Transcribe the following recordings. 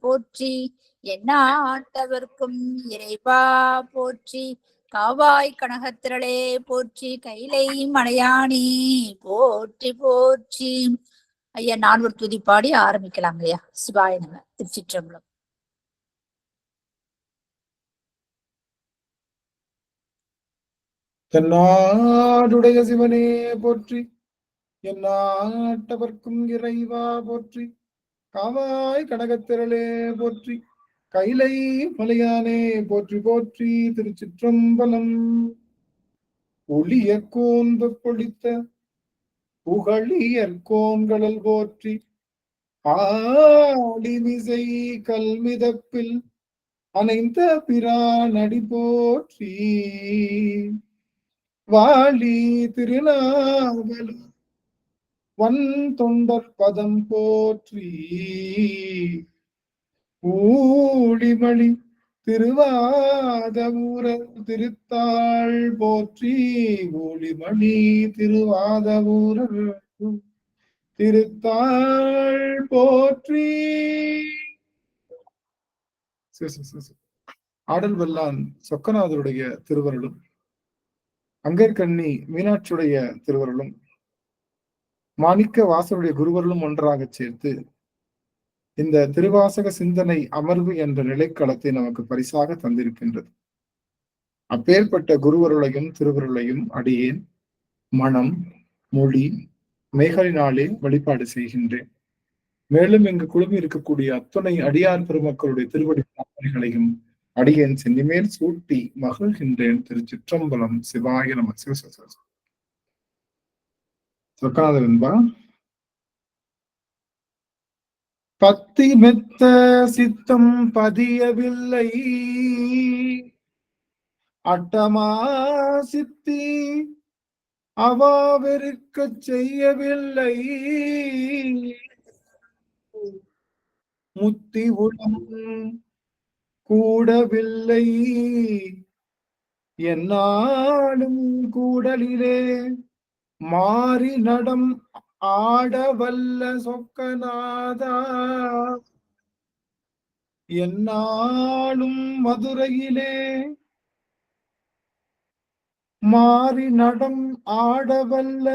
போற்றி. எந்நாட்டவர்க்கும் இறைவா போற்றி. காவாய் கனகத்திரளே போற்றி. கைலை மலையானே போற்றி போற்றி. ஐயா, நால்வர் துதி பாடி ஆரம்பிக்கலாங்க ஐயா. சிவாய நம. திருச்சிற்றம்பலம். தென்னாடுடைய சிவனே போற்றி. எந்நாட்டவர்க்கும் இறைவா போற்றி. காவாய் கனகத்திரளே போற்றி. கைலை மலையானே போற்றி போற்றி. திருச்சிற்றம்பலம். ஒளிய கோன்பு பொழித்த புகழியற் கோன்கடல் போற்றி. ஆடிமிசை கல்மிதப்பில் அணைந்த பிரானடி போற்றி. வாழி திருநாவல் வன் தொண்டர் பதம் போற்றி. ஊழிமணி திருவாதவூரர் திருத்தாள் போற்றி. ஊழிமணி திருவாதவூரர் திருத்தாள் போற்றி. ஆடல் வல்லான் சொக்கநாதருடைய திருவருளும் அங்கற்கண்ணி மீனாட்சியுடைய திருவருளும் மாணிக்க வாசருடைய குருவருளும் ஒன்றாக சேர்த்து இந்த திருவாசக சிந்தனை அமர்வு என்ற நிலைக்களத்தை நமக்கு பரிசாக தந்திருக்கின்றது. அப்பேற்பட்ட குருவருளையும் திருவருளையும் அடியேன் மனம் மொழி மேகலினாலே வழிபாடு செய்கின்றேன். மேலும் இங்கு குழுமி இருக்கக்கூடிய அத்துணை அடியார் பெருமக்களுடைய திருவடி பிரார்த்தனைகளையும் அடியேன் சென்னிமேல் சூட்டி மகிழ்கின்றேன். திருச்சிற்றம்பலம். சிவாய நம. சொக்காதவன்பா. பத்தி மெத்த சித்தம் பதியவில்லை, அட்டமா சித்தி அவாவெருக்க செய்யவில்லை, முத்தி உளம் கூடவில்லை, என்னாலும் கூடலிலே மாறி நடம் ஆடவல்ல சொக்கநாதா, என்னாலும் மதுரையிலே மாறி நடம் ஆடவல்ல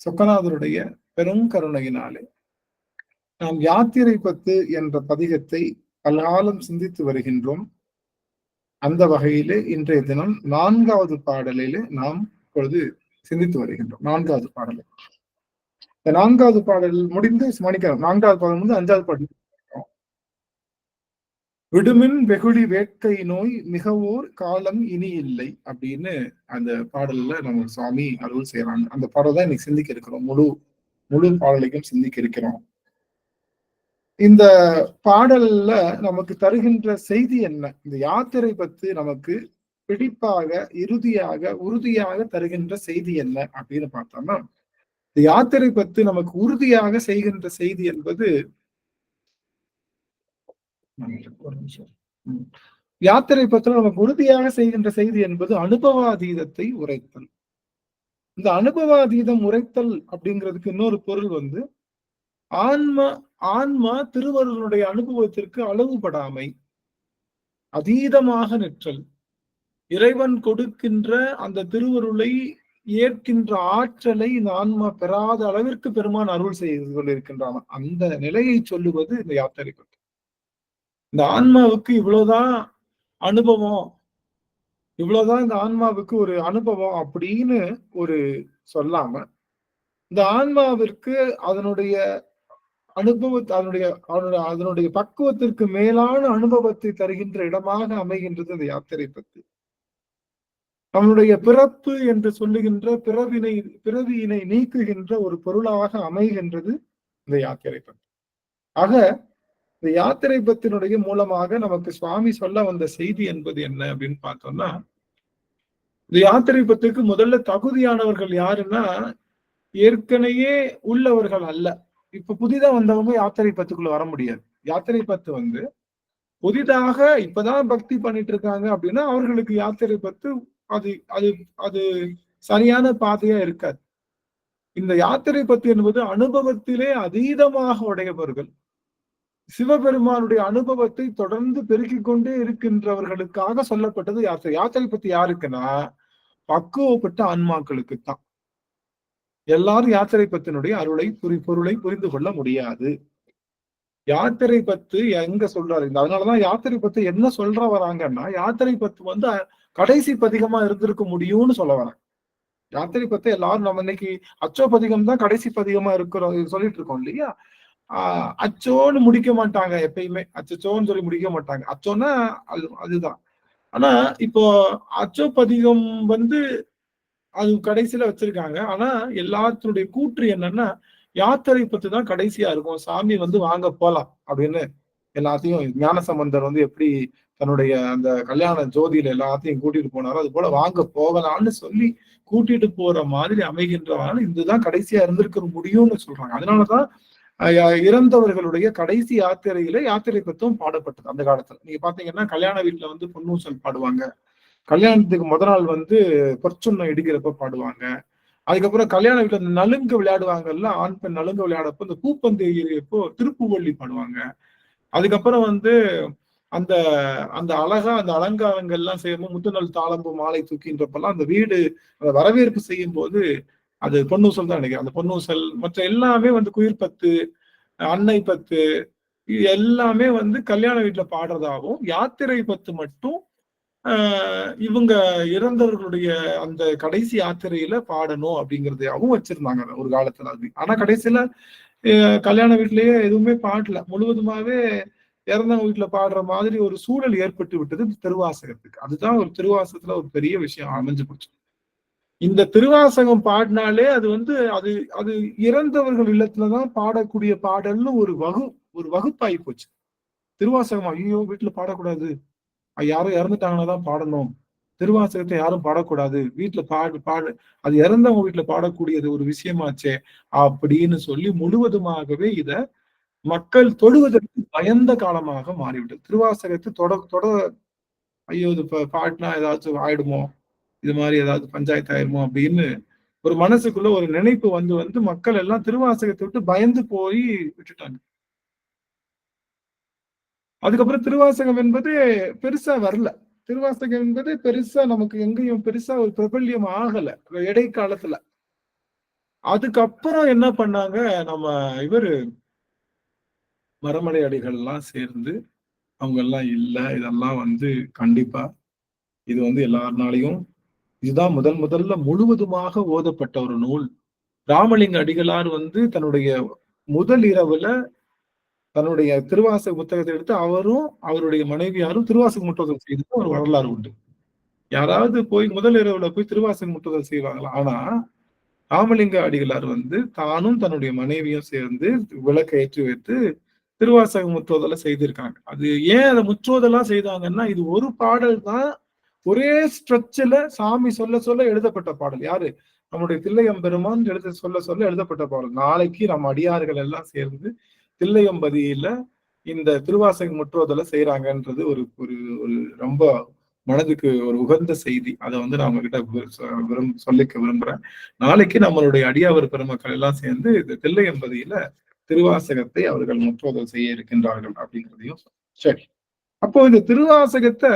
சொக்கநாதருடைய பெருங்கருணையினாலே நாம் யாத்திரை பத்து என்ற பதிகத்தை பல்காலம் சிந்தித்து வருகின்றோம். அந்த வகையிலே இன்றைய தினம் 4வது பாடலிலே நாம் இப்பொழுது சிந்தித்து வருகின்றோம். 4வது பாடலை இந்த 4வது பாடல் முடிந்து மணிக்கிறோம். 4வது பாடல் வந்து 5வது பாடல். விடுமின் வெகுளி வேட்கை நோய் மிகவோர் காலம் இனி இல்லை அப்படின்னு அந்த பாடல்ல நம்ம சுவாமி அருள் செய்யறாங்க. அந்த பாடல் தான் இன்னைக்கு சிந்திக்க இருக்கிறோம். முழு பாடலையும் சிந்திக்க இருக்கிறோம். இந்த பாடல்ல நமக்கு தருகின்ற செய்தி என்ன? இந்த யாத்திரை பத்தி நமக்கு பிடிப்பாக உறுதியாக தருகின்ற செய்தி என்ன அப்படின்னு பார்த்தோம்னா, இந்த யாத்திரை பத்தி நமக்கு உறுதியாக செய்கின்ற செய்தி என்பது யாத்திரை பத்தி நமக்கு உறுதியாக செய்கின்ற செய்தி என்பது அனுபவாதீதத்தை உரைத்தல். இந்த அனுபவாதீதம் உரைத்தல் அப்படிங்கிறதுக்கு இன்னொரு பொருள் வந்து ஆன்மா திருவருளுடைய அனுபவத்திற்கு அளவுபடாமை, அதீதமாக நிற்றல், இறைவன் கொடுக்கின்ற அந்த திருவருளை ஏற்கின்ற ஆற்றலை இந்த ஆன்மா பெறாத அளவிற்கு பெருமான் அருள் செய்து கொண்டிருக்கின்றான். அந்த நிலையை சொல்லுவது இந்த யாத்திரை பற்றி. இந்த ஆன்மாவுக்கு இவ்வளவுதான் அனுபவம், இவ்வளவுதான் இந்த ஆன்மாவுக்கு ஒரு அனுபவம் அப்படின்னு ஒரு சொல்லாம, இந்த ஆன்மாவிற்கு அதனுடைய அதனுடைய பக்குவத்திற்கு மேலான அனுபவத்தை தருகின்ற இடமாக அமைகின்றது இந்த யாத்திரை பத்தி. நம்முடைய பிறப்பு என்று சொல்லுகின்ற பிறவியினை நீக்குகின்ற ஒரு பொருளாக அமைகின்றது இந்த யாத்திரை பத்தி. ஆக இந்த யாத்திரை பத்தினுடைய மூலமாக நமக்கு சுவாமி சொல்ல வந்த செய்தி என்பது என்ன அப்படின்னு பார்த்தோம்னா, இந்த யாத்திரை பத்துக்கு முதல்ல தகுதியானவர்கள் யாருன்னா ஏற்கனவே உள்ளவர்கள் அல்ல. இப்ப புதிதா வந்தவங்க யாத்திரை பத்துக்குள்ள வர முடியாது. யாத்திரை பத்து வந்து புதிதாக இப்பதான் பக்தி பண்ணிட்டு இருக்காங்க அப்படின்னா அவர்களுக்கு யாத்திரை பத்து அது அது அது சரியான பாதையா இருக்காது. இந்த யாத்திரை பத்து என்பது அனுபவத்திலே அதீதமாக உடையவர்கள், சிவபெருமானுடைய அனுபவத்தை தொடர்ந்து பெருக்கிக் கொண்டே இருக்கின்றவர்களுக்காக சொல்லப்பட்டது யாத்திரை. யாத்திரை பத்தி யாருக்குன்னா பக்குவப்பட்ட ஆன்மாக்களுக்கு தான். எல்லாரும் யாத்திரை பத்தினுடைய அருளை பொருளை புரிந்து கொள்ள முடியாது. யாத்திரை பத்து எங்க சொல்றாரு? அதனாலதான் யாத்திரை பத்து என்ன சொல்ற வராங்கன்னா, யாத்திரை பத்து வந்து கடைசி பதிகமா இருந்திருக்க முடியும்னு சொல்ல வராங்க. யாத்திரை பத்து எல்லாரும் நம்ம இன்னைக்கு அச்சோ பதிகம் தான் கடைசி பதிகமா இருக்கிறோம் சொல்லிட்டு இருக்கோம் இல்லையா? அச்சோன்னு முடிக்க மாட்டாங்க எப்பயுமே. அச்சோன்னு சொல்லி முடிக்க மாட்டாங்க. அச்சோன்னா அதுதான். ஆனா இப்போ அச்சோ பதிகம் வந்து அது கடைசியில வச்சிருக்காங்க. ஆனா எல்லாத்தினுடைய கூற்று என்னன்னா, யாத்திரை பத்து தான் கடைசியா இருக்கும். சாமி வந்து வாங்க போலாம் அப்படின்னு எல்லாத்தையும் ஞானசம்பந்தர் வந்து எப்படி தன்னுடைய அந்த கல்யாண ஜோதியில எல்லாத்தையும் கூட்டிட்டு போனாரோ அது போல வாங்க போகலாம்னு சொல்லி கூட்டிட்டு போற மாதிரி அமைகின்றவனால இதுதான் கடைசியா இருந்திருக்க முடியும்னு சொல்றாங்க. அதனாலதான் இறந்தவர்களுடைய கடைசி யாத்திரையில யாத்திரை பத்தும் பாடப்பட்டது அந்த காலத்துல. நீங்க பாத்தீங்கன்னா கல்யாண வீட்டுல வந்து பொன்னூசல் பாடுவாங்க. கல்யாணத்துக்கு முதல் நாள் வந்து பொற்சுன்னம் இடிக்கிறப்ப பாடுவாங்க. அதுக்கப்புறம் கல்யாண வீட்டுல நலுங்கு விளையாடுவாங்கல்ல, ஆண் பெண் நலுங்கு விளையாடப்போ இந்த பூப்பந்து எறியப்போ திருப்புவள்ளி பாடுவாங்க. அதுக்கப்புறம் வந்து அந்த அந்த அழகா அந்த அலங்காரங்கள் எல்லாம் செய்யும்போது முத்துநல் தாளம்பு மாலை தூக்கின்றப்பெல்லாம் அந்த வீடு வரவேற்பு செய்யும் போது அது பொன்னூசல் தான் நினைக்கிறேன். அந்த பொன்னூசல் மற்ற எல்லாமே வந்து குயிர் பத்து, அன்னை பத்து எல்லாமே வந்து கல்யாண வீட்டுல பாடுறதாகவும், யாத்திரை பத்து மட்டும் இவங்க இறந்தவர்களுடைய அந்த கடைசி யாத்திரையில பாடணும் அப்படிங்கறதையாவும் வச்சிருந்தாங்க ஒரு காலத்துல. அது ஆனா கடைசியில கல்யாண வீட்லயே எதுவுமே பாடல. முழுவதுமாவே இறந்தவங்க வீட்டுல பாடுற மாதிரி ஒரு சூழல் ஏற்பட்டு விட்டது திருவாசகத்துக்கு. அதுதான் ஒரு திருவாசகத்துல ஒரு பெரிய விஷயம் அமைஞ்சு போச்சு. இந்த திருவாசகம் பாடினாலே அது வந்து அது அது இறந்தவர்கள் இல்லத்துலதான் பாடக்கூடிய பாடல்னு ஒரு வகுப்பாகி போச்சு. திருவாசகம் ஐயோ வீட்டுல பாடக்கூடாது, யாரும் இறந்துட்டாங்கன்னா தான் பாடணும், திருவாசகத்தை யாரும் பாடக்கூடாது, வீட்டுல பாடு அது இறந்தவங்க வீட்டுல பாடக்கூடியது ஒரு விஷயமாச்சே அப்படின்னு சொல்லி முழுவதுமாகவே இத மக்கள் தொடுவதற்கு பயந்த காலமாக மாறிவிட்டது. திருவாசகத்தை தொட ஐயோ இது பாடினா ஏதாச்சும் ஆயிடுமோ, இது மாதிரி ஏதாவது பஞ்சாயத்து ஆயிடுமோ அப்படின்னு ஒரு மனசுக்குள்ள ஒரு நினைப்பு வந்து வந்து மக்கள் எல்லாம் திருவாசகத்தை விட்டு பயந்து போய் விட்டுட்டாங்க. அதுக்கப்புறம் திருவாசகம் என்பது பெருசா வரல. திருவாசகம் என்பது பெருசா நமக்கு எங்கேயும் பெருசா ஒரு பிரபல்யம் ஆகல இடைக்காலத்துல. அதுக்கப்புறம் என்ன பண்ணாங்க, நம்ம இவரு மரமலை அடிகள் எல்லாம் சேர்ந்து அவங்க எல்லாம் இல்ல, இதெல்லாம் வந்து கண்டிப்பா இது வந்து எல்லாருனாலையும் இதுதான் முதல்ல முழுவதுமாக ஓதப்பட்ட ஒரு நூல். ராமலிங்க அடிகளார் வந்து தன்னுடைய முதல் இரவுல தன்னுடைய திருவாசக புத்தகத்தை எடுத்து அவரும் அவருடைய மனைவியாரும் திருவாசக முற்றுதல் செய்தது ஒரு வரலாறு உண்டு. யாராவது போய் முதல் இரவுல போய் திருவாசக முற்றுதல் செய்வாங்களா? ஆனா ராமலிங்க அடிகளார் வந்து தானும் தன்னுடைய மனைவியும் சேர்ந்து விளக்கை ஏற்றி வைத்து திருவாசக முற்றுதலை செய்திருக்காங்க. அது ஏன் அதை முற்றுதலா செய்தாங்கன்னா, இது ஒரு பாடல் தான் ஒரே ஸ்ட்ரெச்சில் சாமி சொல்ல சொல்ல எழுதப்பட்ட பாடல். யாரு? நம்முடைய தில்லையம்பெருமான் சொல்ல எழுதப்பட்ட பாடல். நாளைக்கு நம்ம அடியார்கள் எல்லாம் சேர்ந்து தில்லையம்பதியில இந்த திருவாசக முற்றுதலை செய்யறாங்கன்றது ஒரு ஒரு ஒரு ரொம்ப மனதுக்கு ஒரு உகந்த செய்தி. அதை வந்து நான் உங்ககிட்ட சொல்லிக்க விரும்புறேன். நாளைக்கு நம்மளுடைய அடியாவர் பெருமக்கள் எல்லாம் சேர்ந்து இந்த தில்லையம்பதியில திருவாசகத்தை அவர்கள் முற்றுதல் செய்ய இருக்கின்றார்கள் அப்படிங்கிறதையும். சரி, அப்போ இந்த திருவாசகத்தை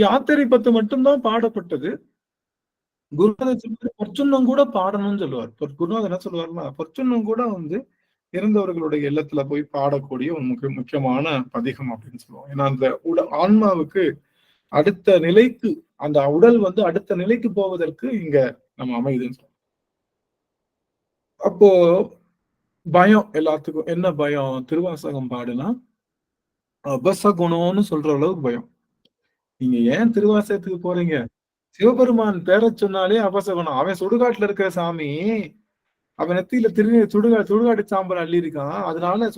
யாத்திரை பத்து மட்டும்தான் பாடப்பட்டது. குருநாதர் பொற்சுன்னம் கூட பாடணும்னு சொல்லுவார். குருநாதர் என்ன சொல்லுவாருன்னா, பொற்சுன்னம் கூட வந்து இறந்தவர்களுடைய இல்லத்துல போய் பாடக்கூடிய ஒரு முக்கியமான பதிகம் அப்படின்னு சொல்லுவோம். ஏன்னா அந்த ஆன்மாவுக்கு அடுத்த நிலைக்கு அந்த உடல் வந்து அடுத்த நிலைக்கு போவதற்கு இங்க நம்ம அமையுதுன்னு சொல்லுவோம். அப்போ பயம் எல்லாத்துக்கும் என்ன பயம்? திருவாசகம் பாடுனா அபசகுணம்னு சொல்ற அளவுக்கு பயம். நீங்க ஏன் திருவாசகத்துக்கு போறீங்க? சிவபெருமான் பேர சொன்னாலே அபசகுணம். அவன் சுடுகாட்டுல இருக்கிற சாமி, அவன் நெத்தியில சுடுகாட்டு சாம்பல் அள்ளி இருக்கான். அதனால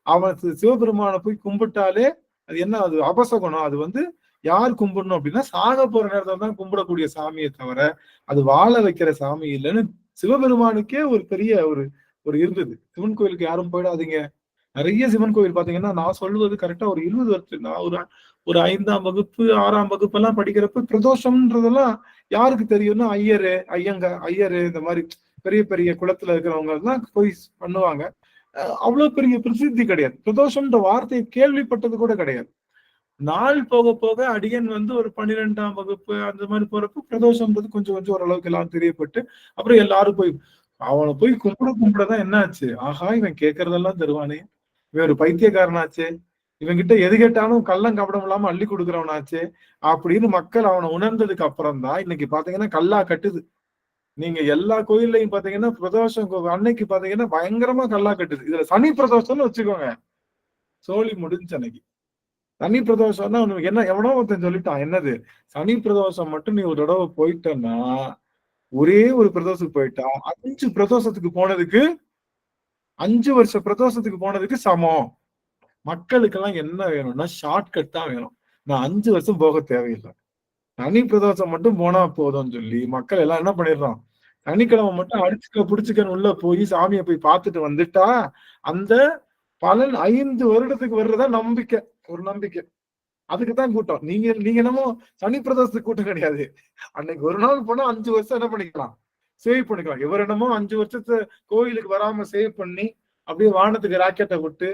அவன் சிவபெருமானை போய் கும்பிட்டாலே அது என்ன? அது அபசகுணம். அது வந்து யார் கும்பிடணும் அப்படின்னா சாக போற நேரத்துல தான் கும்பிடக்கூடிய சாமியை தவிர அது வாழ வைக்கிற சாமி இல்லைன்னு சிவபெருமானுக்கே ஒரு பெரிய ஒரு இருந்தது. சிவன் கோயிலுக்கு யாரும் போயிடாதீங்க, நிறைய சிவன் கோவில் பாத்தீங்கன்னா, நான் சொல்லுவது கரெக்டா ஒரு 20 வருஷம், நான் ஒரு ஒரு 5ஆம் வகுப்பு 6ஆம் வகுப்பு எல்லாம் படிக்கிறப்ப பிரதோஷம்ன்றதெல்லாம் யாருக்கு தெரியும்னா ஐயரு இந்த மாதிரி பெரிய பெரிய குளத்துல இருக்கிறவங்க எல்லாம் போய் பண்ணுவாங்க. அவ்வளவு பெரிய பிரசித்தி கிடையாது. பிரதோஷம்ன்ற வார்த்தையை கேள்விப்பட்டது கூட கிடையாது. நாள் போக போக அடியன் வந்து ஒரு 12ஆம் வகுப்பு அந்த மாதிரி போறப்ப பிரதோஷம்ன்றது கொஞ்சம் கொஞ்சம் ஓரளவுக்கு எல்லாம் தெரியப்பட்டு, அப்புறம் எல்லாரும் போய் அவனை போய் கும்பிடதான் என்ன ஆச்சு, ஆஹா இவன் கேட்கறதெல்லாம் தருவானே, இவன் ஒரு பைத்தியக்காரனாச்சே, இவன் கிட்ட எது கேட்டாலும் கள்ளம் கபடம் இல்லாம அள்ளி கொடுக்குறவனாச்சே அப்படின்னு மக்கள் அவனை உணர்ந்ததுக்கு அப்புறம் தான் இன்னைக்கு பாத்தீங்கன்னா கல்லா கட்டுது. நீங்க எல்லா கோயில்லையும் பாத்தீங்கன்னா பிரதோஷம் அன்னைக்கு பாத்தீங்கன்னா பயங்கரமா கல்லா கட்டுது. இதுல சனி பிரதோஷம்னு வச்சுக்கோங்க, சோழி முடிஞ்ச அன்னைக்கு. சனி பிரதோஷம்னா உனக்கு என்ன, எவனோ ஒருத்தன் சொல்லிட்டான், என்னது சனி பிரதோஷம் மட்டும் நீ ஒரு தடவை போயிட்டன்னா, ஒரே ஒரு பிரதோஷத்துக்கு போயிட்டா 5 பிரதோஷத்துக்கு போனதுக்கு 5 வருஷ பிரதோஷத்துக்கு போனதுக்கு சமம். மக்களுக்கெல்லாம் என்ன வேணும்னா ஷார்ட்கட் தான் வேணும். நான் 5 வருஷம் போக தேவையில்லை, சனி பிரதோஷம் மட்டும் போனா போதும்னு சொல்லி மக்கள் எல்லாம் என்ன பண்ணிடுறோம், சனிக்கிழமை மட்டும் அடிச்சுக்க பிடிச்சுக்கன்னு உள்ள போய் சாமியை போய் பார்த்துட்டு வந்துட்டா அந்த பலன் 5 வருடத்துக்கு வர்றதா நம்பிக்கை, ஒரு நம்பிக்கை. அதுக்குதான் கூட்டம். நீங்க என்னமோ சனி பிரதோஷத்துக்கு கூட்டம் கிடையாது. அன்னைக்கு ஒரு நாள் போனா 5 வருஷம் என்ன பண்ணிக்கலாம், சேவ் பண்ணிக்கலாம். இவர் என்னமோ 5 வருஷத்தை கோயிலுக்கு வராம சேவ் பண்ணி அப்படியே வானத்துக்கு ராக்கெட்டை விட்டு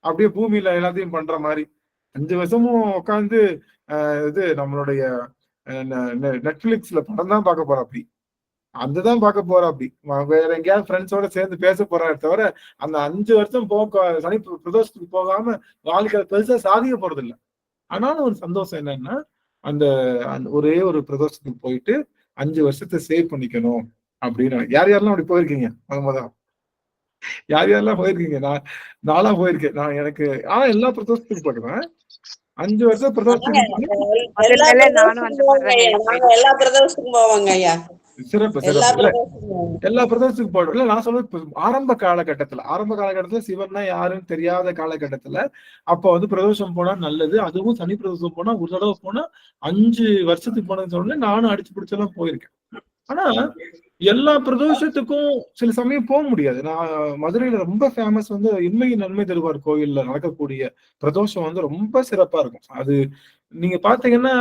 அப்படியே பூமியில எல்லாத்தையும் பண்ற மாதிரி 5 வருஷமும் உட்காந்து இது நம்மளுடைய நெட்ஃபிளிக்ஸ்ல படம் தான் பார்க்க போறா, அப்படி அதுதான் பார்க்க போறா, அப்படி வேற எங்கேயாவது ஃப்ரெண்ட்ஸோட சேர்ந்து பேச போறாரு தவிர அந்த 5 வருஷம் சனி பிரதோஷத்துக்கு போகாம வாழ்க்கை பெருசா சாதிக்க போறது இல்லை. ஆனாலும் ஒரு சந்தோஷம் என்னன்னா, அந்த ஒரே ஒரு பிரதோஷத்துக்கு போயிட்டு 5 வருஷத்தை சேவ் பண்ணிக்கணும் அப்படின்னு. யாரெல்லாம் அப்படி போயிருக்கீங்க? யாரெல்லாம் போயிருக்கீங்க? நானா போயிருக்கேன். நான் எனக்கு எல்லா பிரதோஷத்துக்கு போயிடுவேன். 5 வருஷம் பிரதோஷத்துக்கு எல்லா பிரதோஷத்துக்கும் போவாங்க ஐயா. சிறப்பு எல்லா பிரதோஷத்துக்கு போயிடும். இல்ல நான் சொல்றது ஆரம்ப காலகட்டத்துல சிவன்னா யாருன்னு தெரியாத காலகட்டத்துல அப்ப வந்து பிரதோஷம் போனா நல்லது. அதுவும் சனி பிரதோஷம் போனா ஒரு தடவை போனா 5 வருஷத்துக்கு போனதுன்னு சொன்னேன். நானும் அடிச்சு பிடிச்செல்லாம் போயிருக்கேன். ஆனா எல்லா பிரதோஷத்துக்கும் சில சமயம் போக முடியாது. நான் மதுரையில ரொம்ப ஃபேமஸ் வந்து இன்மை நன்மை தருவார் கோயில்ல நடக்கக்கூடிய பிரதோஷம் வந்து ரொம்ப சிறப்பா இருக்கும். அது நீங்க பாத்தீங்கன்னா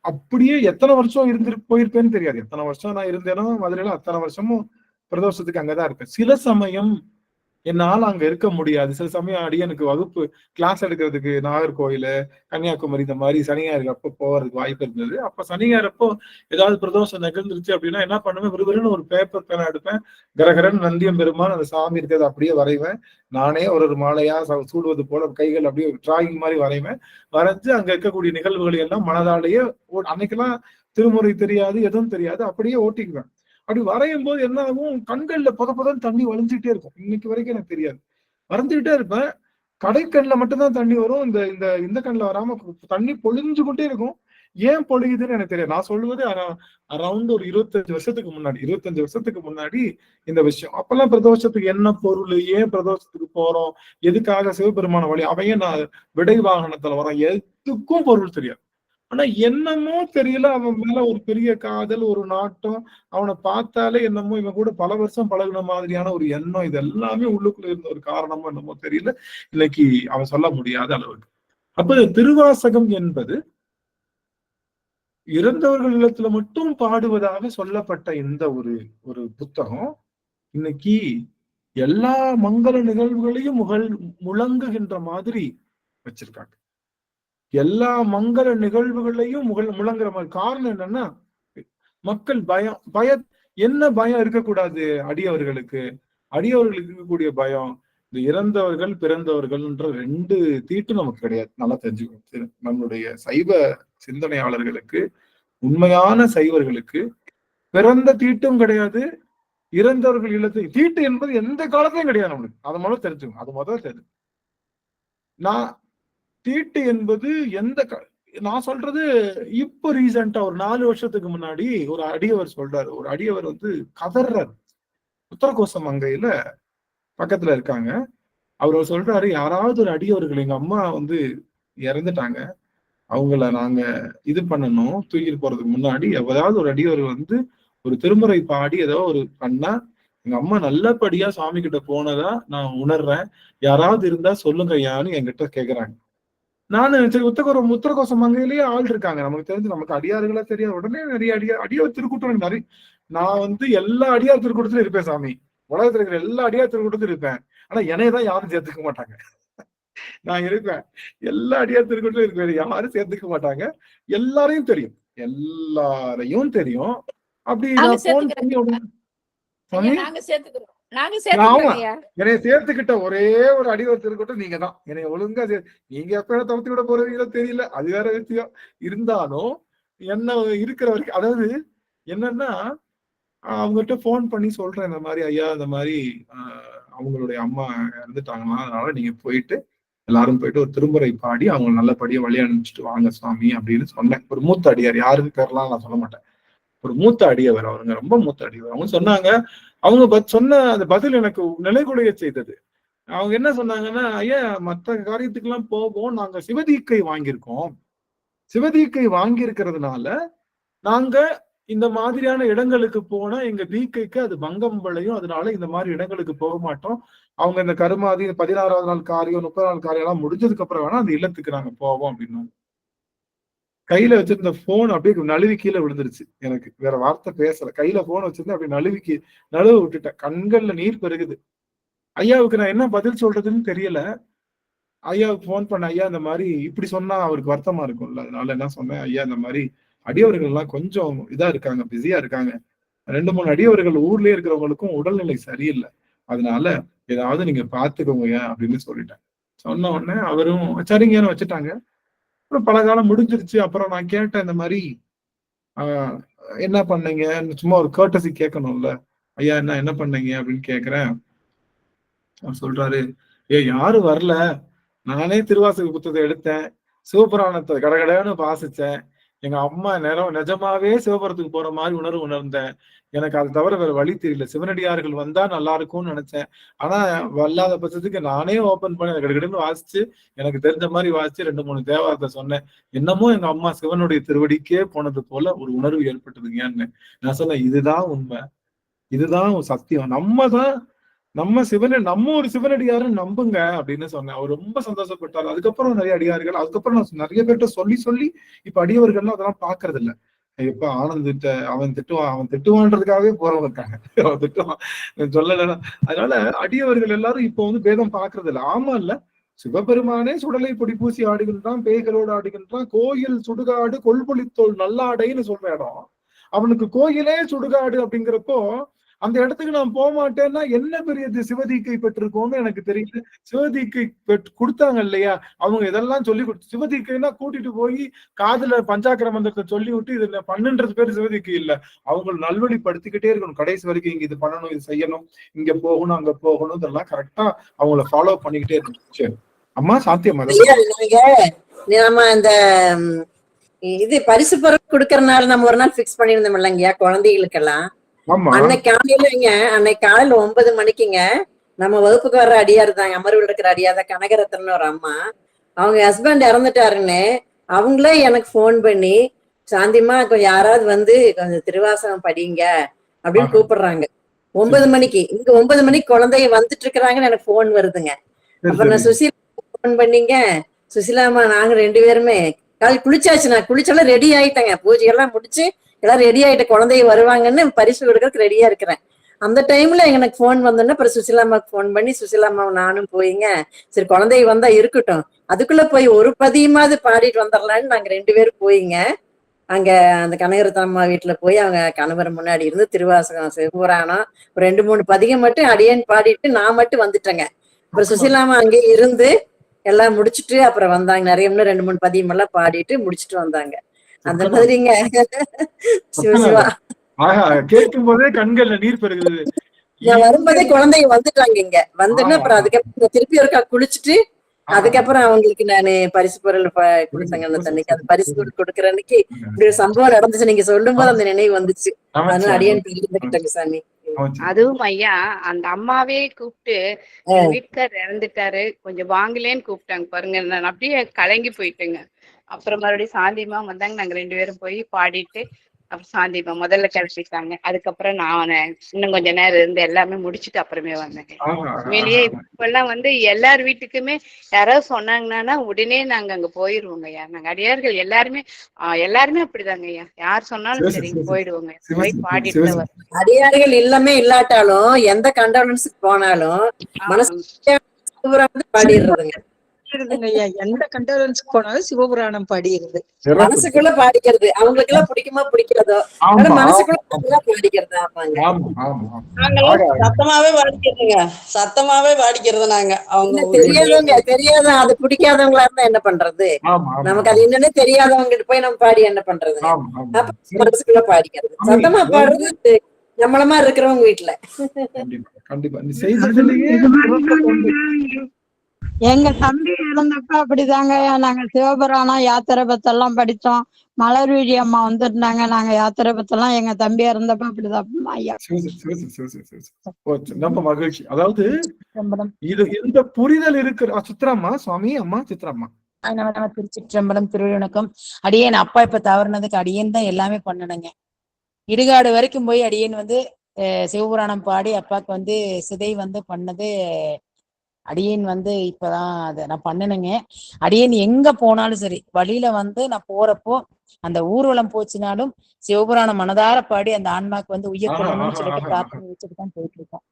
அப்படியே எத்தனை வருஷம் போயிருப்பேன்னு தெரியாது. எத்தனை வருஷம் நான் இருந்தேனோ மதுரையில அத்தனை வருஷமும் பிரதோஷத்துக்கு அங்கதான் இருப்பேன். சில சமயம் என்னால அங்க இருக்க முடியாது. சில சமயம் அடியனுக்கு வகுப்பு கிளாஸ் எடுக்கிறதுக்கு நாகர்கோயில் கன்னியாகுமரி இந்த மாதிரி சனியாருக்கு அப்போ போறதுக்கு வாய்ப்பு இருந்தது. அப்ப சனியாரப்போ ஏதாவது பிரதோஷம் நிகழ்ந்துருச்சு அப்படின்னா என்ன பண்ணுவேன், விறுவிறுன்னு ஒரு பேப்பர் பேனா எடுப்பேன், கரகரன் நந்தியம் பெருமான் அந்த சாமி இருக்கிறது அப்படியே வரைவேன். நானே ஒரு மாலையா சூடுவது போல கைகள் அப்படியே டிராயிங் மாதிரி வரைவேன். வரைஞ்சு அங்க இருக்கக்கூடிய நிகழ்வுகளை எல்லாம் மனதாலேயே அன்னைக்கெல்லாம் திருமுறை தெரியாது, எதுவும் தெரியாது, அப்படியே ஓட்டிக்குவேன். அப்படி வரையும் போது என்ன ஆகும், கண்கள்ல புதப்புதான் தண்ணி வளைஞ்சுட்டே இருக்கும். இன்னைக்கு வரைக்கும் எனக்கு தெரியாது, வரைஞ்சுக்கிட்டே இருப்பேன். கடைக்கண்ல மட்டும்தான் தண்ணி வரும், இந்த கண்ணில் வராம தண்ணி பொழிஞ்சுக்கிட்டே இருக்கும். ஏன் பொழியுதுன்னு எனக்கு தெரியாது. நான் சொல்லுவது அரௌண்ட் ஒரு 25 வருஷத்துக்கு முன்னாடி இந்த விஷயம். அப்பெல்லாம் பிரதோஷத்துக்கு என்ன பொருள், ஏன் பிரதோஷத்துக்கு போறோம், எதுக்காக சிவபெருமான வழி, அவையே நான் விடை வாகனத்துல வரேன், எதுக்கும் பொருள் தெரியாது. ஆனா என்னமோ தெரியல, அவன் மேல ஒரு பெரிய காதல், ஒரு நாட்டம், அவனை பார்த்தாலே என்னமோ இவன் கூட பல வருஷம் பழகுன மாதிரியான ஒரு எண்ணம், இது எல்லாமே உள்ளுக்குள்ள இருந்த ஒரு காரணமோ என்னமோ தெரியல, இன்னைக்கு அவன் சொல்ல முடியாத அளவுக்கு. அப்ப திருவாசகம் என்பது இறந்தவர்கள் இல்லத்துல மட்டும் பாடுவதாக சொல்லப்பட்ட இந்த ஒரு புத்தகம் இன்னைக்கு எல்லா மங்கள நிகழ்வுகளையும் முழங்குகின்ற மாதிரி வச்சிருக்காங்க. எல்லா மங்கள நிகழ்வுகளையும் முழங்குற மாதிரி. காரணம் என்னன்னா, மக்கள் என்ன பயம் இருக்கக்கூடாது அடியவர்களுக்கு இருக்கக்கூடிய பயம், இந்த இறந்தவர்கள் பிறந்தவர்கள்ன்ற 2 தீட்டும் நமக்கு கிடையாது. நல்லா தெரிஞ்சுக்கணும். நம்மளுடைய சைவ சிந்தனையாளர்களுக்கு, உண்மையான சைவர்களுக்கு பிறந்த தீட்டும் கிடையாது, இறந்தவர்கள் இல்லத்து தீட்டு என்பது எந்த காலத்திலும் கிடையாது நம்மளுக்கு. அதை முதல்ல தெரிஞ்சுக்கணும். அது முதல்ல தெரிஞ்சு தீட்டு என்பது நான் சொல்றது இப்ப ரீசெண்டா ஒரு 4 வருஷத்துக்கு முன்னாடி ஒரு அடியவர் சொல்றாரு. ஒரு அடியவர் வந்து கதர்றாரு. உத்தரகோச மங்கையில பக்கத்துல இருக்காங்க. அவர் சொல்றாரு, யாராவது ஒரு அடியவர்கள், எங்க அம்மா வந்து இறந்துட்டாங்க, அவங்கள நாங்க இது பண்ணணும், தூக்கிட்டு போறதுக்கு முன்னாடி எதாவது ஒரு அடியவர் வந்து ஒரு திருமுறை பாடி ஏதோ ஒரு பண்ணா எங்க அம்மா நல்லபடியா சாமி கிட்ட போனதா நான் உணர்றேன். யாராவது இருந்தா சொல்லுங்க ஐயான்னு என்கிட்ட கேக்குறாங்க. நானு சரி உத்தரகோசம் மங்கையிலேயே ஆள் இருக்காங்க. நமக்கு தெரிஞ்சு நமக்கு அடியாறுகளா தெரியாது. உடனே நிறைய அடியார் திருக்கூட்டம் நிறைய. நான் வந்து எல்லா அடியார் திருக்கூட்டத்திலும் இருப்பேன் சாமி. உலகத்துல இருக்கிற எல்லா அடியார் திருக்கூட்டத்திலும் இருப்பேன். ஆனா என்னையதான் யாரும் சேர்த்துக்க மாட்டாங்க. நான் இருப்பேன். எல்லா அடியார் திருக்கூட்டத்திலும் இருப்பேன். யாரும் சேர்த்துக்க மாட்டாங்க. எல்லாரையும் தெரியும். எல்லாரையும் தெரியும். அப்படி நான் போன் பண்ணி நாங்க சேர்த்துக்கிறோம் என்னைய சேர்த்துக்கிட்ட ஒரே ஒரு அடியார் திருக்கூட்டம் நீங்க தான். என்னைய ஒழுங்கா நீங்க எப்ப தவிர்த்து விட போறீங்களோ தெரியல. அது வேற விஷயம். இருந்தாலும் என்ன இருக்கிற வரைக்கும், அதாவது என்னன்னா அவங்ககிட்ட போன் பண்ணி சொல்றேன், இந்த மாதிரி ஐயா இந்த மாதிரி அவங்களுடைய அம்மா இறந்துட்டாங்களா, அதனால நீங்க போயிட்டு எல்லாரும் போயிட்டு ஒரு திருமுறை பாடி அவங்க நல்லபடியா வழி அனுப்பிச்சுட்டு வாங்க சுவாமி அப்படின்னு சொன்னேன். ஒரு மூத்த அடியார், யாருக்கு பேர்லாம் நான் சொல்ல மாட்டேன், ஒரு மூத்த அடியவர், அவருங்க ரொம்ப மூத்த அடியவர். அவங்க சொன்னாங்க, அவங்க சொன்ன அந்த பதில் எனக்கு நிலைகுலைய செய்தது. அவங்க என்ன சொன்னாங்கன்னா, ஐயா மற்ற காரியத்துக்கு எல்லாம் போவோம், நாங்க சிவதீக்கை வாங்கியிருக்கோம். சிவதீக்கை வாங்கி இருக்கிறதுனால நாங்க இந்த மாதிரியான இடங்களுக்கு போனா எங்க தீக்கைக்கு அது பங்கம் விளையும், அதனால இந்த மாதிரி இடங்களுக்கு போக மாட்டோம். அவங்க இந்த கருமாதி 16வது நாள் காரியம் 30 நாள் காரியம் எல்லாம் முடிஞ்சதுக்கு அப்புறம் வேணா அந்த இல்லத்துக்கு நாங்க போவோம் அப்படின்னு. கையில வச்சிருந்த போன் அப்படியே நழுவி கீழே விழுந்துருச்சு. எனக்கு வேற வார்த்தை பேசல. கையில போன் வச்சிருந்தேன், அப்படியே நழுவ விட்டுட்டேன். கண்கள்ல நீர் பெருகுது. ஐயாவுக்கு நான் என்ன பதில் சொல்றதுன்னு தெரியல. ஐயாவுக்கு போன் பண்ண, ஐயா இந்த மாதிரி இப்படி சொன்னா அவருக்கு வருத்தமா இருக்கும்ல, அதனால என்ன சொன்னேன், ஐயா இந்த மாதிரி அடியவர்கள் எல்லாம் கொஞ்சம் இதா இருக்காங்க, பிஸியா இருக்காங்க. 2-3 அடியவர்கள் ஊர்லயே இருக்கிறவங்களுக்கும் உடல்நிலை சரியில்லை, அதனால ஏதாவது நீங்க பாத்துக்கோங்க அப்படின்னு சொல்லிட்டேன். சொன்ன உடனே அவரும் சரிங்கன்னு வச்சுட்டாங்க. அப்புறம் பல காலம் முடிஞ்சிருச்சு. அப்புறம் நான் கேட்டேன், இந்த மாதிரி என்ன பண்ணீங்க, சும்மா ஒரு கர்ட்டசி கேட்கணும்ல, ஐயா என்ன பண்ணீங்க அப்படின்னு கேக்குறேன். அவர் சொல்றாரு, யாரும் வரல, நானே திருவாசக புத்தகத்தை எடுத்தேன், சிவபுராணத்தை கடகடன்னு வாசிச்சேன். எங்க அம்மா நிஜமாவே சிவபுரத்துக்கு போற மாதிரி உணர்ந்தேன். எனக்கு அது தவிர வேற வழி தெரியல. சிவனடியார்கள் வந்தா நல்லா இருக்கும்னு நினைச்சேன். ஆனா வல்லாத பட்சத்துக்கு நானே ஓபன் பண்ணி கடகடன்னு வாசிச்சு, எனக்கு தெரிஞ்ச மாதிரி வாசிச்சு 2-3 தேவாரத்தை சொன்னேன். என்னமோ எங்க அம்மா சிவனுடைய திருவடிக்கே போனது போல ஒரு உணர்வு ஏற்பட்டதுங்கன்னு நான் சொன்னேன். இதுதான் உண்மை, இதுதான் சத்தியம். நம்ம ஒரு சிவனடியாரும் நம்புங்க அப்படின்னு சொன்னேன். அவர் ரொம்ப சந்தோஷப்பட்டார். அதுக்கப்புறம் நிறைய அடியார்கள், அதுக்கப்புறம் நான் நிறைய பேர்கிட்ட சொல்லி இப்ப அடியவர்கள்லாம் அதெல்லாம் பாக்குறது இல்ல. இப்ப ஆனந்திட்ட அவன் திட்டுவான்றதுக்காகவே போறவங்க இருக்காங்க. அவன் திட்டுவான் சொல்லல. அதனால அடியவர்கள் எல்லாரும் இப்ப வந்து பேதம் பாக்குறது இல்ல. ஆமா இல்ல, சிவபெருமானே சுடலை பொடி பூசி ஆடுகின்றான், பேய்களோடு ஆடுகின்றான், கோயில் சுடுகாடு கொள்பொழித்தோல் நல்லாடைன்னு சொல்ற இடம், அவனுக்கு கோயிலே சுடுகாடு அப்படிங்கிறப்போ அந்த இடத்துக்கு நான் போக மாட்டேன்னா என்ன பெரிய சிவதீக்கை பெற்றிருக்கோம்னு எனக்கு தெரியுது. சிவதீக்கை கொடுத்தாங்க இல்லையா, அவங்க இதெல்லாம் சொல்லி கொடுத்து, சிவதீக்கைன்னா கூட்டிட்டு போய் காதுல பஞ்சாக்கர மந்திரத்தை சொல்லி விட்டு இதுல பண்ணுன்றது பேரு சிவதீக்கை இல்ல. அவங்க நல்வழிப்படுத்திக்கிட்டே இருக்கணும் கடைசி வரைக்கும். இங்க இது பண்ணணும், இது செய்யணும், இங்க போகணும், அங்க போகணும், இதெல்லாம் கரெக்டா அவங்கள ஃபாலோ பண்ணிக்கிட்டே இருக்கணும். சரி அம்மா சாத்தியமா நம்ம இந்த இது பரிசு பொருள் கொடுக்கறதுனால நம்ம ஒரு நாள் பிக்ஸ் பண்ணிருந்தோம் இல்லைங்கய்யா குழந்தைகளுக்கெல்லாம். அன்னைக்கு காலையில 9 மணிக்குங்க நம்ம வகுப்புக்கு வர்ற அடியா இருந்தாங்க, அமர்வில் இருக்கிற அடியாத கனகரத்னன்னு ஒரு அம்மா, அவங்க ஹஸ்பண்ட் இறந்துட்டாருன்னு அவங்களே எனக்கு போன் பண்ணி, சாந்திமா கொஞ்சம் யாராவது வந்து கொஞ்சம் திருவாசகம் படிங்க அப்படின்னு கூப்பிடுறாங்க. 9 மணிக்கு இங்க 9 மணிக்கு குழந்தைய வந்துட்டு இருக்கிறாங்கன்னு எனக்கு போன் வருதுங்க. அப்புறம் நான் சுசீலா போன் பண்ணீங்க, சுசீலாமா நாங்க 2 பேருமே காலையில் குளிச்சாச்சு, நான் குளிச்சாலும் ரெடி ஆயிட்டேங்க, பூஜையெல்லாம் முடிச்சு எல்லாம் ரெடி ஆயிட்ட, குழந்தைய வருவாங்கன்னு பரிசு கொடுக்கறதுக்கு ரெடியா இருக்கிறேன். அந்த டைம்ல எனக்கு போன் வந்தோன்னா அப்புறம் சுசிலாமாவுக்கு போன் பண்ணி, சுசிலாமாவை நானும் போயிங்க, சரி குழந்தைய வந்தா இருக்கட்டும், அதுக்குள்ள போய் ஒரு பதியமாவது பாடிட்டு வந்துடலான்னு நாங்க 2 பேரும் போயிங்க அங்க அந்த கனகரத்தம்மா வீட்டுல போய் அவங்க கணவர் முன்னாடி இருந்து திருவாசகம் சிவபுராணம் ஒரு 2-3 பதிகம் மட்டும் அடியேன் பாடிட்டு நான் மட்டும் வந்துட்டேங்க. அப்புறம் சுசிலாமா அங்கே இருந்து எல்லாம் முடிச்சுட்டு அப்புறம் வந்தாங்க. நிறைய 2-3 பதியம் எல்லாம் பாடிட்டு முடிச்சுட்டு வந்தாங்க. அந்த மாதிரிங்க. சிவசிவா கேட்கும் போதே கண்கள்ல நீர் பெருகுது. நான் வரும்போதே குழந்தைங்க வந்துட்டாங்க இங்க வந்துன்னு, அப்புறம் அதுக்கப்புறம் திருப்பி ஒருக்கா குளிச்சுட்டு அதுக்கப்புறம் அவங்களுக்கு நானு பரிசு பொருள் கொடுத்தாங்க. அந்த தண்ணிக்கு அந்த பரிசு கொடுக்குற அன்னைக்கு இப்படி ஒரு சம்பவம் நடந்துச்சு. நீங்க சொல்லும் போது அந்த நினைவு வந்துச்சு. அதனால அடியேன் இருந்துகிட்டாங்க சாமி. அதுவும் ஐயா அந்த அம்மாவே கூப்பிட்டு வீட்டுக்காரர் இறந்துட்டாரு கொஞ்சம் வாங்கலேன்னு கூப்பிட்டாங்க பாருங்க. நான் அப்படியே கலங்கி போயிட்டேங்க. அப்புறம் மறுபடியும் சாந்தியமா வந்தாங்க, நாங்க 2 பேரும் போய் பாடிட்டு அப்புறம் சாந்திமா முதல்ல கிளப்பிட்டாங்க. அதுக்கப்புறம் நான் இன்னும் கொஞ்ச நேரம் இருந்து எல்லாமே முடிச்சுட்டு அப்புறமே வந்தேங்க. உண்மையிலேயே இப்பெல்லாம் எல்லார் வீட்டுக்குமே யாராவது சொன்னாங்கன்னா உடனே நாங்க அங்க போயிருவோங்க ஐயா. நாங்க அடியார்கள் எல்லாருமே எல்லாருமே அப்படிதாங்க ஐயா. யார் சொன்னாலும் சரி போயிடுவோங்க. போய் பாடிட்டு தான் வரோம். அடியார்கள் இல்லமே இல்லாட்டாலும் எந்த கண்டோலன்ஸுக்கு போனாலும் மனசு பாடிடுறதுங்க. எந்த கண்டோலன்ஸ்க்கு போனாலும் சிவபுராணம் பாடிடுது. மனசுக்குள்ள பாடிக்கிறது அவங்களுக்கு எல்லாம் பிடிக்குமா பிடிக்கிறதோ மனசுக்குள்ள பாடிக்கிறது. சத்தமாவே பாடிக்கிறதுங்க. சத்தமாவே பாடிக்கிறது நாங்க. அவங்க தெரியாத அது பிடிக்காதவங்களா இருந்தா என்ன பண்றது? நமக்கு அது என்னன்னு தெரியாதவங்க கிட்ட போய் நம்ம பாடி என்ன பண்றது? மனசுக்குள்ள பாடிக்கிறது. சத்தமா பாடுறது நம்மள மாதிரி இருக்கிறவங்க வீட்டுல. எங்க தம்பி இறந்தப்ப அப்படிதாங்க. நாங்க சிவபுராணம் யாத்திரை பத்தெல்லாம் படிச்சோம். மலர்விழி அம்மா வந்திருந்தாங்க. நாங்க யாத்திரை பத்தெல்லாம் எங்க தம்பி இறந்தப்ப அப்படிதான் ஐயா. ரொம்ப மகிழ்ச்சி. அதாவது இது இந்த புரிதல் இருக்கிற சித்ராம்மா சுவாமி அம்மா சித்ராம்மா திருச்சிற்றம்பலம் திருவணக்கம். அடியேன் அப்பா இப்ப தவறுனதுக்கு அடியேன் தான் எல்லாமே பண்ணணுங்க. இடுகாடு வரைக்கும் போய் அடியேன் சிவபுராணம் பாடி அப்பாவுக்கு சிதை பண்ணது அடியேன் இப்பதான் அதை நான் பண்ணணுங்க. அடியேன் எங்க போனாலும் சரி வழியில நான் போறப்போ அந்த ஊர்வலம் போச்சுனாலும் சிவபுராணம் மனதார பாடி அந்த ஆன்மாக்கு உயிர் கொள்ளணும்னு சொல்லிட்டு பிரார்த்தனை வச்சுட்டு தான் போயிட்டு இருக்கோம்.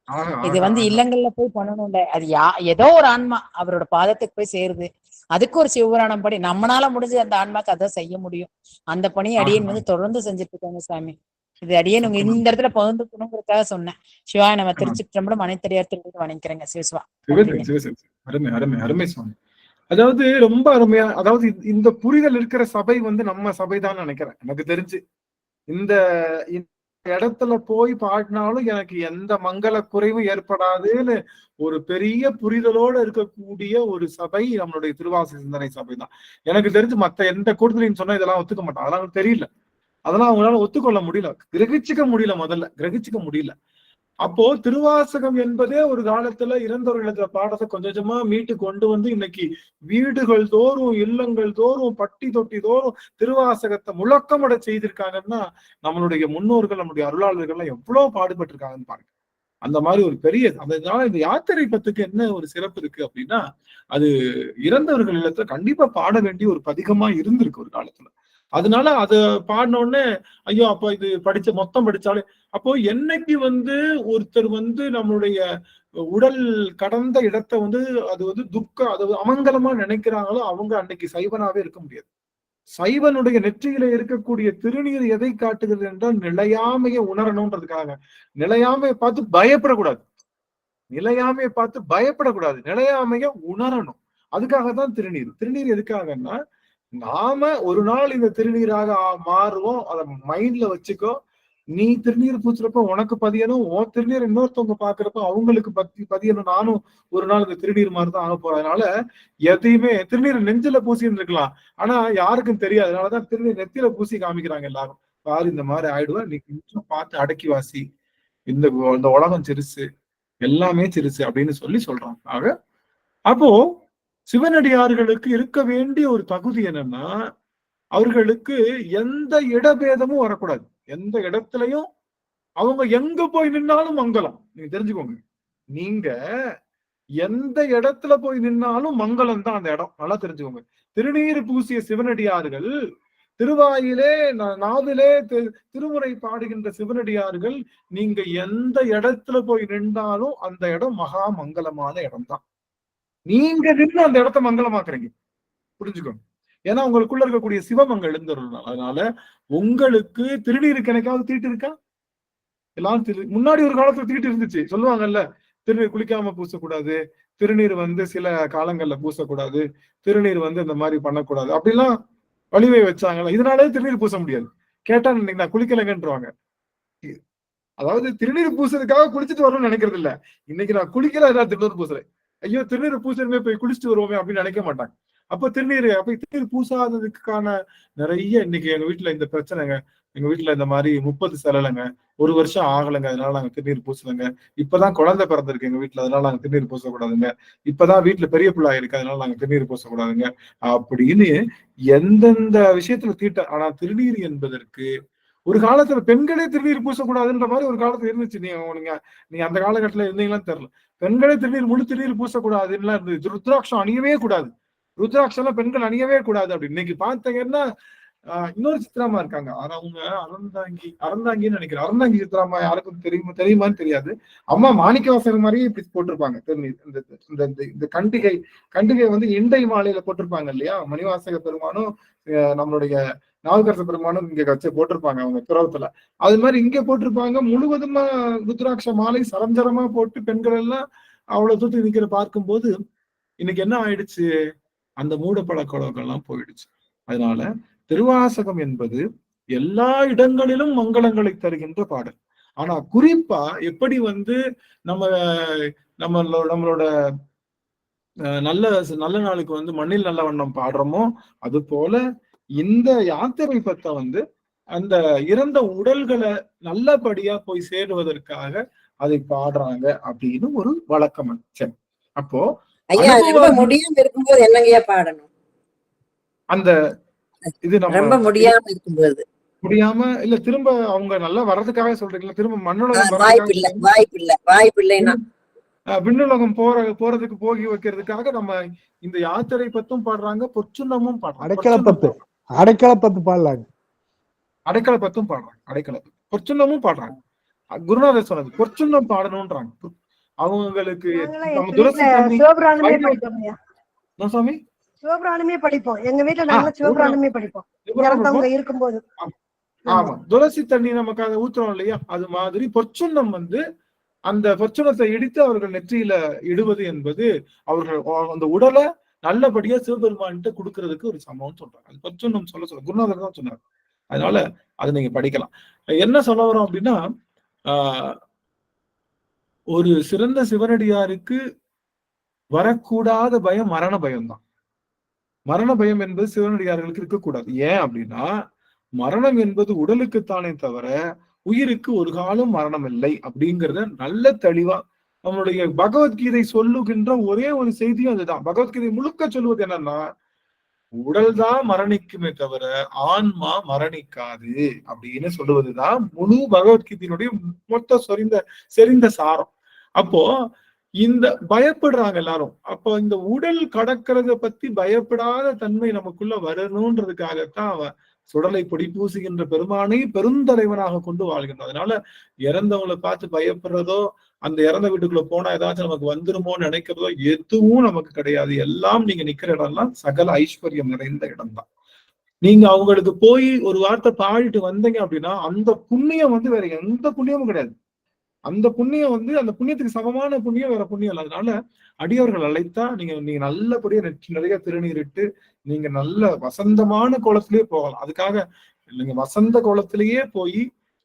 இது இல்லங்கள்ல போய் பண்ணணும் இல்ல, அது ஏதோ ஒரு ஆன்மா அவரோட பாதத்துக்கு போய் சேருது, அதுக்கு ஒரு சிவபுராணம் படி நம்மளால முடிஞ்சு அந்த ஆன்மாக்கு அதான் செய்ய முடியும். அந்த பணியை அடியேன் தொடர்ந்து செஞ்சுட்டு இருக்காங்க சாமி. இது அடியே உங்க இந்த இடத்துல பகிர்ந்துக்கணுங்கிறதுக்காக சொன்னேன். சிவா நம்ம திருச்சிற்றம்பலம் அனைத்தடியார் திருப்பி வணங்கிக்கிறேங்க. சிவசிவா அருமை அருமை அருமை சுவாமி. அதாவது ரொம்ப அருமையா, அதாவது இந்த புரிதல் இருக்கிற சபை நம்ம சபை தான் நினைக்கிறேன். எனக்கு தெரிஞ்சு இந்த இடத்துல போய் பாடினாலும் எனக்கு எந்த மங்கள குறைவும் ஏற்படாதுன்னு ஒரு பெரிய புரிதலோட இருக்கக்கூடிய ஒரு சபை நம்மளுடைய திருவாசி சிந்தனை சபை தான். எனக்கு தெரிஞ்சு மத்த எந்த கூட்டத்திலையும் சொன்னா இதெல்லாம் ஒத்துக்க மாட்டான். அதெல்லாம் தெரியல, அதெல்லாம் அவங்களால ஒத்துக்கொள்ள முடியல, கிரகிச்சுக்க முடியல. அப்போ திருவாசகம் என்பதே ஒரு காலத்துல இறந்தவர்களுக்கு பாடத்தை கொஞ்சம் கொஞ்சமா மீட்டு கொண்டு இன்னைக்கு வீடுகள் தோறும் இல்லங்கள் தோறும் பட்டி தொட்டி தோறும் திருவாசகத்தை முழக்கமட செய்திருக்காங்கன்னா நம்மளுடைய முன்னோர்கள் நம்முடைய அருளாளர்கள்லாம் எவ்வளவு பாடுபட்டு இருக்காங்கன்னு பாருங்க. அந்த மாதிரி ஒரு பெரிய அதனால இந்த யாத்திரை பத்துக்கு என்ன ஒரு சிறப்பு இருக்கு அப்படின்னா, அது இறந்தவர்கள் இல்லத்துல கண்டிப்பா பாட வேண்டிய ஒரு பதிகமா இருந்திருக்கு ஒரு காலத்துல. அதனால அத பாடின உடனே ஐயோ அப்ப இது மொத்தம் படிச்சாலே அப்போ என்னைக்கு ஒருத்தர் நம்மளுடைய உடல் கடந்த இடத்தை அது துக்கம் அது அமங்கலமா நினைக்கிறாங்களோ அவங்க அன்னைக்கு சைவனாவே இருக்க முடியாது. சைவனுடைய நெற்றியில இருக்கக்கூடிய திருநீர் எதை காட்டுகிறது என்றால் நிலையாமையை உணரணும்ன்றதுக்காக. நிலையாமையை பார்த்து பயப்படக்கூடாது, நிலையாமையை உணரணும். அதுக்காகத்தான் திருநீர் எதுக்காகன்னா, நாம ஒரு நாள் இந்த திருநீராக மாறுவோம். அத மைண்ட்ல வச்சுக்கோ. நீ திருநீர் பூச்சுறப்ப உனக்கு பதியணும், உன் திருநீர் இன்னொருத்தவங்க பாக்குறப்ப அவங்களுக்கு பதியணும். நானும் ஒரு நாள் இந்த திருநீர் மாதிரிதான் ஆக போறேன். அதனால எதையுமே திருநீர் நெஞ்சில பூசின்னு இருக்கலாம், ஆனா யாருக்கும் தெரியாது. அதனாலதான் திருநீர் நெத்தியில பூசி காமிக்கிறாங்க எல்லாரும். பாரு இந்த மாதிரி ஆயிடுவேன், நீ கொஞ்சம் பார்த்து அடக்கி வாசி, இந்த உலகம் சிறுசு, எல்லாமே சிறுசு அப்படின்னு சொல்றாங்க. ஆக அப்போ சிவனடியார்களுக்கு இருக்க வேண்டிய ஒரு தகுதி என்னன்னா, அவர்களுக்கு எந்த இடபேதமும் வரக்கூடாது. எந்த இடத்துலயும் அவங்க எங்க போய் நின்னாலும் மங்களம். நீங்க தெரிஞ்சுக்கோங்க, நீங்க எந்த இடத்துல போய் நின்னாலும் மங்களம் தான் அந்த இடம். நல்லா தெரிஞ்சுக்கோங்க. திருநீர் பூசிய சிவனடியார்கள், திருவாயிலே நாவிலே திருமுறை பாடுகின்ற சிவனடியார்கள், நீங்க எந்த இடத்துல போய் நின்றாலும் அந்த இடம் மகா மங்களமான இடம் தான். நீங்க நின்று அந்த இடத்த மங்களமாக்குறீங்க, புரிஞ்சுக்கோங்க. ஏன்னா உங்களுக்குள்ள இருக்கக்கூடிய சிவம் எழுந்துருந்தாங்க. அதனால உங்களுக்கு திருநீருக்கு எனக்காவது தீட்டு இருக்கா? எல்லாரும் முன்னாடி ஒரு காலத்துல தீட்டு இருந்துச்சு, சொல்லுவாங்கல்ல, திருநீர் குளிக்காம பூசக்கூடாது, திருநீர் சில காலங்கள்ல பூசக்கூடாது, திருநீர் இந்த மாதிரி பண்ணக்கூடாது அப்படிலாம் வழிவை வச்சாங்கல்ல. இதனாலே திருநீர் பூச முடியாது. கேட்டா இன்னைக்கு நான் குளிக்கலைங்கன்றாங்க. அதாவது திருநீர் பூசுறதுக்காக குளிச்சுட்டு வரணும்னு நினைக்கிறது இல்ல. இன்னைக்கு நான் குளிக்கல, ஏதாவது திருநீர் பூசுறேன், ஐயோ திருநீர் பூசணுமே போய் குளிச்சுட்டு வருவோமே அப்படின்னு நினைக்க மாட்டாங்க. அப்ப திருநீர் பூசாததுக்கான நிறைய இன்னைக்கு எங்க வீட்டுல இந்த பிரச்சனைங்க. எங்க வீட்டுல இந்த மாதிரி 30 செலலைங்க, 1 வருஷம் ஆகலைங்க, அதனால நாங்க திருநீர் பூசலைங்க. இப்பதான் குழந்தை பிறந்திருக்கு எங்க வீட்டுல, அதனால நாங்க திருநீர் பூசக்கூடாதுங்க. இப்பதான் வீட்டுல பெரிய பிள்ளை இருக்கு, அதனால நாங்க திருநீர் பூசக்கூடாதுங்க அப்படின்னு எந்தெந்த விஷயத்துல தீட்ட. ஆனா திருநீர் என்பதற்கு ஒரு காலத்துல பெண்களே திருநீர் பூசக்கூடாதுன்ற மாதிரி ஒரு காலத்துல இருந்துச்சு. நீங்க அந்த காலகட்டத்துல இருந்தீங்களான்னு தெரியல. பெண்களே முழு திருநீர் பூசக்கூடாதுன்னு இருந்துச்சு. ருத்ராட்சம் அணியவே கூடாது, ருத்ராட்சம் எல்லாம் பெண்கள் அணியவே கூடாது அப்படின்னு. இன்னைக்கு பார்த்தீங்கன்னா இன்னொரு சித்ராமா இருக்காங்க, அவங்க அறந்தாங்கின்னு நினைக்கிறேன். அறந்தாங்கி சித்ராமா யாருக்கும் தெரியுமான்னு தெரியாது. அம்மா மாணிக்கவாசகர் மாதிரியே இப்படி போட்டிருப்பாங்க திருநீர். இந்த கண்டிகை வந்து இண்டை மாலையில போட்டிருப்பாங்க இல்லையா, மணிவாசக பெருமானும் நம்மளுடைய நாவுக்கரச பெருமானும் இங்க வச்சு போட்டிருப்பாங்க அவங்க துறவத்துல. அது மாதிரி இங்க போட்டிருப்பாங்க. முழுவதுமா ருத்ராட்ச மாலை சரஞ்சரமா போட்டு பெண்கள் எல்லாம் அவ்வளவு தூத்து நிக்கிற பார்க்கும்போது இன்னைக்கு என்ன ஆயிடுச்சு, அந்த மூட பழக்க வழக்கம்லாம் போயிடுச்சு. அதனால திருவாசகம் என்பது எல்லா இடங்களிலும் மங்களங்களை தருகின்ற பாடல். ஆனா குறிப்பா எப்படி வந்து நம்மளோட நல்ல நல்ல நாளுக்கு வந்து மண்ணில் நல்ல வண்ணம் பாடுறோமோ, அது போல இந்த யாத்திரை பத்த வந்து அந்த இறந்த உடல்களை நல்லபடியா போய் சேருவதற்காக அதை பாடுறாங்க அப்படின்னு ஒரு வழக்கம். சரி, அப்போ முடியாம இருக்கும்போது என்னங்கய்யா பாடணும்? அந்த இது நம்ம முடியாம இருக்கும்போது இல்ல திரும்ப அவங்க நல்லா வர்றதுக்காக சொல்றீங்களா? திரும்ப மண்ணுலகம் வாய்ப்பு இல்லைன்னா விண்ணுலகம் போறதுக்கு போகி வைக்கிறதுக்காக நம்ம இந்த யாத்திரை பத்தும் பாடுறாங்க, பொற்சுண்ணமும் பாடுறாங்க, அடைக்கலப்பத்து பாடலாங்க, அடைக்கலப்பத்தும் பாடுறாங்க, அடைக்கலப்பத்து பொற்சுண்ணமும் பாடுறாங்க. குருநாதர் சொன்னது பொற்சுண்ணம் பாடணும்ன்றாங்க. அவங்களுக்கு சாமி சிவபுராணமே படிப்போம். எங்க வீட்டுல நாங்க சிவபுராணமே படிப்போம் இருக்கும்போது. ஆமா, துளசி தண்ணி நமக்காக ஊத்துறோம் இல்லையா, அது மாதிரி பொற்சுண்ணம் வந்து அந்த பொற்சுண்ணத்தை இடித்து அவர்கள் நெற்றியில இடுவது என்பது அவர்கள் அந்த உடலை நல்லபடியா சிவபெருமான்கிட்ட கொடுக்கறதுக்கு ஒரு சம்பவம் சொல்றாங்க. அது பொற்சுண்ணம் சொல்ல குருநாதர் தான் சொன்னார். அதனால அதை நீங்க படிக்கலாம். என்ன சொல்ல வரோம் அப்படின்னா, ஒரு சிறந்த சிவனடியாருக்கு வரக்கூடாத பயம் மரண பயம்தான். மரண பயம் என்பது சிவனடியார்களுக்கு இருக்கக்கூடாது. ஏன் அப்படின்னா, மரணம் என்பது உடலுக்குத்தானே தவிர உயிருக்கு ஒரு காலம் மரணம் இல்லை அப்படிங்கிறத நல்ல தெளிவா நம்மளுடைய பகவத்கீதை சொல்லுகின்ற ஒரே ஒரு செய்தியும் அதுதான். பகவத்கீதை முழுக்க சொல்லுவது என்னன்னா, உடல் தான் மரணிக்குமே தவிர ஆன்மா மரணிக்காது அப்படின்னு சொல்லுவதுதான் முழு பகவத்கீதையினுடைய மொத்த செறிந்த சாரம். அப்போ இந்த பயப்படுறாங்க எல்லாரும். அப்போ இந்த உடல் கடக்கிறத பத்தி பயப்படாத தன்மை நமக்குள்ள வரணும்ன்றதுக்காகத்தான் அவன் சுடலை பொடி பூசுகின்ற பெருமானை பெருந்தலைவனாக கொண்டு வாழ்கின்றோம். அதனால இறந்தவங்களை பார்த்து பயப்படுறதோ, அந்த இறந்த வீட்டுக்குள்ள போனா ஏதாச்சும் நமக்கு வந்துருமோன்னு நினைக்கிறதோ எதுவும் நமக்கு கிடையாது. எல்லாம் நீங்க நிக்கிற இடம்லாம் சகல ஐஸ்வர்யம் நிறைந்த இடம் தான். நீங்க அவங்களுக்கு போய் ஒரு வார்த்தை பாடிட்டு வந்தீங்க அப்படின்னா அந்த புண்ணியம் வந்து வேற எந்த புண்ணியமும் கிடையாது. அந்த புண்ணியம் வந்து அந்த புண்ணியத்துக்கு சமமான புண்ணியம் வேற புண்ணியம் இல்லை. அதனால அடியவர்கள் அழைத்தா நீங்க நல்லபடியா நிறைய திருநீரிட்டு நீங்க நல்ல வசந்தமான கோலத்திலேயே போகலாம். அதுக்காக நீங்க வசந்த கோலத்திலேயே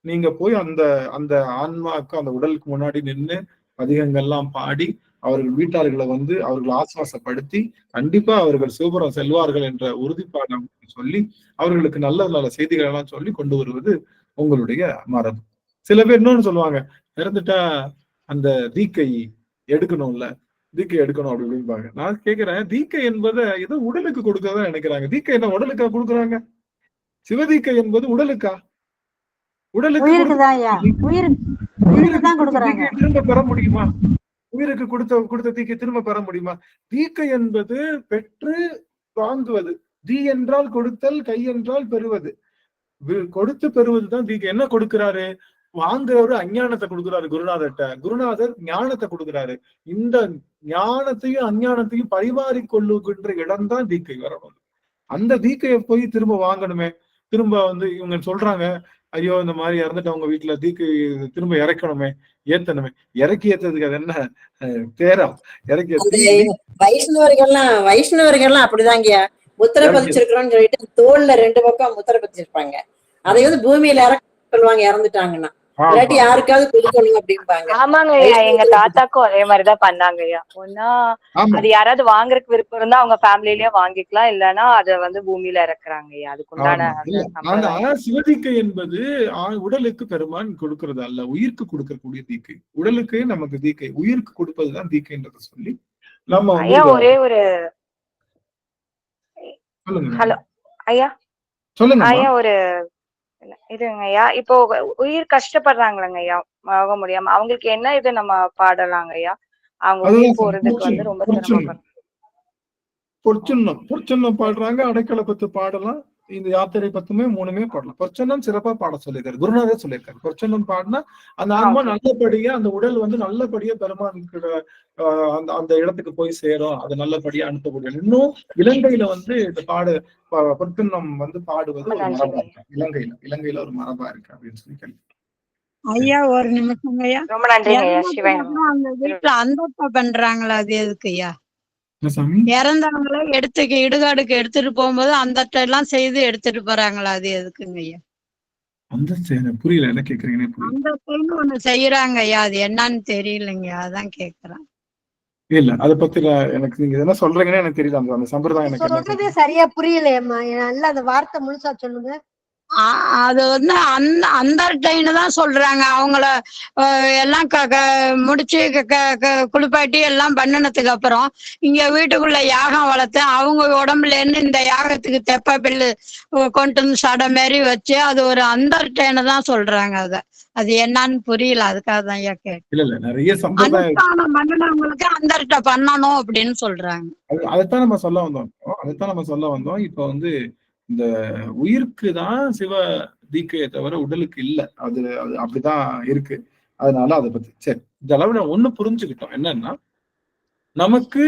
நீங்க போய் அந்த ஆன்மாவுக்கு அந்த உடலுக்கு முன்னாடி நின்று பதிகங்கள்லாம் பாடி அவர்கள் வீட்டார்களை வந்து அவர்கள் ஆசுவாசப்படுத்தி கண்டிப்பா அவர்கள் சிவபுரம் செல்வார்கள் என்ற உறுதிப்பாடு சொல்லி அவர்களுக்கு நல்ல நல்ல செய்திகள் எல்லாம் சொல்லி கொண்டு வருவது உங்களுடைய மரபு. சில பேர் இன்னொன்னு சொல்லுவாங்க, இறந்துட்டா அந்த தீக்கை எடுக்கணும்ல, தீக்கை எடுக்கணும் அப்படின்பாங்க. நான் கேட்கிறேன், தீக்கை என்பதை ஏதோ உடலுக்கு கொடுக்கறதா நினைக்கிறாங்க. தீக்கை என்ன உடலுக்கா கொடுக்குறாங்க? சிவதீக்கை என்பது உடலுக்கா? உடலுக்கு திரும்ப பெற முடியுமா? உயிருக்கு கொடுத்த தீக்கை திரும்ப பெற முடியுமா? தீக்கை என்பது பெற்று வாங்குவது. தீ என்றால் கொடுத்தல், கை என்றால் பெறுவது. கொடுத்து பெறுவதுதான் தீக்கை. என்ன கொடுக்கிறாரு? வாங்குறவரு அஞ்ஞானத்தை கொடுக்குறாரு குருநாதர்கிட்ட. குருநாதர் ஞானத்தை கொடுக்குறாரு. இந்த ஞானத்தையும் அஞ்ஞானத்தையும் பரிமாறிக்கொள்ளுகின்ற இடம் தான் தீக்கை வரணும். அந்த தீக்கையை போய் திரும்ப வாங்கணுமே. திரும்ப வந்து இவங்க சொல்றாங்க, ஐயோ இந்த மாதிரி இறந்துட்டு அவங்க வீட்டுல தீக்கை திரும்ப இறக்கணுமே, ஏத்தணுமே. இறக்கி ஏத்ததுக்கு அது என்ன தேரா? இறக்கி வைஷ்ணவர்கள்லாம் அப்படிதாங்க முத்திரை பதிச்சிருக்கிறோம்னு சொல்லிட்டு தோல்ல 2 பக்கம் முத்திரை பதிச்சிருப்பாங்க. அதை வந்து பூமியில இறக்க சொல்லுவாங்க இறந்துட்டாங்கன்னா, இல்லாட்டி யாருக்காவது கொடுக்கணும் அப்படிம்பாங்க. ஆமாங்க ஐயா, எங்க தாத்தாக்கும் அதே மாதிரிதான் பண்ணாங்க ஐயா. ஒன்னா அது யாராவது வாங்குறதுக்கு விருப்பம் இருந்தா அவங்க ஃபேமிலிலயே வாங்கிக்கலாம், இல்லன்னா அத வந்து பூமியில இறக்குறாங்க ஐயா. அதுக்குண்டான சிவதீக்கை என்பது உடலுக்கு பெருமான் கொடுக்கறது அல்ல, உயிருக்கு கொடுக்கக்கூடிய தீக்கை. உடலுக்கு நமக்கு தீக்கை, உயிருக்கு கொடுப்பதுதான் தீக்கைன்றத சொல்லி நம்ம ஐயா ஒரே ஒரு ஹலோ ஐயா, சொல்லுங்க ஐயா ஒரு இதுங்க ஐயா, இப்போ உயிர் கஷ்டப்படுறாங்களங்க ஐயா, ஆக முடியாம அவங்களுக்கு என்ன இது நம்ம பாடலாங்க ஐயா? அவங்க உயிர் போறதுக்கு வந்து ரொம்ப சிரமப்படுறாங்க. பொற்சொன்னம் பாடுறாங்க, அடைக்கலப்பத்து பாடலாம், இந்த யாத்திரை பத்துமே 3மே பாடலாம். பொற்சொன்னம் சிறப்பா பாட சொல்லியிருக்காரு, குருநாதர் சொல்லியிருக்காரு. பொற்சொன்னம் பாடினா அந்த ஆன்மா நல்லபடியா, அந்த உடல் வந்து நல்லபடியா பெருமான் அந்த அந்த இடத்துக்கு போய் சேரும், அது நல்லபடியா அனுப்பக்கூடிய. இன்னும் இலங்கையில வந்து இந்த பொற்சொன்னம் வந்து பாடுவது ஒரு மரபா இருக்கு. இலங்கையில ஒரு மரபா இருக்கு அப்படின்னு சொல்லி கேள்வி. ஐயா ஒரு நிமிஷம் ஐயா. ரொம்ப நன்றிங்க ஐயா. சிவாய் அந்த வீட்டுல அந்த பண்றாங்களா, அது எதுக்கு ஐயா? இறந்தவங்கள இடுகாடுக்கு எடுத்துட்டு போகும்போது அந்த எல்லாம் செய்து எடுத்துட்டு போறாங்களா, அது எதுக்குங்க ஐயா? புரியல, என்ன கேக்குறீங்க? அந்த ஒண்ணு செய்யறாங்க ஐயா, அது என்னன்னு தெரியலைங்க, அதான் கேக்குறேன். இல்ல அத பத்தி எனக்கு நீங்க என்ன சொல்றீங்கன்னு எனக்கு தெரியல. அந்த சம்பிரதாயம் சொல்றதே சரியா புரியலையம்மா, நல்ல அந்த வார்த்தை முழுசா சொல்லுங்க. அது வந்து அந்த டைன்னு தான் சொல்றாங்க. அவங்கள எல்லாம் முடிச்சு குளிப்பாட்டி எல்லாம் பண்ணினதுக்கு அப்புறம் இங்க வீட்டுக்குள்ள யாகம் வளர்த்து அவங்க உடம்புல இருந்து இந்த யாகத்துக்கு தெப்ப பில்லு கொண்டு வந்து சடை மாரி வச்சு அது ஒரு அந்த டைன்னு தான் சொல்றாங்க. அது என்னன்னு புரியல, அதுக்காக தான் ஐயா கேட்டேன். நிறைய சம்பிரதாயம் பண்ணினவங்களுக்கு அந்த பண்ணணும் அப்படின்னு சொல்றாங்க. அதைத்தான் நம்ம சொல்ல வந்தோம். இப்ப வந்து இந்த உயிருக்கு தான் சிவ தீக்கையை தவிர உடலுக்கு இல்ல. அது அப்படிதான் இருக்கு. அதனால அதை பத்தி சரி, இந்த அளவுல ஒண்ணு புரிஞ்சுக்கிட்டோம். என்னன்னா, நமக்கு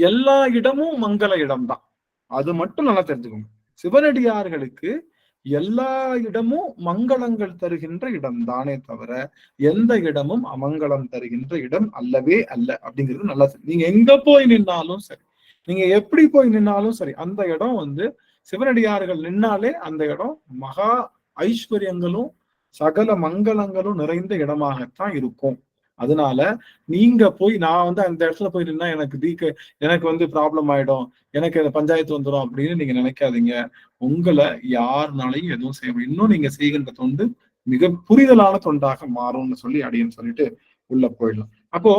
எல்லா இடமும் மங்கள இடம் தான். அது மட்டும் நல்லா தெரிஞ்சுக்கோங்க. சிவனடியார்களுக்கு எல்லா இடமும் மங்களங்கள் தருகின்ற இடம் தானே தவிர எந்த இடமும் அமங்கலம் தருகின்ற இடம் அல்லவே அல்ல அப்படிங்கிறது நல்லா. நீங்க எங்க போய் நின்னாலும் சரி, நீங்க எப்படி போய் நின்னாலும் சரி, அந்த இடம் வந்து சிவனடியார்கள் நின்னாலே அந்த இடம் மகா ஐஸ்வர்யங்களும் சகல மங்களங்களும் நிறைந்த இடமாகத்தான் இருக்கும். அதனால நீங்க போய் நான் வந்து அந்த இடத்துல போய் நின்னா எனக்கு வந்து ப்ராப்ளம் ஆயிடும், எனக்கு பஞ்சாயத்து வந்துடும் அப்படின்னு நீங்க நினைக்காதீங்க. உங்களை யாருனாலையும் எதுவும் செய்ய முடியும். இன்னும் நீங்க செய்கின்ற தொண்டு மிக புரிதலான தொண்டாக மாறும்னு சொல்லி அடியன்னு சொல்லிட்டு உள்ள போயிடலாம். அப்போ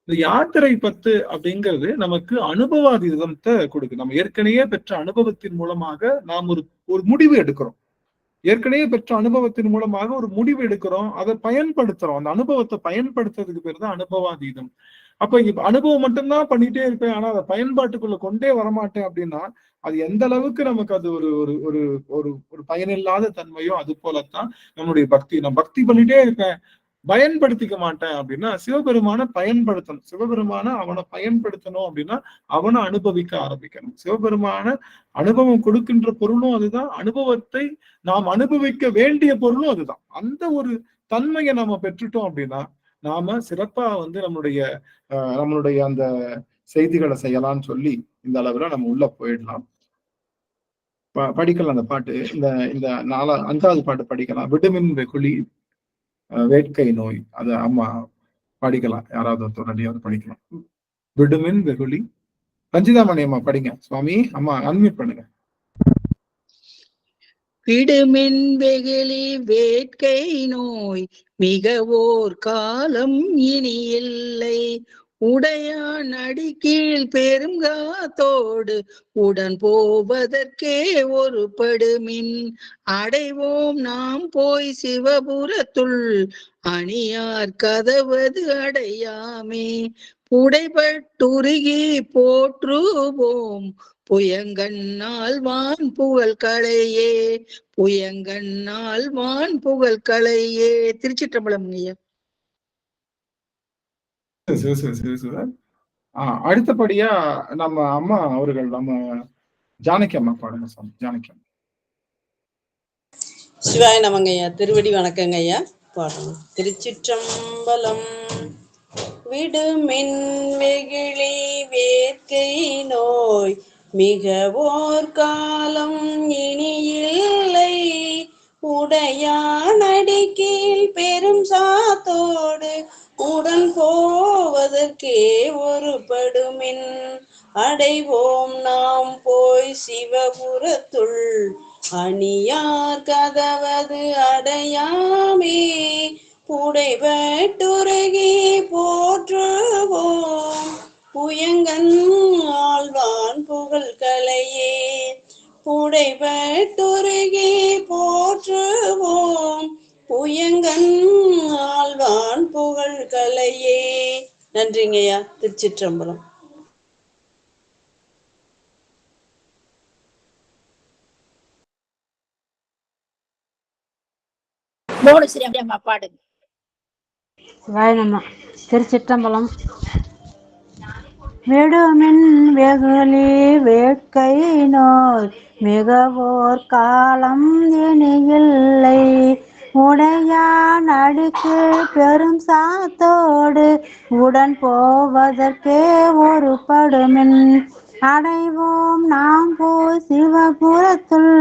இந்த யாத்திரை பத்து அப்படிங்கிறது நமக்கு அனுபவாதீதத்தை கொடுக்கு. நம்ம ஏற்கனவே பெற்ற அனுபவத்தின் மூலமாக நாம் ஒரு முடிவு எடுக்கிறோம். ஏற்கனவே பெற்ற அனுபவத்தின் மூலமாக ஒரு முடிவு எடுக்கிறோம், அதை பயன்படுத்துறோம். அந்த அனுபவத்தை பயன்படுத்துறதுக்கு பேர் தான் அனுபவாதீதம். அப்ப இப்ப அனுபவம் மட்டும்தான் பண்ணிட்டே இருப்பேன், ஆனா அதை பயன்பாட்டுக்குள்ள கொண்டே வரமாட்டேன் அப்படின்னா அது எந்த அளவுக்கு நமக்கு அது ஒரு ஒரு ஒரு ஒரு பயனில்லாத தன்மையோ அது போலத்தான் நம்மளுடைய பக்தி. நான் பக்தி பண்ணிட்டே இருப்பேன், பயன்படுத்திக்க மாட்டேன் அப்படின்னா சிவபெருமான பயன்படுத்தணும். அவனை பயன்படுத்தணும் அப்படின்னா அவனை அனுபவிக்க ஆரம்பிக்கணும். சிவபெருமான அனுபவம் கொடுக்கின்ற பொருளும் அதுதான், அனுபவத்தை நாம் அனுபவிக்க வேண்டிய பொருளும் அதுதான். அந்த ஒரு தன்மையை நாம பெற்றுட்டோம் அப்படின்னா நாம சிறப்பா வந்து நம்மளுடைய அந்த செய்திகளை செய்யலாம்னு சொல்லி இந்த அளவுல நம்ம உள்ள போயிடலாம். படிக்கலாம் அந்த பாட்டு. இந்த 5வது பாட்டு படிக்கலாம். விடுமின் வெகுளி வேட்கை நோய். அது அம்மா படிக்கலாம், யாராவது ஒருத்தர் படிக்கலாம். விடுமின் வெகுளி. ரஞ்சிதாமணி அம்மா படிங்க. சுவாமி அம்மா அன்மியூட் பண்ணுங்க. விடுமின் வெகுளி வேட்கை நோய் மிகவோர் காலம் இனி இல்லை, உடையான் அடிக்கீழ் பெருங்காத்தோடு உடன் போவதற்கே ஒரு படுமின், அடைவோம் நாம் போய் சிவபுரத்துள் அணியார் கதவது அடையாமே, புடைபட்டுருகி போற்றுவோம் புயங்கண்ணால் வான் புகழ்களையே, புயங்கண்ணால் வான் புகழ்களையே. திருச்சிற்றம்பலம் ஐயா. அடுத்தபடியா நம்ம அம்மா அவர்கள், நம்ம ஜானகி அம்மா பாடுங்க. சாமி ஜானகி அம்மா. சிவாய நமங்க ஐயா. திருவடி வணக்கங்க ஐயா. பாடணும். திருச்சிற்றம்பலம். விடுமின் வெகுளி வேட்கை நோய் மிகவோர் காலம் இனி இல்லை, உடையான் அடிக்கீழ் பெரும் சாத்தோடு உடன் போவதற்கே ஒரு படுமின், அடைவோம் நாம் போய் சிவபுரத்துள் அணியார் கதவது அடையாமே, புடைபட்டுருகி போற்றுவோம் புயங்கன் ஆழ்வான் புகழ்களையே, புடைபட்டுருகி போற்றுவோம் நன்றிங்க ஐயா. திருச்சிற்றம்பலம். பாடுங்க. சிவாயனம்மா. திருச்சிற்றம்பலம். விடுமின் வெகுளி வேட்கை நோய் மிகவோர் காலம் இனியில்லை. உடையான் அடிக்கு பெரும் சாத்தோடு உடன் போவதற்கே ஒரு படுமின். அடைவோம் நாம் போய் சிவபுரத்துள்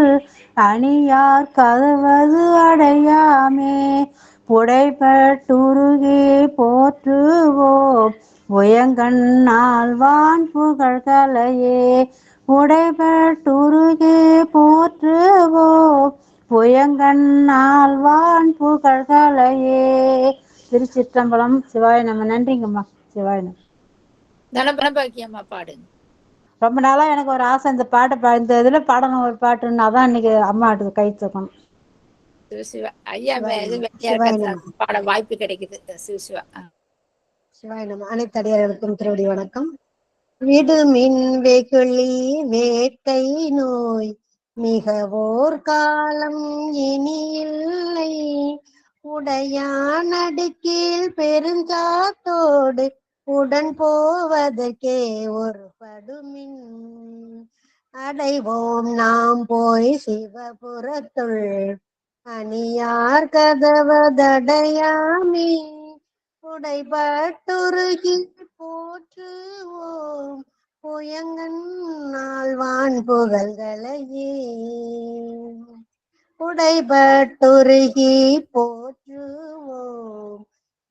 அணியார் கதவது அடையாமே. புடைபட்டுருகி போற்றுவோம் உயங்கண்ணாழ்வான் புகழ்களையே. உடைபட்டுருகி போற்றுவோம் உயங்கண்ணாழ்வான் புகழ்களையே. திருச்சிற்றம்பலம். சிவாய நம்ம. நன்றிங்கம்மா. சிவாய நம்ம. தனபாக்கியம்மா பாடுங்க. ரொம்ப நாளா எனக்கு ஒரு ஆசை, இந்த பாட்டை இந்த இதுல பாடணும் ஒரு பாட்டுன்னு. அதான் இன்னைக்கு அம்மா கை தூக்கணும். சிவசிவா ஐயா பாட வாய்ப்பு கிடைக்குது. சிவசிவா. சிவாய நம்ம. அனைத்து அடியார்களுக்கும் திருவடி வணக்கம். விடுமின் வெகுளி வேட்டை நோய் மிகவோர் காலம் இனி இல்லை. உடையான் அடுக்கில் பெருஞ்சாத்தோடு உடன் போவதற்கே ஒரு படுமின். அடைவோம் நாம் போய் சிவபுரத்துள் அணியார் கதவதடையாமே. உடைபட்டுருகி போற்றுவோம் புயங்கன் ஆழ்வான் புகழ்களையே. உடைபட்டுருகி போற்றுவோம்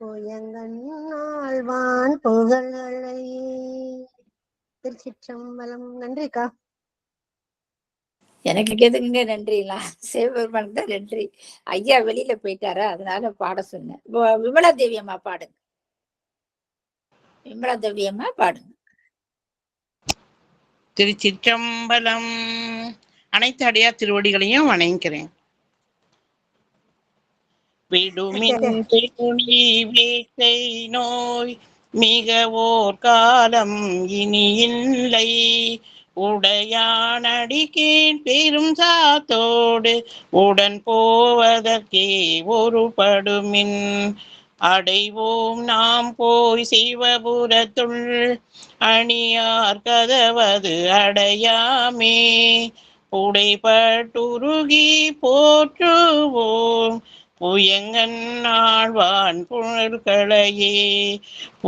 புயங்கன் ஆழ்வான் புகழ்களையே. திருச்சிற்றம்பலம். நன்றிக்கா. எனக்கு எதுக்குங்க நன்றிலாம், சிவபெருமானுக்கு தான் நன்றி. ஐயா வெளியில போயிட்டாரா, அதனால பாட சொன்னேன். விமலா தேவி அம்மா பாடுங்க. விமலா தேவி அம்மா பாடுங்க. திருச்சிற்றம்பலம். அனைத்து அடியார் திருவடிகளையும் வணங்குகிறேன். விடுமின் வெகுளி வேட்டை நோய் மிக ஓர் காலம் இனி இல்லை. உடையான் அடிக்கேன் பெரும் சாத்தோடு உடன் போவதற்கே ஒரு படுமின். அடைவோம் நாம் போய் சிவபுரத்துள் அணியார் கதவது அடையாமே. உடைபட்டுருகி போற்றுவோம் புயங்கன் ஆழ்வான் புகழ்களையே.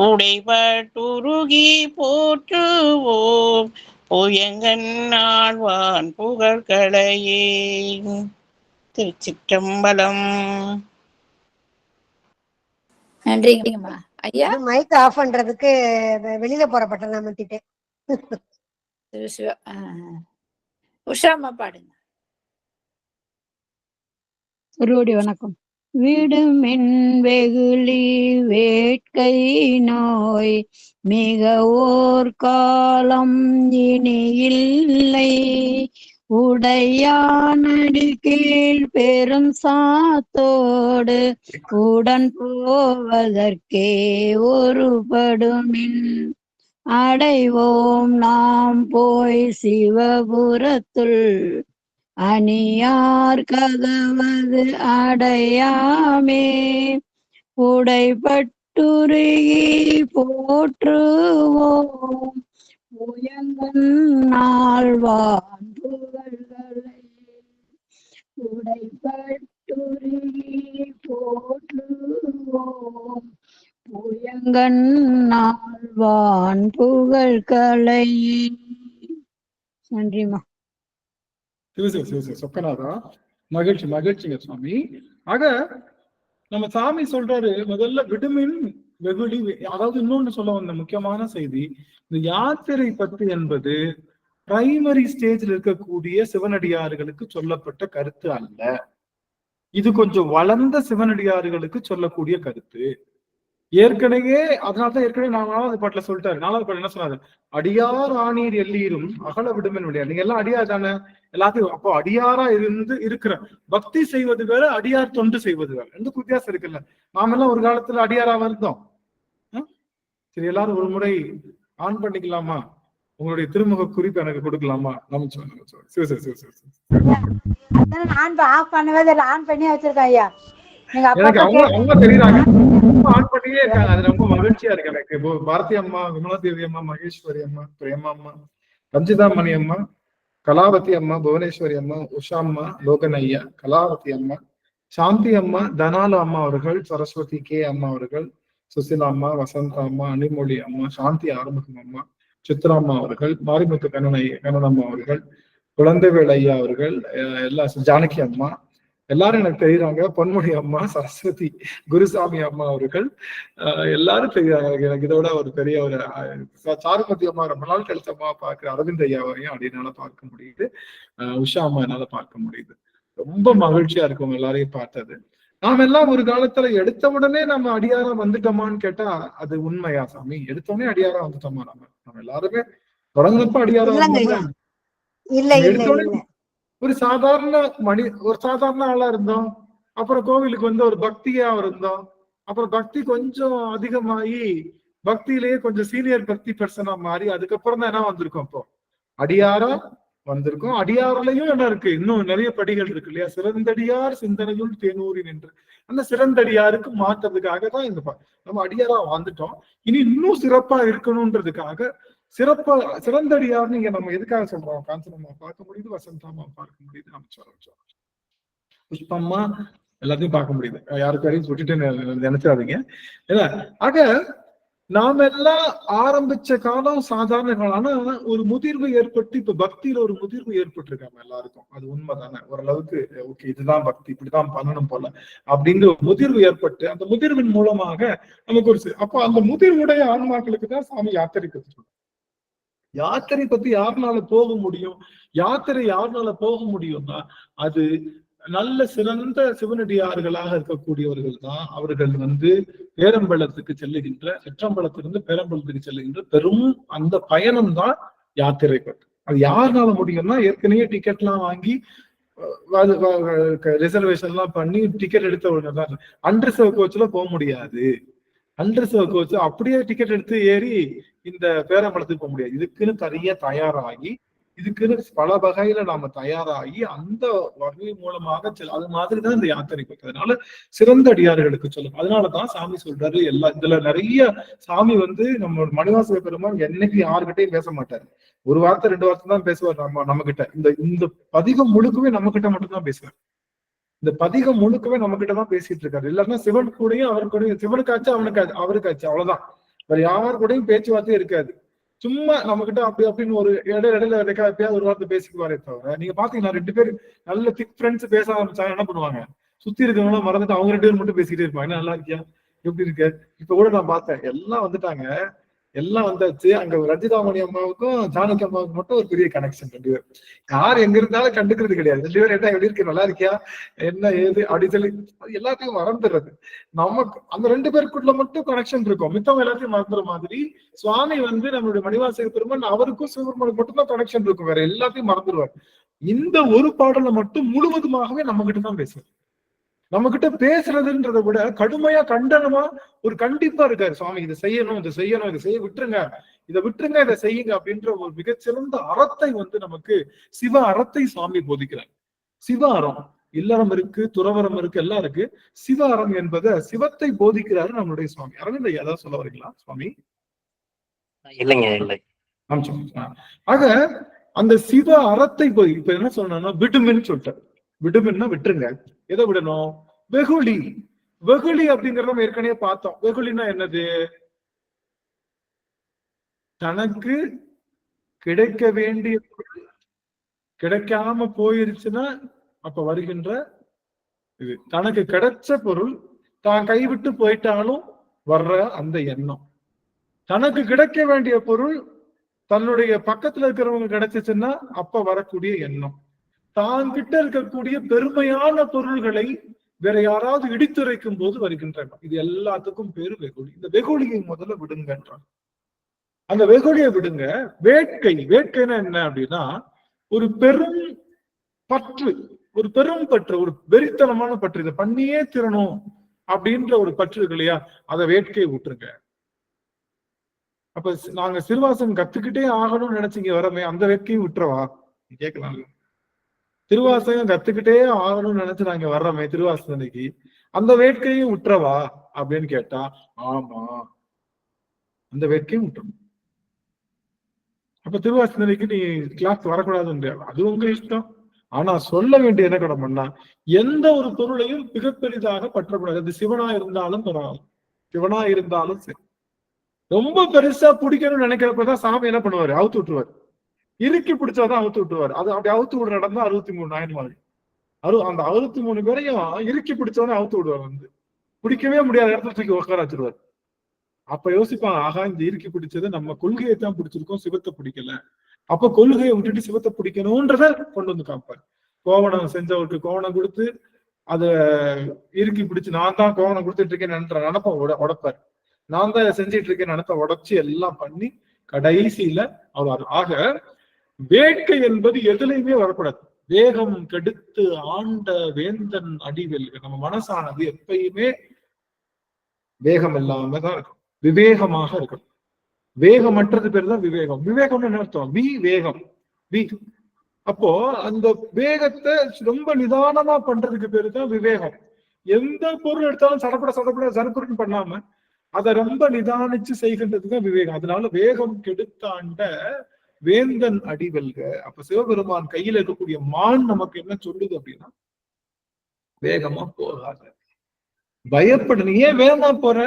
உடைபட்டுருகி போற்றுவோம் புயங்கன் ஆழ்வான் புகழ்களையே. திருச்சிற்றம்பலம். நன்றிங்கம்மா. ஐயா மைக் ஆஃப் பண்றதுக்கு வெளியில போற பட்டன் நான் மாத்திட்டேன். உஷாமா பாடுங்க. திருவடி வணக்கம். விடுமின் வெகுளி வேட்கை நோய் மிக ஓர் காலம் இனி இல்லை. உடையானடி கீழ் பெரும் சாத்தோடு உடன் போவதற்கே ஒரு படுமின். அடைவோம் நாம் போய் சிவபுரத்துள் அணியார் கதவது அடையாமே. உடைபட்டுருகி போற்றுவோம் உயங்கன் ஆழ்வான் புகழ்களை. உடைபட்டுருகி போற்றுவோம் உயங்கன் ஆழ்வான் புகழ்களை. நன்றிமா. சொக்கநாதா, மகிழ்ச்சி மகிழ்ச்சிங்க சுவாமி. ஆக நம்ம சாமி சொல்றாரு முதல்ல விடுமின் வெகுளி. அதாவது இன்னொன்னு சொல்ல வந்த முக்கியமான செய்தி, இந்த யாத்திரை பத்து என்பது பிரைமரி ஸ்டேஜில் இருக்கக்கூடிய சிவனடியார்களுக்கு சொல்லப்பட்ட கருத்து அல்ல. இது கொஞ்சம் வளர்ந்த சிவனடியார்களுக்கு சொல்லக்கூடிய கருத்து. ஏற்கனவே அதனால்தான் ஏற்கனவே நான் 4வது பாட்டுல சொல்லிட்டாரு. 4வது பாட்டு என்ன சொன்னாரு? அடியார் ஆணீர் எல்லீரும் அகல விடுமின். நீங்க எல்லாம் அடியார் தானே எல்லாத்தையும். அப்போ அடியாரா இருக்கிற பக்தி செய்வது வேற, அடியார் தொண்டு செய்வது வேற. ரெண்டு வித்தியாசம் இருக்குல்ல. நாம எல்லாம் ஒரு காலத்துல அடியாரா இருந்தோம். சரி, எல்லாரும் ஒரு முறை ஆன் பண்ணிக்கலாமா? உங்களுடைய திருமுக குறிப்பு எனக்கு கொடுக்கலாமா? ஆஃப் பண்ணவே தெரியல, ஆன் பண்ணி வச்சிருக்கேன் ஐயா. எனக்கு அவங்க தெரியுறாங்க, ஆன் பண்ணியே இருக்காங்க. அது ரொம்ப மகிழ்ச்சியா இருக்கு எனக்கு. இப்போ பாரதி அம்மா, விமலா தேவி அம்மா, மகேஸ்வரி அம்மா, பிரேமா அம்மா, ரஞ்சிதாமணி அம்மா, கலாவதி அம்மா, புவனேஸ்வரி அம்மா, உஷா அம்மா, லோகன் ஐயா, கலாவதி அம்மா, சாந்தி அம்மா, தனாலு அம்மா அவர்கள், சரஸ்வதி கே அம்மா அவர்கள், சுசிலா அம்மா, வசந்தா அம்மா, அனிமொழி அம்மா, சாந்தி ஆறுமுகம் அம்மா, சித்ராம்மா அவர்கள், மாரிமுத்து கண்ணனம்மா அவர்கள், குழந்தைவேல் ஐயா அவர்கள், எல்லா ஜானகி அம்மா, எல்லாரும் எனக்கு தெரியுறாங்க. பொன்முடி அம்மா, சரஸ்வதி குருசாமி அம்மா அவர்கள், எல்லாரும் தெரியுறாங்க எனக்கு. இதோட ஒரு பெரிய ஒரு சாருமதி அம்மா ரொம்ப நாள் கழிச்ச அம்மா பார்க்க, அரவிந்த் ஐயாவையும் அப்படின்னால பார்க்க முடியுது, உஷா அம்மா என்னால பார்க்க முடியுது. ரொம்ப மகிழ்ச்சியா இருக்கும் எல்லாரையும் பார்த்தது. நாம எல்லாம் ஒரு காலத்துல எடுத்த உடனே நம்ம அடியாரம் வந்துட்டோமான்னு கேட்டா அது உண்மையா சாமி? எடுத்த உடனே அடியாரம் வந்துட்டோமா? நம்ம எல்லாருமே தொடங்கினப்ப அடியாரம் எடுத்த உடனே ஒரு சாதாரண ஆளா இருந்தோம். அப்புறம் கோவிலுக்கு வந்து ஒரு பக்தியா இருந்தோம். அப்புறம் பக்தி கொஞ்சம் அதிகமாகி பக்தியிலேயே கொஞ்சம் சீனியர் பக்தி பர்சனா மாறி அதுக்கப்புறம் தான் என்ன வந்திருக்கோம்? இப்போ அடியாரா வந்திருக்கோம். அடியாரிலையும் என்ன இருக்கு? இன்னும் நிறைய படிகள் இருக்கு இல்லையா? சிறந்தடியார் சிந்தனையுள் தேனூரின் என்று அந்த சிறந்தடியாருக்கு மாற்றதுக்காக தான் இந்த நம்ம அடியாரா வந்துட்டோம். இனி இன்னும் சிறப்பா இருக்கணும்ன்றதுக்காக சிறந்தடியார் நீங்க நம்ம எதுக்காக சொல்றோம்? காஞ்சனம்மா பார்க்க முடியுது, வசந்தாமா பார்க்க முடியுது, அமைச்சர் புஷ்பம்மா எல்லாத்தையும் பார்க்க முடியுது. யாருக்கு வரையும் சொல்லிட்டு நினைச்சாதீங்க. ஆக நாம எல்லாம் ஆரம்பிச்ச காலம் சாதாரண காலம். ஆனா ஒரு முதிர்வு ஏற்பட்டு இப்ப பக்தியில ஒரு முதிர்வு ஏற்பட்டிருக்காங்க எல்லாருக்கும். அது உண்மைதானே? ஓரளவுக்கு ஓகே, இதுதான் பக்தி, இப்படிதான் பண்ணணும் போல அப்படிங்கிற ஒரு முதிர்வு ஏற்பட்டு அந்த முதிர்வின் மூலமாக நமக்கு ஒரு அப்போ அந்த முதிர்வுடைய ஆன்மாக்களுக்கு தான் சாமி யாத்திரை பத்தி சொல்றோம். யாத்திரை பத்தி யாருனால போக முடியும்? யாத்திரை யாருனால போக முடியும்னா அது நல்ல சிறந்த சிவனடியார்களாக இருக்கக்கூடியவர்கள் தான். அவர்கள் வந்து பேரம்பலத்துக்கு செல்லுகின்ற, சிற்றம்பலத்திலிருந்து பேரம்பலத்துக்கு செல்லுகின்ற பெரும் அந்த பயணம் தான் யாத்திரை பற்றி. அது யாருனால முடியும்னா ஏற்கனவே டிக்கெட் எல்லாம் வாங்கி ரிசர்வேஷன் எல்லாம் பண்ணி டிக்கெட் எடுத்த உடனே தான். அன்ரிசர்வ் கோச்ல போக முடியாது. அன்ரிசர்வ் கோச் அப்படியே டிக்கெட் எடுத்து ஏறி இந்த பேரம்பலத்துக்கு போக முடியாது. இதுக்குன்னு தனியா தயாராகி, இதுக்குன்னு பல வகையில நாம தயாராகி அந்த வகை மூலமாக அது மாதிரிதான் இந்த யாத்திரை போகிறதுனால சிறந்த அடியார்களுக்கு சொல்லும். அதனாலதான் சாமி சொல்றாரு இதுல நிறைய சாமி வந்து நம்ம மணிவாசக பெருமான் என்னைக்கு யாருக்கிட்டையும் பேச மாட்டாரு. ஒரு வார்த்தை 2 வார்த்தை தான் பேசுவார் நம்ம கிட்ட. இந்த பதிகம் முழுக்கவே நம்ம கிட்ட மட்டும்தான் பேசுவார். இந்த பதிகம் முழுக்கவே நம்ம கிட்டதான் பேசிட்டு இருக்காரு. இல்லைன்னா சிவன் கூடயும் அவர் கூடயும், சிவனுக்காச்சு அவருக்காச்சு, அவ்வளவுதான். வேற யாரு கூடயும் பேச்சுவார்த்தையே இருக்காது. சும்மா நம்ம கிட்ட அப்படின்னு ஒரு இடையில எப்பயாவது ஒரு வார்த்தை பேசிக்குவாரே தவிர, நீங்க பாத்தீங்கன்னா 2 பேர் நல்ல திக் ஃப்ரெண்ட்ஸ் பேச ஆரம்பிச்சாங்க என்ன பண்ணுவாங்க? சுத்தி இருக்கவங்க மறந்துட்டு அவங்க 2 பேர் மட்டும் பேசிக்கிட்டே இருப்பாங்க. நல்லா இருக்கியா, எப்படி இருக்க? இப்ப கூட நான் பார்த்தேன், எல்லாம் வந்துட்டாங்க, எல்லாம் வந்தாச்சு. அங்க ரஞ்சிதாமணி அம்மாவுக்கும் ஜானகி அம்மாவுக்கும் மட்டும் ஒரு பெரிய கனெக்ஷன். 2 பேர் யார் எங்க இருந்தாலும் கண்டுக்கிறது கிடையாது. 2 பேரும் என்ன எப்படி இருக்கு, நல்லா இருக்கியா, என்ன ஏது அப்படின்னு சொல்லி எல்லாத்தையும் மறந்துடுறது. நமக்கு அந்த 2 பேருக்குள்ள மட்டும் கனெக்ஷன் இருக்கும், மித்தவங்க எல்லாத்தையும் மறந்துற மாதிரி சுவாமி வந்து நம்மளுடைய மணிவாசக பெருமான் அவருக்கும் சிவபெருமானுக்கு மட்டும் தான் கனெக்ஷன் இருக்கும், வேற எல்லாத்தையும் மறந்துடுவார். இந்த ஒரு பாடலை மட்டும் முழுவதுமாகவே நம்ம கிட்ட தான் பேசுவார். நம்ம கிட்ட பேசுறதுன்றதை விட கடுமையா கண்டனமா ஒரு கண்டிப்பா இருக்காரு சுவாமி. இதை செய்யணும், இதை செய்யணும், இதை செய்ய விட்டுருங்க, இதை செய்யுங்க அப்படின்ற ஒரு மிகச்சிறந்த அறத்தை வந்து நமக்கு சிவ அறத்தை சுவாமி போதிக்கிறார். சிவ அறம் இல்லறம் இருக்கு, துறவரம் இருக்கு, எல்லாம் இருக்கு. சிவ அறம் என்பதை சிவத்தை போதிக்கிறாரு நம்மளுடைய சுவாமி. அரவிந்த் ஐயா ஏதாவது சொல்ல வரீங்களா சுவாமி? இல்லைங்க, இல்லை. ஆக அந்த சிவ அறத்தை போய் இப்ப என்ன சொன்னா விடுமின்னு சொல்லிட்டார். விடுமின்னா விட்டுருங்க. எதை விடணும்? வெகுளி. வெகுளி அப்படிங்கறத நம்ம ஏற்கனவே பார்த்தோம். வெகுளினா என்னது? தனக்கு கிடைக்க வேண்டிய பொருள் கிடைக்காம போயிருச்சுன்னா அப்ப வருகின்ற இது. தனக்கு கிடைச்ச பொருள் தான் கைவிட்டு போயிட்டாலும் வர்ற அந்த எண்ணம். தனக்கு கிடைக்க வேண்டிய பொருள் தன்னுடைய பக்கத்துல இருக்கிறவங்க கிடைச்சிச்சுன்னா அப்ப வரக்கூடிய எண்ணம். தான் கிட்ட இருக்கக்கூடிய பெருமையான பொருள்களை வேற யாராவது இடித்துரைக்கும் போது வருகின்ற இது எல்லாத்துக்கும் பேரு வெகுளி. இந்த வெகுளியை முதல்ல விடுங்கன்றான். அந்த வெகுளியை விடுங்க. வேட்கை. வேட்கைன்னா என்ன அப்படின்னா ஒரு பெரும் பற்று, ஒரு பெரும் பற்று, ஒரு வெறித்தனமான பற்று. இதை பண்ணியே திறனும் அப்படின்ற ஒரு பற்று இருக்கு இல்லையா, அதை வேட்கையை விட்டுருங்க. அப்ப நாங்க திருவாசகம் கத்துக்கிட்டே ஆகணும்னு நினைச்சீங்க வரமே, அந்த வேட்கையும் விட்டுறவா கேட்கலாம். திருவாசகம் கத்துக்கிட்டே ஆகணும்னு நினைச்சு நாங்க வர்றோமே திருவாசனைக்கு, அந்த வேட்கையும் விட்டுறவா அப்படின்னு கேட்டா ஆமா, அந்த வேட்கையும் விட்டுரும். அப்ப திருவாசனைக்கு நீ கிளாஸ் வரக்கூடாதுன்னு அது உங்க இஷ்டம். ஆனா சொல்ல வேண்டிய என்ன கடமைன்னா, எந்த ஒரு பொருளையும் மிக பெரிதாக பற்றக்கூடாது. அது சிவனா இருந்தாலும் பரவாயில்ல, சிவனா இருந்தாலும் சரி. ரொம்ப பெருசா பிடிக்கணும்னு நினைக்கிறப்பதான் சாமி என்ன பண்ணுவாரு, அவுத்து விட்டுருவாரு. இறுக்கி பிடிச்சாதான் அவுத்து விட்டுருவாரு. அது அப்படி அவுத்து விடுற இடம் தான் 63 நாயன்மார்கள். அந்த 63 பேரையும் இறுக்கி பிடிச்சவனே அவுத்து விடுவார். பிடிக்கவே முடியாத இடத்துல தூக்கி உட்கார வச்சிருவாரு. அப்ப யோசிப்பாங்க, ஆகா இந்த இறுக்கி பிடிச்சது நம்ம கொள்கையை தான் பிடிச்சிருக்கோம், சிவத்தை பிடிக்கல. அப்ப கொள்கையை விட்டுட்டு சிவத்தை பிடிக்கணும்ன்றத கொண்டு வந்து காப்பாரு. கோவணம் செஞ்சவருக்கு கோவணம் கொடுத்து அத இறுக்கி பிடிச்சு நான் தான் கோவணம் கொடுத்துட்டு இருக்கேன் நினைப்ப உடைப்பாரு. நான் தான் செஞ்சிட்டு இருக்கேன் நினைப்ப உடைச்சு எல்லாம் பண்ணி கடைசியில அவர். ஆக வேட்கை என்பது எதுலையுமே வரக்கூடாது. வேகம் கெடுத்து ஆண்ட வேந்தன் அடிவெல். நம்ம மனசானது எப்பயுமே வேகம் இல்லாம தான் இருக்கும், விவேகமாக இருக்கணும். வேகமற்றது பேர் தான் விவேகம். விவேகம்னு என்ன அர்த்தம்? வேகம். அப்போ அந்த வேகத்தை ரொம்ப நிதானமா பண்றதுக்கு பேரு தான் விவேகம். எந்த பொருள் எடுத்தாலும் சடப்பட சரப்புன்னு பண்ணாம அதை ரொம்ப நிதானிச்சு செய்கின்றதுதான் விவேகம். அதனால வேகம் கெடுத்தாண்ட வேந்தன் அடிவெல்க. அப்ப சிவபெருமான் கையில இருக்கக்கூடிய மான் நமக்கு என்ன சொல்லுது அப்படின்னா, வேகமா போகாத, பயப்படு. நீ ஏன் வேகமா போற?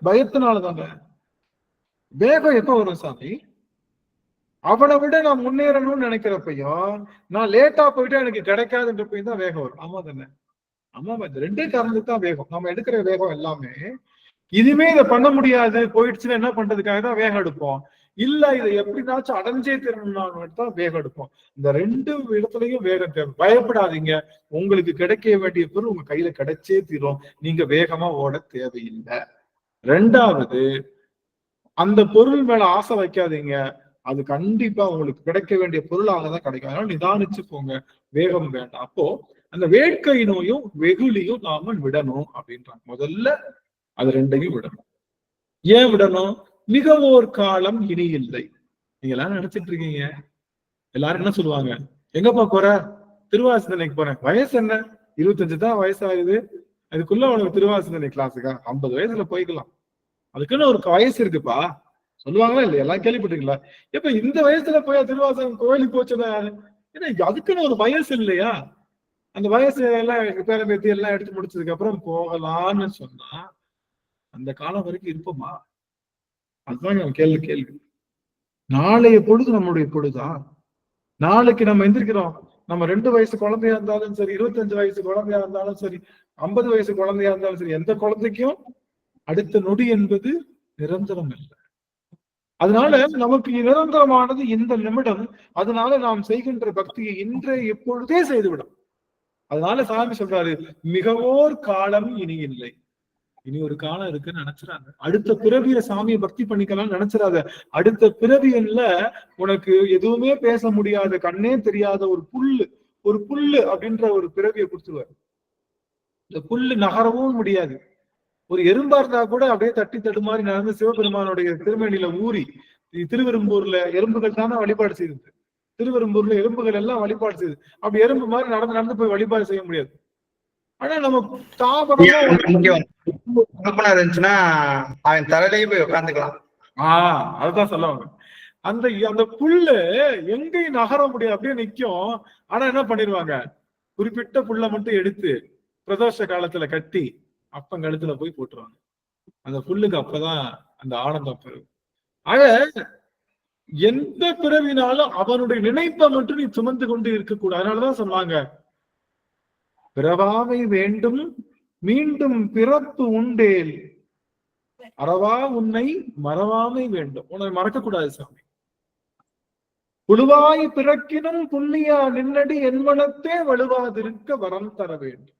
பயத்தினாலதாங்க. வேகம் எப்ப வரும் சாமி? அவனை விட நான் முன்னேறணும்னு நினைக்கிறப்பையும், நான் லேட்டா போயிட்டு எனக்கு கிடைக்காதுன்றப்பையும் தான் வேகம் வரும். ஆமா தானே? ஆமா, இந்த ரெண்டே காரணத்துக்கு தான் வேகம். நம்ம எடுக்கிற வேகம் எல்லாமே இதுமே இதை பண்ண முடியாது போயிடுச்சுன்னா என்ன பண்றதுக்காக தான் வேகம் எடுப்போம். இல்ல இதை எப்படினாச்சும் அடைஞ்சே தரணும்னு தான் வேகம் எடுப்போம். இந்த ரெண்டு இடத்துலயும் வேகம் தேவை. பயப்படாதீங்க, உங்களுக்கு கிடைக்க வேண்டிய பொருள் உங்க கையில கிடைச்சே தீரும். நீங்க வேகமா ஓட தேவையில்லை. ரெண்டாவது, அந்த பொருள் மேல ஆசை வைக்காதீங்க, அது கண்டிப்பா உங்களுக்கு கிடைக்க வேண்டிய பொருளாக தான் கிடைக்கும். அதனால நிதானிச்சு போங்க, வேகம் வேண்டாம். அப்போ அந்த வேட்கை நோயும் வெகுளியும் நாம விடணும் அப்படின்றாங்க. முதல்ல அது ரெண்டையும் விடணும். ஏன் விடணும்? மிக ஓர் காலம் இனி இல்லை. நீங்க எல்லாரும் நினைச்சிட்டு இருக்கீங்க, எல்லாரும் என்ன சொல்லுவாங்க, எங்கப்பா போற? திருவாசனைக்கு போறேன். வயசு என்ன? 25 தான் வயசாகுது. அதுக்குள்ள உனக்கு திருவாசனை கிளாஸுக்கா? 50 வயசுல போய்க்கலாம், அதுக்குன்னு ஒரு வயசு இருக்குப்பா சொல்லுவாங்களா இல்லையா? எல்லாம் கேள்விப்பட்டிருக்கீங்களா? இப்ப இந்த வயசுல போய் திருவாசகம் கோயிலுக்கு போச்சுன்னா ஏன்னா அதுக்குன்னு ஒரு வயசு இல்லையா? அந்த வயசு எல்லாம் பேர பேத்தி எல்லாம் எடுத்து முடிச்சதுக்கு அப்புறம் போகலான்னு சொன்னா அந்த காலம் வரைக்கும் இருப்போமா? அதுதான் கேள்வி. நாளைய பொழுது நம்மளுடைய பொழுதா? நாளைக்கு நம்ம எந்திரிக்கிறோம், நம்ம 2 வயசு குழந்தையா இருந்தாலும் சரி, 25 வயசு குழந்தையா இருந்தாலும் சரி, 50 வயசு குழந்தையா இருந்தாலும் சரி, எந்த குழந்தைக்கும் அடுத்த நொடி என்பது நிரந்தரம் இல்லை. அதனால நமக்கு நிரந்தரமானது இந்த நிமிடம். அதனால நாம் செய்கின்ற பக்தியை இன்றைய எப்பொழுதே செய்துவிடும். அதனால சாமி சொல்றாரு, மிகவோர் காலம் இனி இல்லை. இனி ஒரு காலம் இருக்குன்னு நினைச்சிடாங்க. அடுத்த பிறவியில சாமியை பக்தி பண்ணிக்கலாம்னு நினைச்சிடாத. அடுத்த பிறவியல்ல உனக்கு எதுவுமே பேச முடியாத, கண்ணே தெரியாத ஒரு புல்லு அப்படின்ற ஒரு பிறவியை கொடுத்துருவாரு. இந்த புல்லு நகரவும் முடியாது. ஒரு எறும்பா இருந்தா கூட அப்படியே தட்டி தடுமாறி நடந்து சிவபெருமானுடைய திருமேனியில ஊறி. திருவெரும்பூர்ல எறும்புகள் தானே வழிபாடு செய்யுது. திருவெரும்பூர்ல எறும்புகள் எல்லாம் வழிபாடு செய்யுது. அப்படி எறும்பு மாதிரி நடந்து போய் வழிபாடு செய்ய முடியாது. ஆனா நம்ம தாபரமா இருந்துச்சுன்னா அவன் தலையிலேயே போய் உட்காந்துக்கலாம். அதுதான் சொல்லுவாங்க. அந்த புல்லு எங்கேயும் நகர முடியாது, அப்படியே நிக்கும். ஆனா என்ன பண்ணிருவாங்க, குறிப்பிட்ட புல்ல மட்டும் எடுத்து பிரதோஷ காலத்துல கட்டி அப்பன் கழுத்துல போய் போட்டுருவாங்க. அந்த புல்லுக்கு அப்பதான் அந்த ஆனந்தம் பெறும். ஆக எந்த பிறவினாலும் அவனுடைய நினைப்பை மட்டும் நீ சுமந்து கொண்டு இருக்கக்கூடாது. அதனாலதான் சொன்னாங்க, பிறவாமை வேண்டும் மீண்டும் பிறப்பு உண்டேல், அறவா உன்னை மறவாமை வேண்டும். உன்னை மறக்க கூடாது சாமி. புழுவாய் பிறக்கினும் புண்ணியா நின்னடி என் மனத்தே வலுவாதிருக்க வரம் தர வேண்டும்.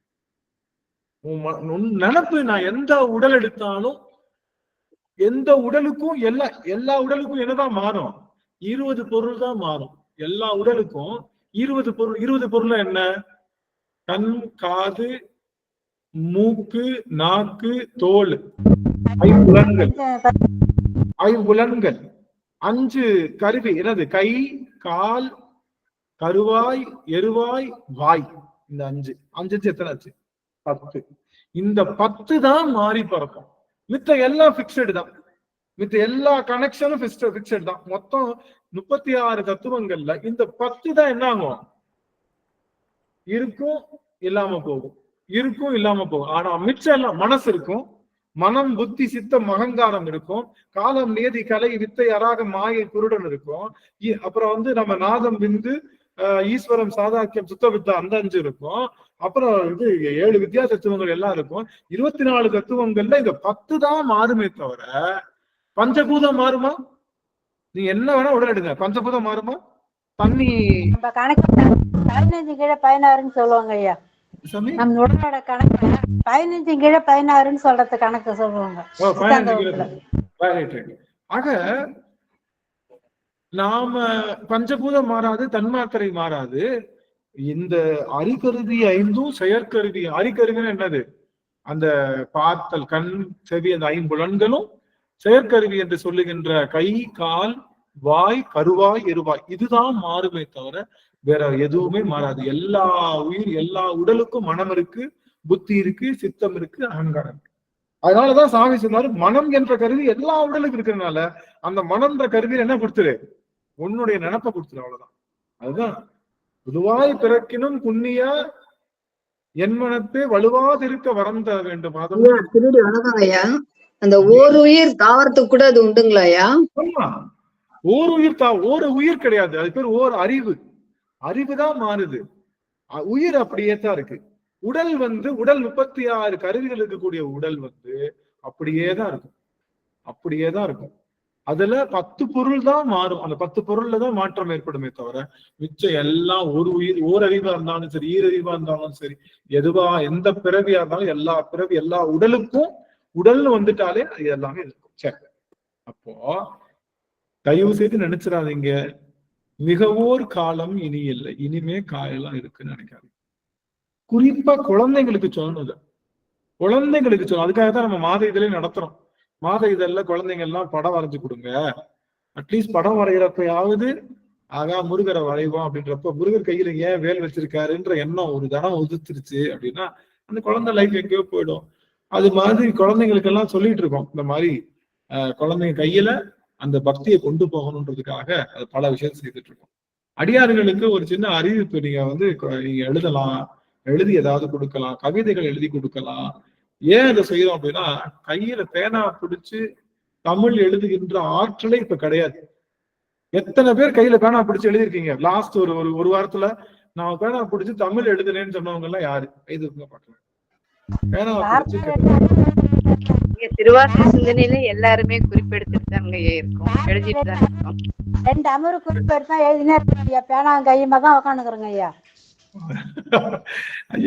உன் நினப்பு, நான் எந்த உடல் எடுத்தாலும் எந்த உடலுக்கும் எல்லா உடலுக்கும் என்னதான் மாறும்? 20 பொருள் தான் மாறும். எல்லா உடலுக்கும் 20 பொருள். 20 பொருள் என்ன? கண், காது, மூக்கு, நாக்கு, தோல், ஐம்புலன்கள். 5 கருவி என்னது? கை, கால், கருவாய், எருவாய், வாய். இந்த 5 எத்தனை ஆச்சு? 10. இந்த 10 தான் மாறி பறக்கும். மித்த எல்லாம் பிக்சடு தான். மித்த எல்லா கனெக்ஷனும் பிக்சடு தான். மொத்தம் 36 தத்துவங்கள்ல இந்த 10 தான் என்ன ஆகும்? இருக்கும், இல்லாம போகும், இருக்கும், இல்லாம போகும். ஆனா மிச்சம் எல்லாம் மனசு இருக்கும், மனம், புத்தி, சித்தம், அகங்காரம் இருக்கும், காலம், நியதி, கலை, வித்தை, அராக, மாயை, குருடன் இருக்கும். அப்புறம் நம்ம நாதம், விந்து, ஈஸ்வரம், சாதாக்கியம், சுத்த வித்தா, அந்த 5 இருக்கும். அப்புறம் 7 வித்தியா தத்துவங்கள் எல்லாம் இருக்கும். 24 தத்துவங்கள்ல இந்த 10 தான் மாறுமே தவிர பஞ்சபூதம் மாறுமா? நீ என்ன வேணா உடல் எடுங்க, பஞ்சபூதம் மாறுமா? தண்ணி கணக்கு 15 கீழே 16ன்னு சொல்லுவாங்க ஐயா. நம்ம உடலோட கணக்கு 15 கீழே 16ன்னு சொல்றது கணக்கு சொல்லுவாங்க. ஆக நாம பஞ்சபூதம் மாறாது, தன்மாத்திரை மாறாது. இந்த அறிகருவி 5ம் செயற்கருவி. அறிகருவின்னு என்னது? அந்த பார்த்தல், கண், செவி, அந்த 5 புலன்களும் செயற்கருவி என்று சொல்லுகின்ற கை, கால், வாய், கருவாய், எருவாய், இதுதான் மாறுமே தவிர வேற எதுவுமே மாறாது. எல்லா உயிர், எல்லா உடலுக்கும் மனம் இருக்கு, புத்தி இருக்கு, சித்தம் இருக்கு, அகங்காரம் இருக்கு. அதனாலதான் சாமி சொன்னாரு, மனம் என்ற கருவி எல்லா உடலுக்கு இருக்கிறதுனால அந்த மனம்ன்ற கருவியில் என்ன கொடுத்துரு? உன்னுடைய நினைப்பை கொடுத்துரு. அவ்வளவுதான். அதுதான் பொதுவாய் பிறக்கினும் புண்ணியா என் மனத்தை வலுவாதிருக்க வரம் தர வேண்டும். வணக்கம் ஐயா. அந்த ஓர் உயிர் தாவரத்துக்கு கூட அது உண்டுங்களாயா? ஆமா, ஓர் உயிர் கிடையாது. அது பேர் ஓர் அறிவு. அறிவுதான் மாறுது. உயிர் அப்படியே தான் இருக்கு. உடல் உடல் 36 கருவிகள் இருக்கக்கூடிய உடல் அப்படியேதான் இருக்கும். அப்படியேதான் இருக்கும். அதுல 10 பொருள் தான் மாறும். அந்த 10 பொருள்ல தான் மாற்றம் ஏற்படுமே தவிர மிச்சம் எல்லாம் ஒரு உயிர், ஓர் அறிவா இருந்தாலும் சரி, ஈரறிவா இருந்தாலும் சரி, எதுவா எந்த பிறவியா இருந்தாலும் எல்லா பிறவி, எல்லா உடலுக்கும் உடல்னு வந்துட்டாலே அது எல்லாமே இருக்கும். சரி, அப்போ தயவு செய்து நினைச்சிடாதீங்க, மிகவோர் காலம் இனி இல்லை, இனிமே காயெல்லாம் இருக்குன்னு நினைக்காதீங்க. குறிப்பா குழந்தைங்களுக்கு சொல்லணும். குழந்தைங்களுக்கு சொல்லணும். அதுக்காக தான் நம்ம மாத இதழே நடத்துறோம். மாத இதழ்ல குழந்தைங்க எல்லாம் படம் வரைஞ்சு கொடுங்க. அட்லீஸ்ட் படம் வரைகிறப்பயாவது ஆகா முருகரை வரைவோம் அப்படின்றப்ப முருகர் கையில ஏன் வேல் வச்சிருக்காருன்ற எண்ணம் ஒரு தடம் உதிர்த்துருச்சு அப்படின்னா அந்த குழந்தை லைஃப் எங்கேயோ போயிடும். அது மாதிரி குழந்தைங்களுக்கு எல்லாம் சொல்லிட்டு இருக்கோம். இந்த மாதிரி குழந்தைங்க கையில அந்த பக்தியை கொண்டு போகணுன்றதுக்காக அது பல விஷயம் செய்துட்டு இருக்கோம். அடியார்களுக்கு ஒரு சின்ன அறிவிப்பு, நீங்க எழுதலாம், எழுதி ஏதாவது கொடுக்கலாம், கவிதைகள் எழுதி கொடுக்கலாம். ஏன் இதை செய்யறோம் அப்படின்னா, கையில பேனா பிடிச்சு தமிழ் எழுதுகின்ற ஆற்றலே இப்ப கிடையாது. எத்தனை பேர் கையில பேனா பிடிச்சு எழுதிருக்கீங்க? லாஸ்ட் ஒரு வாரத்துல நான் பேனா பிடிச்சு தமிழ் எழுதுறேன்னு சொன்னவங்க எல்லாம் யாரு? எழுதுங்க பாக்கலாம். பேனா பிடிச்சு திருவாசக சிந்தனையில எல்லாருமே குறிப்பெடுத்துட்டு தாங்க இருக்கோம், எழுதிட்டு தான் இருக்கோம். 2 அமரு குறிப்பெடுத்தா எழுதினே இருக்க பேனா கையுமா தான் உட்காந்துக்கிறோங்க ஐயா.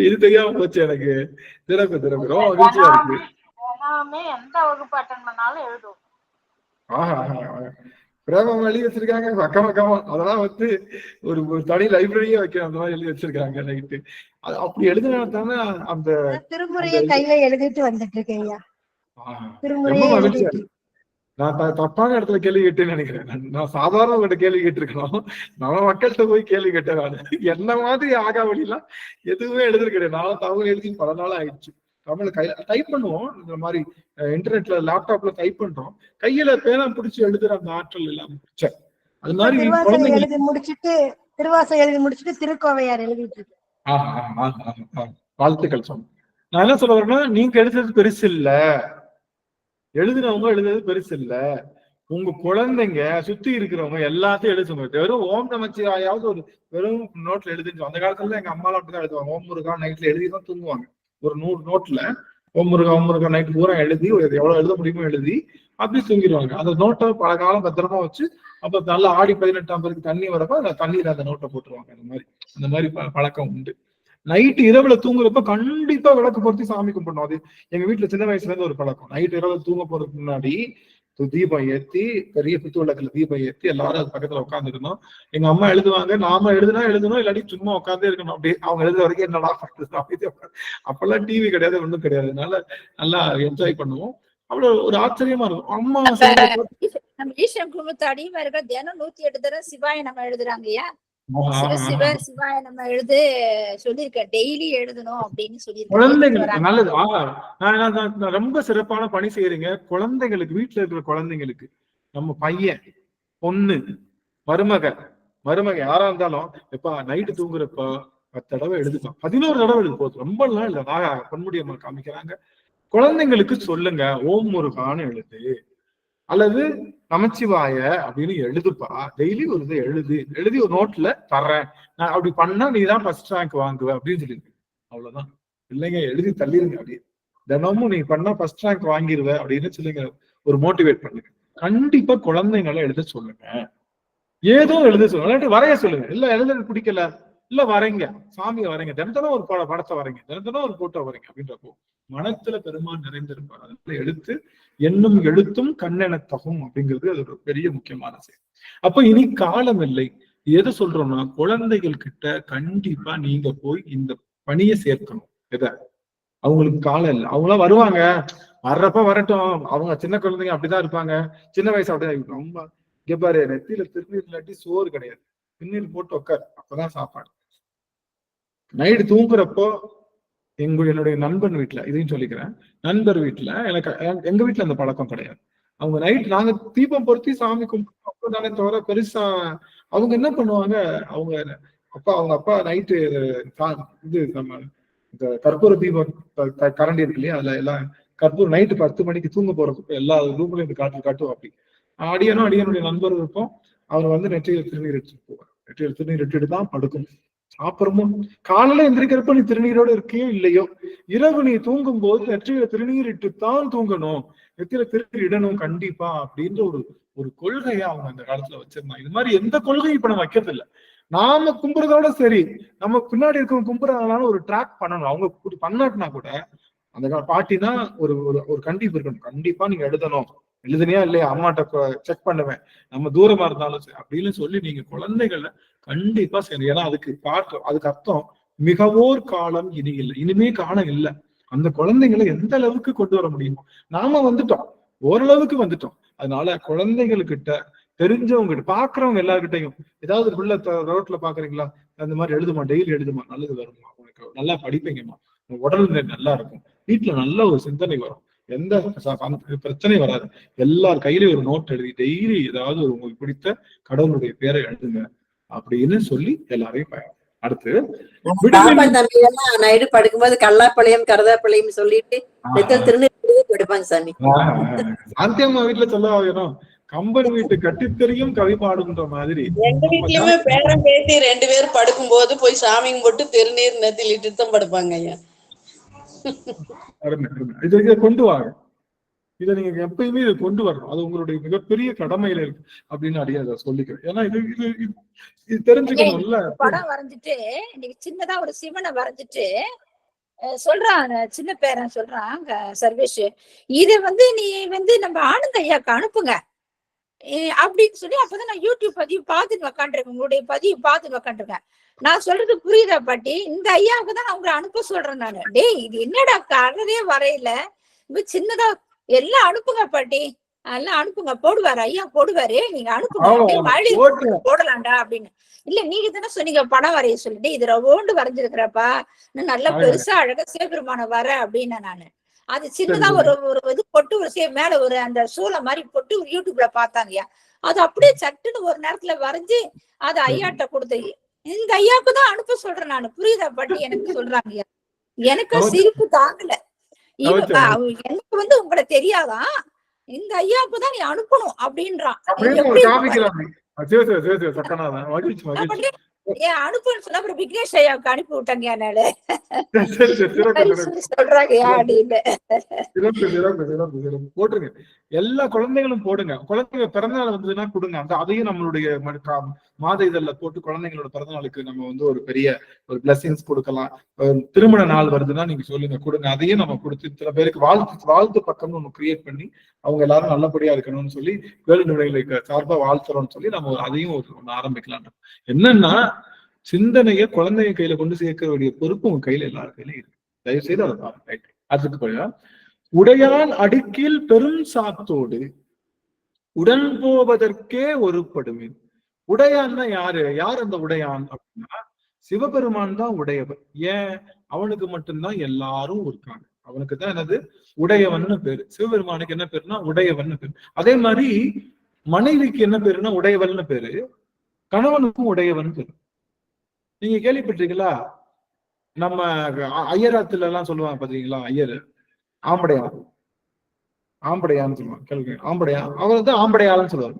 இது தெரியாம போச்சு எனக்கு. திறப்பு ரொம்ப மகிழ்ச்சியா இருக்கு. எந்த வகுப்பு அட்டன் பண்ணாலும் எழுதுவோம். பிரேமம் எழுதி வச்சிருக்காங்க பக்கமா. அதெல்லாம் ஒரு தனி லைப்ரரியே வைக்க அந்த மாதிரி எழுதி வச்சிருக்காங்க. நைட்டு அப்படி எழுதுனா தானே அந்த திருமுறையை கையில எழுதிட்டு வந்துட்டு இருக்கேன் ஐயா. நான் தப்பான இடத்துல கேள்வி கேட்டேன்னு நினைக்கிறேன். நான் சாதாரண உங்கள்கிட்ட கேள்வி கேட்டிருக்கணும். நம்ம மக்கள்கிட்ட போய் கேள்வி கேட்டேன். நான் என்ன மாதிரி ஆகா வழியெல்லாம் எதுவுமே எழுதுறது கிடையாது. நானும் தமிழ் எழுதி பல நாள் ஆயிடுச்சு. தமிழ் கையில டைப் பண்ணுவோம். இந்த மாதிரி இன்டர்நெட்ல லேப்டாப்ல டைப் பண்றோம். கையில பேனா பிடிச்சி எழுதுற அந்த ஆற்றல் எல்லாம் அது மாதிரி எழுதி முடிச்சுட்டு திருவாசகம் எழுதி முடிச்சுட்டு திருக்கோவையார் எழுதிட்டு இருக்கு. வாழ்த்துக்கள் சொன்ன. நான் என்ன சொல்ல வரேன்னா, நீங்க எழுதுறது பெருசு இல்ல, எழுதுனவங்க எழுதுறது பெருசு இல்ல. உங்க குழந்தைங்க சுத்தி இருக்கிறவங்க எல்லாத்தையும் எழுதுங்க. வெறும் ஓம் நமச்சிவாயாவது ஒரு வெறும் நோட்ல எழுதுச்சு. அந்த காலத்துல எங்க அம்மாலாம் அப்படிதான் எழுதுவாங்க. ஓம் முருகா நைட்ல எழுதிதான் தூங்குவாங்க. ஒரு 100 நோட்ல ஓம் முருகா நைட் பூரா எழுதி எவ்வளவு எழுத முடியுமோ எழுதி அப்படி தூங்கிடுவாங்க. அந்த நோட்டை பல காலம் பத்திரமா வச்சு அப்ப நல்லா ஆடி 18ஆம் பேருக்கு தண்ணி வரப்ப அந்த தண்ணியில அந்த நோட்டை போட்டுருவாங்க. அந்த மாதிரி பழக்கம் உண்டு. நைட்டு இரவுல தூங்குறப்ப கண்டிப்பா விளக்கு பொருத்தி சாமி கும்பிடணும். அது எங்க வீட்டுல சின்ன வயசுல இருந்து ஒரு பழக்கம். நைட்டு இரவுல தூங்க போறதுக்கு முன்னாடி தீபம் ஏத்தி, பெரிய குத்து விளக்குல தீபம் ஏத்தி எல்லாரும் அது பக்கத்துல உட்காந்துருந்தோம். எங்க அம்மா எழுதுவாங்க, நாம எழுதணும், இல்லாட்டி சும்மா உட்காந்தே இருக்கணும். அப்படியே அவங்க எழுதுற வரைக்கும் என்னடா அப்பெல்லாம் டிவி கிடையாது, ஒண்ணும் கிடையாது. அதனால நல்லா என்ஜாய் பண்ணுவோம். அவ்வளவு ஒரு ஆச்சரியமா இருக்கும். அம்மா நம்ம ஈஸ்வரன் குடும்பத்து அடிமைகள் தினம் 108 தடவை சிவாய நம்ம எழுதுறாங்கய்யா. சிவ சிவ சிவாய நம்ம சொல்லியிருக்கேன், டெய்லி எழுதணும் அப்படின்னு குழந்தைங்களுக்கு நல்லது. நான் ரொம்ப சிறப்பான பணி செய்யறீங்க. குழந்தைகளுக்கு, வீட்டுல இருக்கிற குழந்தைங்களுக்கு, நம்ம பையன், பொண்ணு, மருமக யாரா இருந்தாலும் எப்ப நைட்டு தூங்குறப்ப 10 தடவை எழுதுப்பான், 11 தடவை எழுது போதும், ரொம்ப எல்லாம் இல்ல. பொன்முடியம்மா காமிக்கிறாங்க. குழந்தைங்களுக்கு சொல்லுங்க, ஓம் முருகான்னு எழுது அல்லது நமச்சிவாய அப்படின்னு எழுதுப்பா, டெய்லி ஒரு இதை எழுதி ஒரு நோட்ல தர்றேன், நான் அப்படி பண்ணா நீ தான் ஃபர்ஸ்ட் ரேங்க் வாங்குவ அப்படின்னு சொல்லிருக்கு. அவ்வளவுதான். இல்லைங்க, எழுதி தள்ளிருங்க. அப்படி தினமும் நீ பண்ணா ஃபர்ஸ்ட் ரேங்க் வாங்கிடுவ அப்படின்னு சொல்லுங்க, ஒரு மோட்டிவேட் பண்ணுங்க. கண்டிப்பா குழந்தைங்களை எழுத சொல்லுங்க, ஏதோ எழுத சொல்லுங்க, இல்லாட்டி வரைய சொல்லுங்க. இல்ல எழுத பிடிக்கல, இல்ல வரைங்க, சாமியை வரைங்க, தினத்தனம் ஒரு படத்தை வரைங்க, தினத்தனம் ஒரு போட்டோ வரைங்க. அப்படின்றப்போ மனத்துல பெருமான் நிறைந்திருப்பார். அதனால எழுத்து என்னும் எழுத்தும் கண்ணெனத்தகும் அப்படிங்கிறது அது ஒரு பெரிய முக்கியமான செய்தி. அப்ப இனி காலம் இல்லை. எதை சொல்றோம்னா, குழந்தைகள் கிட்ட கண்டிப்பா நீங்க போய் இந்த பணியை சேர்க்கணும். எதை? அவங்களுக்கு காலம் இல்லை, அவங்களாம் வருவாங்க, வர்றப்ப வரட்டும், அவங்க சின்ன குழந்தைங்க அப்படிதான் இருப்பாங்க, சின்ன வயசு அப்படிதான். ரொம்ப இங்க பாரு, நெத்தியில திருநீர் இல்லாட்டி சோறு கிடையாது, திருநீர் போட்டு உட்கார், அப்பதான் சாப்பாடு. நைட்டு தூங்குறப்போ என்னுடைய நண்பன் வீட்டுல, இதையும் சொல்லிக்கிறேன், நண்பர் வீட்டுல எங்க வீட்டுல அந்த பழக்கம் கிடையாது. அவங்க நைட் நாங்க தீபம் பொருத்தி சாமி கும்பிட்டு தவிர பெருசா அவங்க என்ன பண்ணுவாங்க, அவங்க அப்பா நைட்டு இது நம்ம இந்த கற்பூர தீபம் கரண்டி இருக்கு இல்லையா, அதுல எல்லாம் கற்பூரம் நைட்டு 10 மணிக்கு தூங்க போறதுக்கு எல்லா ரூம்லயும் இந்த காட்டும். அப்படி அடியனுடைய நண்பர் இருக்கும், அவர் நெற்றியில திருநீர் எடுத்துட்டு போவார். நெற்றியில திருநீர் இட்டுட்டு தான் படுக்கணும். அப்புறமும் காலையில எந்திரிக்கிறப்ப நீ திருநீரோட இருக்கையோ இல்லையோ, இரவு நீ தூங்கும் போது நெற்றியில திருநீர் இட்டுத்தான் தூங்கணும், நெற்றியில திருநீர் இடணும் கண்டிப்பா அப்படின்ற ஒரு கொள்கையை அவங்க அந்த காலத்துல வச்சிருந்தாங்க. இது மாதிரி எந்த கொள்கையும் இப்ப நம்ம வைக்கிறது இல்லை. நாம கும்புறதோட சரி, நம்ம பின்னாடி இருக்கவங்க கும்புறதுனால ஒரு ட்ராக் பண்ணணும். அவங்க பண்ணாட்டினா கூட அந்த பாட்டினா ஒரு கண்டிப்பு இருக்கணும், கண்டிப்பா நீங்க எழுதணும், எழுதுனியா இல்லையா அம்மாட்ட செக் பண்ணுவேன், நம்ம தூரமா இருந்தாலும் சரி அப்படின்னு சொல்லி நீங்க குழந்தைகளை கண்டிப்பா செய்யணும். ஏன்னா அதுக்கு அர்த்தம் மிகவோர் காலம் இனி இல்லை, இனிமே காலம் இல்லை. அந்த குழந்தைங்களை எந்த அளவுக்கு கொண்டு வர முடியுமோ நாம வந்துட்டோம், ஓரளவுக்கு வந்துட்டோம். அதனால குழந்தைகளுக்கிட்ட, தெரிஞ்சவங்க கிட்ட, பாக்குறவங்க எல்லாருக்கிட்டையும், ஏதாவது பிள்ளை ரோட்ல பாக்குறீங்களா, அந்த மாதிரி எழுதுமா, டெய்லி எழுதுமா, நல்லது வருமா, உனக்கு நல்லா படிப்பீங்கம்மா, உடல் நல்லா இருக்கும், வீட்டுல நல்ல ஒரு சிந்தனை வரும், எந்த பிரச்சனை வராது, எல்லார் கையிலயும் ஒரு நோட் எழுதி டெய்லி ஏதாவது ஒரு உங்களுக்கு பிடித்த கடவுளுடைய பேரை எழுதுங்க அப்படின்னு சொல்லி எல்லாரையும் அடுத்து நைட்டு படுக்கும்போது கல்லாப்பழையம் கரதாப்பழையம் சொல்லிட்டு படுப்பாங்க சாமி. சாந்தியம்மா வீட்டுல சொல்ல வேணும், கம்பன் வீட்டு கட்டித்தெரியும் கவி பாடுன்ற மாதிரி எங்க வீட்லயுமே பேரம் பேசி 2 பேரும் படுக்கும் போது போய் சாமி போட்டு திருநீர் நெத்திலிட்டு தான் படுப்பாங்க ஐயா. இதை கொண்டு வாங்க, இதை நீங்க எப்பயுமே இதை கொண்டு வரணும், அது உங்களுடைய மிகப்பெரிய கடமையில இருக்கு அப்படின்னு அடியாத சொல்லிக்கிறேன். ஏன்னா இது தெரிஞ்சுக்கணும்ல. படம் வரைஞ்சிட்டு இன்னைக்கு சின்னதா ஒரு சிவனை வரைஞ்சிட்டு சொல்றான், சின்ன பேரன் சொல்றான் சர்வேஷ், இதை நீ நம்ம ஆனந்த ஐயாக்கு அனுப்புங்க அப்படின்னு சொல்லி, அப்பதான் நான் யூடியூப் பதிவு பார்த்துட்டு உக்காண்டிருக்கேன், உங்களுடைய பதிவு பார்த்துட்டு உக்காண்டிருக்கேன். நான் சொல்றது புரியுதா பாட்டி? இந்த ஐயாவுக்கு தான் நான் உங்களை அனுப்ப சொல்றேன் நானு. டேய் இது என்னடா கலரே வரையில, சின்னதா எல்லாம் அனுப்புங்க பாட்டி, எல்லாம் அனுப்புங்க, போடுவாரு ஐயா போடுவாரு, நீங்க அனுப்புங்க, போடலாம்டா அப்படின்னு. இல்ல நீங்க தானே சொன்னீங்க படம் வரைய சொல்லிட்டு, இது ரவோண்டு வரைஞ்சிருக்கிறப்பா, நல்லா பெருசா அழகா சிவபெருமான வர அப்படின்னு நானு. அது சின்னதா ஒரு இது போட்டு ஒரு மேல ஒரு அந்த சூளை மாதிரி போட்டு ஒரு யூடியூப்ல பார்த்தாங்கய்யா, அது அப்படியே சட்டுன்னு ஒரு நேரத்துல வரைஞ்சு அது ஐயாட்ட கொடுத்து, இந்த ஐயாவுக்கு தான் அனுப்ப சொல்றேன் நானு. புரியுதா பாட்டி? எனக்கு சொல்றாங்க, எனக்கு சிரிப்பு தாங்கல. எனக்கு உங்களை தெரியாதான், இந்த ஐயாவுக்கு தான் நீ அனுப்பணும் அப்படின்றான். அனுப்புன்னு சொன்னா அப்புறம் விக்னேஷ் ஐயாவுக்கு அனுப்பி விட்டாங்க என்னால சொல்றாங்க அப்படின்னு. போட்டுருங்க, எல்லா குழந்தைகளும் போடுங்க. குழந்தைங்க பிறந்தநாள் வந்ததுன்னா கொடுங்க, அதையும் நம்மளுடைய மாத இதழ்ல போட்டு குழந்தைங்களோட பிறந்தநாளுக்கு நம்ம ஒரு பெரிய ஒரு பிளஸிங்ஸ் கொடுக்கலாம். திருமண நாள் வருதுன்னா நீங்க சொல்லுங்க, கொடுங்க, அதையும் நம்ம கொடுத்து சில பேருக்கு வாழ்த்து பக்கம்னு ஒண்ணு கிரியேட் பண்ணி அவங்க எல்லாரும் நல்லபடியா இருக்கணும்னு சொல்லி வேலை நிலைகளுக்கு சார்பா வாழ்த்துறோம்னு சொல்லி நம்ம அதையும் ஒண்ணு ஆரம்பிக்கலாம். என்னன்னா, சிந்தனைய குழந்தைங்க கையில கொண்டு சேர்க்க வேண்டிய பொறுப்பு உங்க கையில எல்லாரும் கையில இருக்கு. தயவு செய்து அதை பாருங்க. அதுக்கு உடையான் அடுக்கில் பெரும் சாத்தோடு உடன் போவதற்கே ஒருப்படுவேன். உடையான்னா யாரு? யார் அந்த உடையான் அப்படின்னா சிவபெருமான் தான் உடையவர். ஏன்? அவனுக்கு மட்டும்தான் எல்லாரும் இருக்காங்க. அவனுக்கு தான் என்னது? உடையவன்னு பேரு. சிவபெருமானுக்கு என்ன பேருன்னா உடையவன்னு பேரு. அதே மாதிரி மனைவிக்கு என்ன பேருன்னா உடையவன்னு பேரு. கணவனுக்கும் உடையவன் பேரு. நீங்க கேள்விப்பட்டிருக்கீங்களா? நம்ம ஐயராத்துல எல்லாம் சொல்லுவாங்க பாத்தீங்களா? ஐயர் ஆம்படையான், ஆம்படையான்னு சொல்லுவாங்க. கேள்வி ஆம்படையா, அவர் வந்து ஆம்படையாளன்னு சொல்லுவாரு.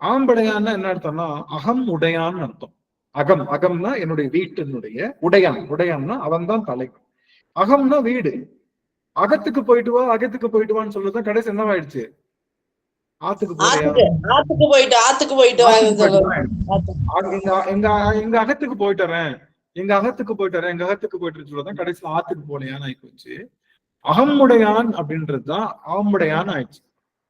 ஆம்படையான்னா என்ன அர்த்தம்னா அகம் உடையான்னு அர்த்தம். அகம், அகம்னா என்னுடைய வீட்டினுடைய உடையான். உடையான்னா அவன் தான் தலைவன். அகம்னா வீடு. அகத்துக்கு போயிட்டு வா, அகத்துக்கு போயிட்டு வான்னு சொல்றதுதான் கடைசி என்னவாயிடுச்சு? ஆத்துக்கு போயிட்டு எங்க அகத்துக்கு போயிட்டு வரேன், எங்க அகத்துக்கு போயிட்டு வரேன், எங்க அகத்துக்கு போயிட்டு சொல்றதுதான் கடைசி ஆத்துக்கு போலையான்னு ஆகி போச்சு. அகமுடையான் அப்படின்றதுதான் ஆம்படையான் ஆயிடுச்சு.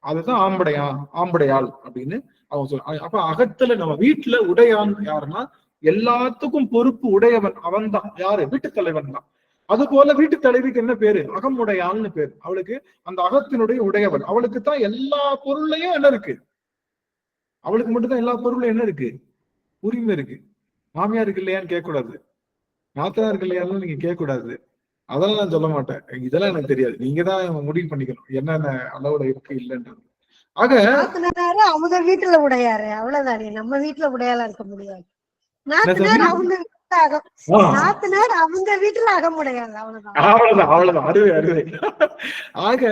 அதுதான் ஆம்படையான், ஆம்படையாள் அப்படின்னு அவங்க சொல்றாங்க. அப்ப அகத்துல நம்ம வீட்டுல உடையான் யாருன்னா எல்லாத்துக்கும் பொறுப்பு உடையவன் அவன் தான். யாரு? வீட்டு தலைவன் தான். அது போல வீட்டு தலைவிக்கு என்ன பேரு? அகமுடையாள்னு பேரு. அவளுக்கு அந்த அகத்தினுடைய உடையவன். அவளுக்கு தான் எல்லா பொருளையும் என்ன இருக்கு? அவளுக்கு மட்டும்தான் எல்லா பொருளும் என்ன இருக்கு? உரிமை இருக்கு. மாமியாருக்கு இல்லையான்னு கேட்க கூடாது, நாத்தனாருக்கு இல்லையான்னு நீங்க கேட்க கூடாது. அதெல்லாம் நான் சொல்ல மாட்டேன். இதெல்லாம் எனக்கு தெரியாது. நீங்க தான் முடிவு பண்ணிக்கணும் என்னென்ன அளவுல இருக்கு இல்லைன்றது. ஆக அவங்க வீட்டுல உடையாரு, அவ்வளவுதானே. நம்ம வீட்டுல உடையாளா இருக்க முடியாது. நாத்தனார் அவங்க நாத்தனார் அவங்க வீட்டுல அகமுடையாரு, அவ்வளவுதான். அவ்வளவுதான். அருமை, அருமை. ஆக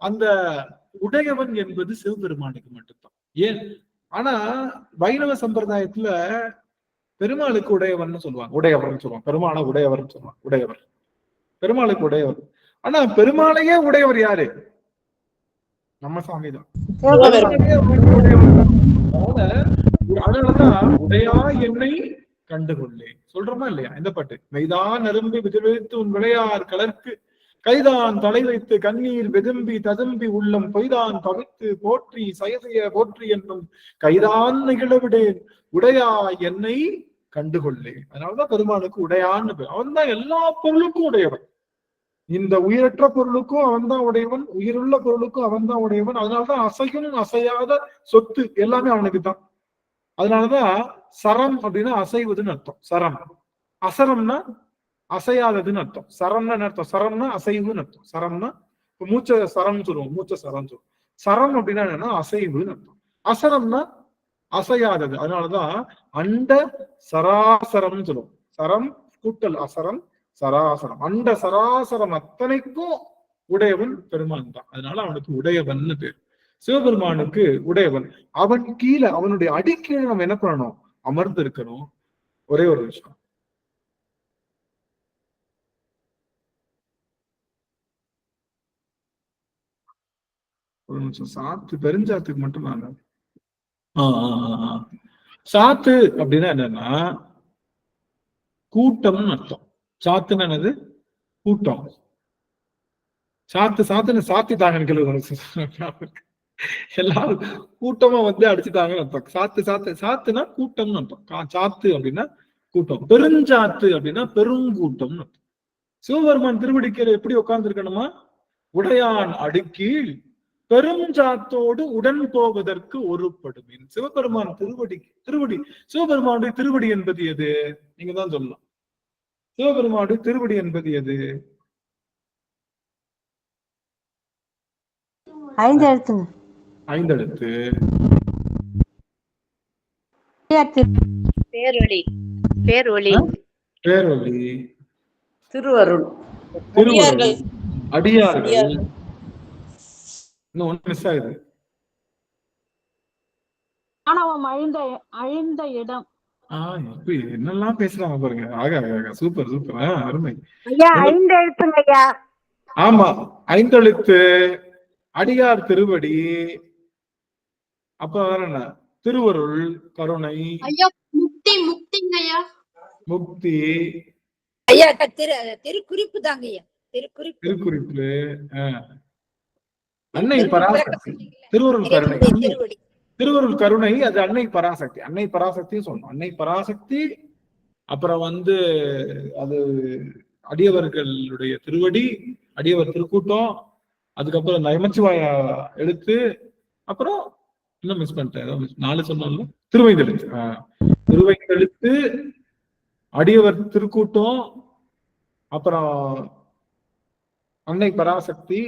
அந்த உடையவன் என்பது சிவபெருமானுக்கு மட்டும்தான். ஏன்? ஆனா வைணவ சம்பிரதாயத்துல பெருமாளுக்கு உடையவன் சொல்லுவாங்க, உடையவர்னு சொல்லுவாங்க. பெருமாளை உடையவர்னு சொல்லுவாங்க. உடையவர் பெருமாளுக்கு உடையவர். ஆனா பெருமாளையே உடையவர் யாரு? நம்ம சாமி தான். அதனாலதான் உடையா என்னை கண்டுகொள்ளே சொல்றோமா இல்லையா? இந்த பாட்டு மெய்தான் அரும்பி விதிர்த்து உன் விளையார் கலர்க்கு கைதான் தலை வைத்து கண்ணீர் வெதும்பி ததும்பி உள்ளம் பொய்தான் தவித்து போற்றி சயசைய போற்றி என்னும் கைதான் நிகழவிடேன் உடையா என்னை கண்டுகொள்ளே. அதனாலதான் பெருமானுக்கு உடையான்னு பேர். அவன் தான் எல்லா பொருளுக்கும் உடையவன். இந்த உயிரற்ற பொருளுக்கும் அவன் தான் உடையவன், உயிருள்ள பொருளுக்கும் அவன் தான் உடையவன். அதனாலதான் அசையும் அசையாத சொத்து எல்லாமே அவனுக்கு தான். அதனாலதான் சரம் அப்படின்னா அசைவதுன்னு அர்த்தம். சரம். அசரம்னா அசையாததுன்னு அர்த்தம். சரம்னா என்ன அர்த்தம்? சரம்னா அசைவுன்னு அர்த்தம். சரம்னா இப்ப மூச்ச சரம்னு சொல்லுவோம், மூச்ச சரம் சொல்லுவோம். சரம் அப்படின்னா என்னன்னா அசைவுன்னு அர்த்தம். அசரம்னா அசையாதது. அதனாலதான் அண்ட சராசரம்னு சொல்லுவோம். சரம் கூட்டல் அசரம் சராசரம். அண்ட சராசரம் அத்தனைக்கும் உடையவன் பெருமான் தான். அதனால அவனுக்கு உடையவன் பேர். சிவபெருமானுக்கு உடையவன். அவன் கீழே, அவனுடைய அடிக்கீழே நம்ம என்ன பண்ணணும்? அமர்ந்து இருக்கணும். ஒரே ஒரு விஷயம், ஒரு நிமிஷம். சாத்து பெருஞ்சாத்துக்கு மட்டும் நாங்க சாத்து அப்படின்னா என்னன்னா கூட்டம்னு அர்த்தம். சாத்துன்னு என்னது? கூட்டம். சாத்து சாத்துன்னு சாத்திட்டாங்கன்னு கேள்வி. எல்லாரும் கூட்டமா வந்து அடிச்சுட்டாங்கன்னு அர்த்தம். சாத்து சாத்து சாத்துனா கூட்டம்னு அர்த்தம். சாத்து அப்படின்னா கூட்டம். பெருஞ்சாத்து அப்படின்னா பெருங்கூட்டம்னு அர்த்தம். சிவபெருமான் திருவடிக்கையில எப்படி உட்கார்ந்து இருக்கணுமா? உடையான் அடுக்கீழ் பெருஞ்சாத்தோடு உடன் போவதற்கு ஒருப்படுவேன். சிவபெருமான் திருவடி சிவபெருமானுடைய திருவடி என்பது எது? நீங்க தான் சொல்லலாம். சிவபெருமானுடைய திருவடி என்பது எது? 5 எழுத்துங்க. 5 எழுத்து. பேரொளி. பேரொளி. பேரொளி. திருவருள். திருவருள். அடியார்கள். இன்னும் ஒண்ணு மிஸ் ஆகுது. ஆணவம் அழிந்த இடம். என்னெல்லாம் பேசுறாங்க பாருங்க. ஆக சூப்பர் சூப்பர். அருமை. ஐயா 5 எழுத்துங்க ஐயா. ஆமா 5 எழுத்து. அடியார் திருவடி. அப்ப வேற என்ன? திருவருள், கருணை, முக்தி, ஐயா திருக்குறிப்பு தாங்க ஐயா. திருக்குறிப்பு, அன்னை பராசக்தி. திருவருள் கருணை, திருவருள் கருணை. அது அன்னை பராசக்தி. அன்னை பராசக்தி சொல்லணும். அன்னை பராசக்தி. அப்புறம் வந்து அது அடியவர்களுடைய திருவடி, அடியவர் திருக்கூட்டம், அதுக்கப்புறம் நமச்சிவாய எழுத்து, அப்புறம் இன்னும் மிஸ் பண்ணிட்டேன், 4 சொன்னோம்ல. திருவைந்தெழுத்து. திருவைந்தெழுத்து, அடியவர் திருக்கூட்டம், அப்புறம் அன்னை பராசக்தி,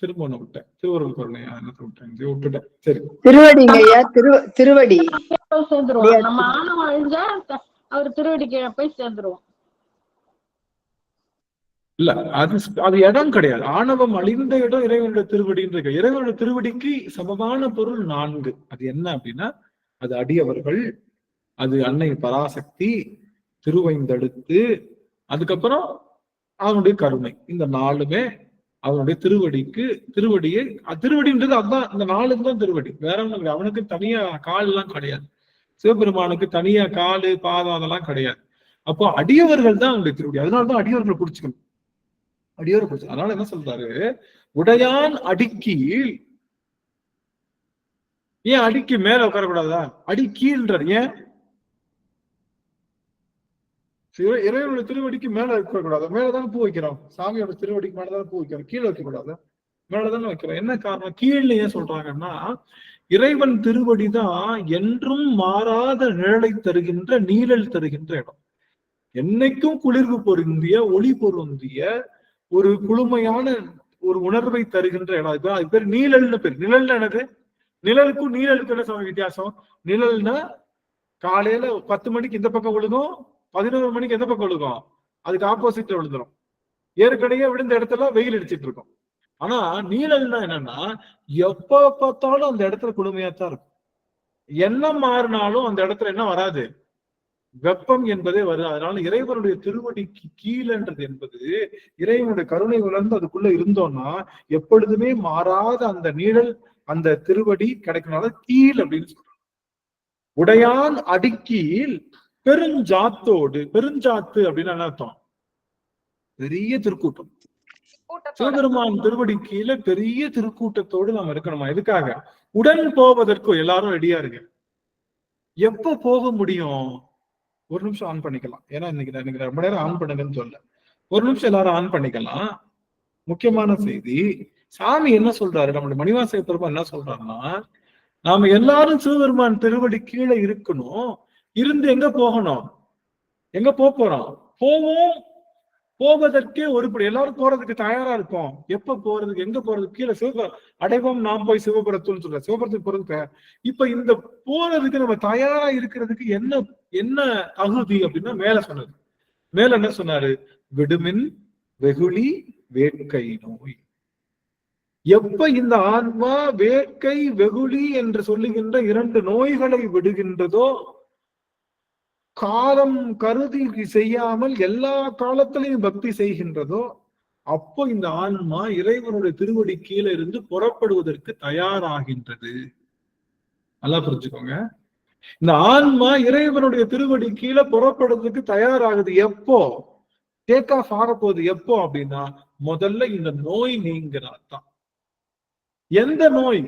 திரும்ப ஒண்ணு விட்டேன், திருவருள் கருணை விட்டுட்டேன். சரி, திருவடிங்க ஐயா. திருவடி சேர்ந்துருவோம். நம்ம ஆணவம் அழிஞ்சா அவர் திருவடிக்கு போய் சேர்ந்துருவோம். இல்ல, அது இடம் கிடையாது. ஆணவம் அழிந்த இடம் இறைவனுடைய திருவடின்னு இருக்கு. இறைவனுடைய திருவடிக்கு சமமான பொருள் 4. அது என்ன அப்படின்னா, அது அடியவர்கள், அது அன்னை பராசக்தி, திருவைந்தெழுத்து, அதுக்கப்புறம் அவனுடைய கருணை. இந்த 4மே அவனுடைய திருவடின்றது அதுதான். இந்த 4 தான் திருவடி, வேற ஒண்ணும் கிடையாது. அவனுக்கு தனியா கால் எல்லாம் கிடையாது. சிவபெருமானுக்கு தனியா காலு பாதம் அதெல்லாம் கிடையாது. அப்போ அடியவர்கள் தான் அவனுடைய திருவடி. அதனாலதான் அடியவர்களை பிடிச்சுக்கணும். அதனால என்ன சொல்றாரு, உடையான் அடிக்கீழ். ஏன் அடிக்கு மேல உட்காரக்கூடாதா? அடிக்கீழ்ன்றார். ஏன் இறைவனுடைய திருவடிக்கு மேல இருக்கக்கூடாது? மேலதானே பூ வைக்கிறோம். சாமியோட திருவடிக்கு மேலதானே பூ வைக்கிறோம், கீழே வைக்க கூடாது, மேலதானே வைக்கிறோம். என்ன காரணம்? கீழே ஏன் சொல்றாங்கன்னா, இறைவன் திருவடிதான் என்றும் மாறாத நிழலை தருகின்ற, நீழல் தருகின்ற இடம். என்னைக்கும் குளிர்வு பொருந்திய, ஒளி பொருந்திய, ஒரு குளுமையான ஒரு உணர்வை தருகின்ற இடம். அது பேர் நீழல்னு பேர். நிழல்னா என்னது? நிழலுக்கும் நீழலுக்கும் என்ன சம வித்தியாசம்? நிழல்னா காலையில 10 மணிக்கு இந்த பக்கம் விழுகும், 11 மணிக்கு எந்த பக்கம் விழுகும், அதுக்கு ஆப்போசிட்ல விழுந்துரும். ஏற்கனவே விழுந்த இடத்துல வெயில் அடிச்சிட்டு இருக்கும். ஆனா நீழல்னா என்னன்னா, எப்ப பார்த்தாலும் அந்த இடத்துல குளுமையாத்தான் இருக்கும். என்ன மாறினாலும் அந்த இடத்துல என்ன வராது, வெப்பம் என்பதே வருது. அதனால இறைவனுடைய திருவடிக்கு கீழன்றது என்பது இறைவனுடைய கருணை உணர்ந்து அதுக்குள்ள இருந்தோம்னா எப்பொழுதுமே மாறாத அந்த நீழல், அந்த திருவடி கிடைக்கனால கீழ் அப்படின்னு சொல்றாங்க. உடையான் அடிக்கீழ் பெருஞ்சாத்தோடு. பெருஞ்சாத்து அப்படின்னு என்ன அர்த்தம்? பெரிய திருக்கூட்டம். சிவபெருமான் திருவடி கீழே பெரிய திருக்கூட்டத்தோடு நாம இருக்கணுமா? எதுக்காக? உடன் போவதற்கு எல்லாரும் ரெடியா இருக்கு. எப்ப போக முடியும்? ஒரு நிமிஷம் ஆன் பண்ணிக்கலாம். ஏன்னா இன்னைக்கு ரொம்ப நேரம் ஆன் பண்ணுங்கன்னு சொல்ல, ஒரு நிமிஷம் எல்லாரும் ஆன் பண்ணிக்கலாம். முக்கியமான செய்தி. சாமி என்ன சொல்றாரு, நம்மளுடைய மணிவாசக பெருமான் என்ன சொல்றாருன்னா, நாம எல்லாரும் சிவபெருமான் திருவடி கீழே இருக்கணும். இருந்து எங்க போகணும்? எங்க போறோம்? போவதற்கே ஒருபடி எல்லாரும் போறதுக்கு தயாரா இருக்கும். எப்ப போறதுக்கு, எங்க போறதுக்கு? கீழே அடைவோம் நாம் போய் சிவபுரத்துன்னு சொல்ற, சிவபுரத்துக்கு போறதுக்கு. இப்ப இந்த போறதுக்கு நம்ம தயாரா இருக்கிறதுக்கு என்ன தகுதி அப்படின்னா, மேல சொன்னது. மேல என்ன சொன்னாரு? விடுமின் வெகுளி வேட்கை நோய். எப்ப இந்த ஆன்மா வேட்கை வெகுளி என்று சொல்லுகின்ற 2 நோய்களை விடுகின்றதோ, காலம் கருதி செய்யாமல் எல்லா காலத்திலையும் பக்தி செய்கின்றதோ, அப்போ இந்த ஆன்மா இறைவனுடைய திருவடி கீழே இருந்து புறப்படுவதற்கு தயாராகின்றது. நல்லா புரிஞ்சுக்கோங்க. இந்த ஆன்மா இறைவனுடைய திருவடி கீழே புறப்படுவதற்கு தயாராகுது. எப்போ டேக் ஆஃப் ஆக போகுது? எப்போ அப்படின்னா, முதல்ல இந்த நோய் நீங்கிறாதான். எந்த நோய்?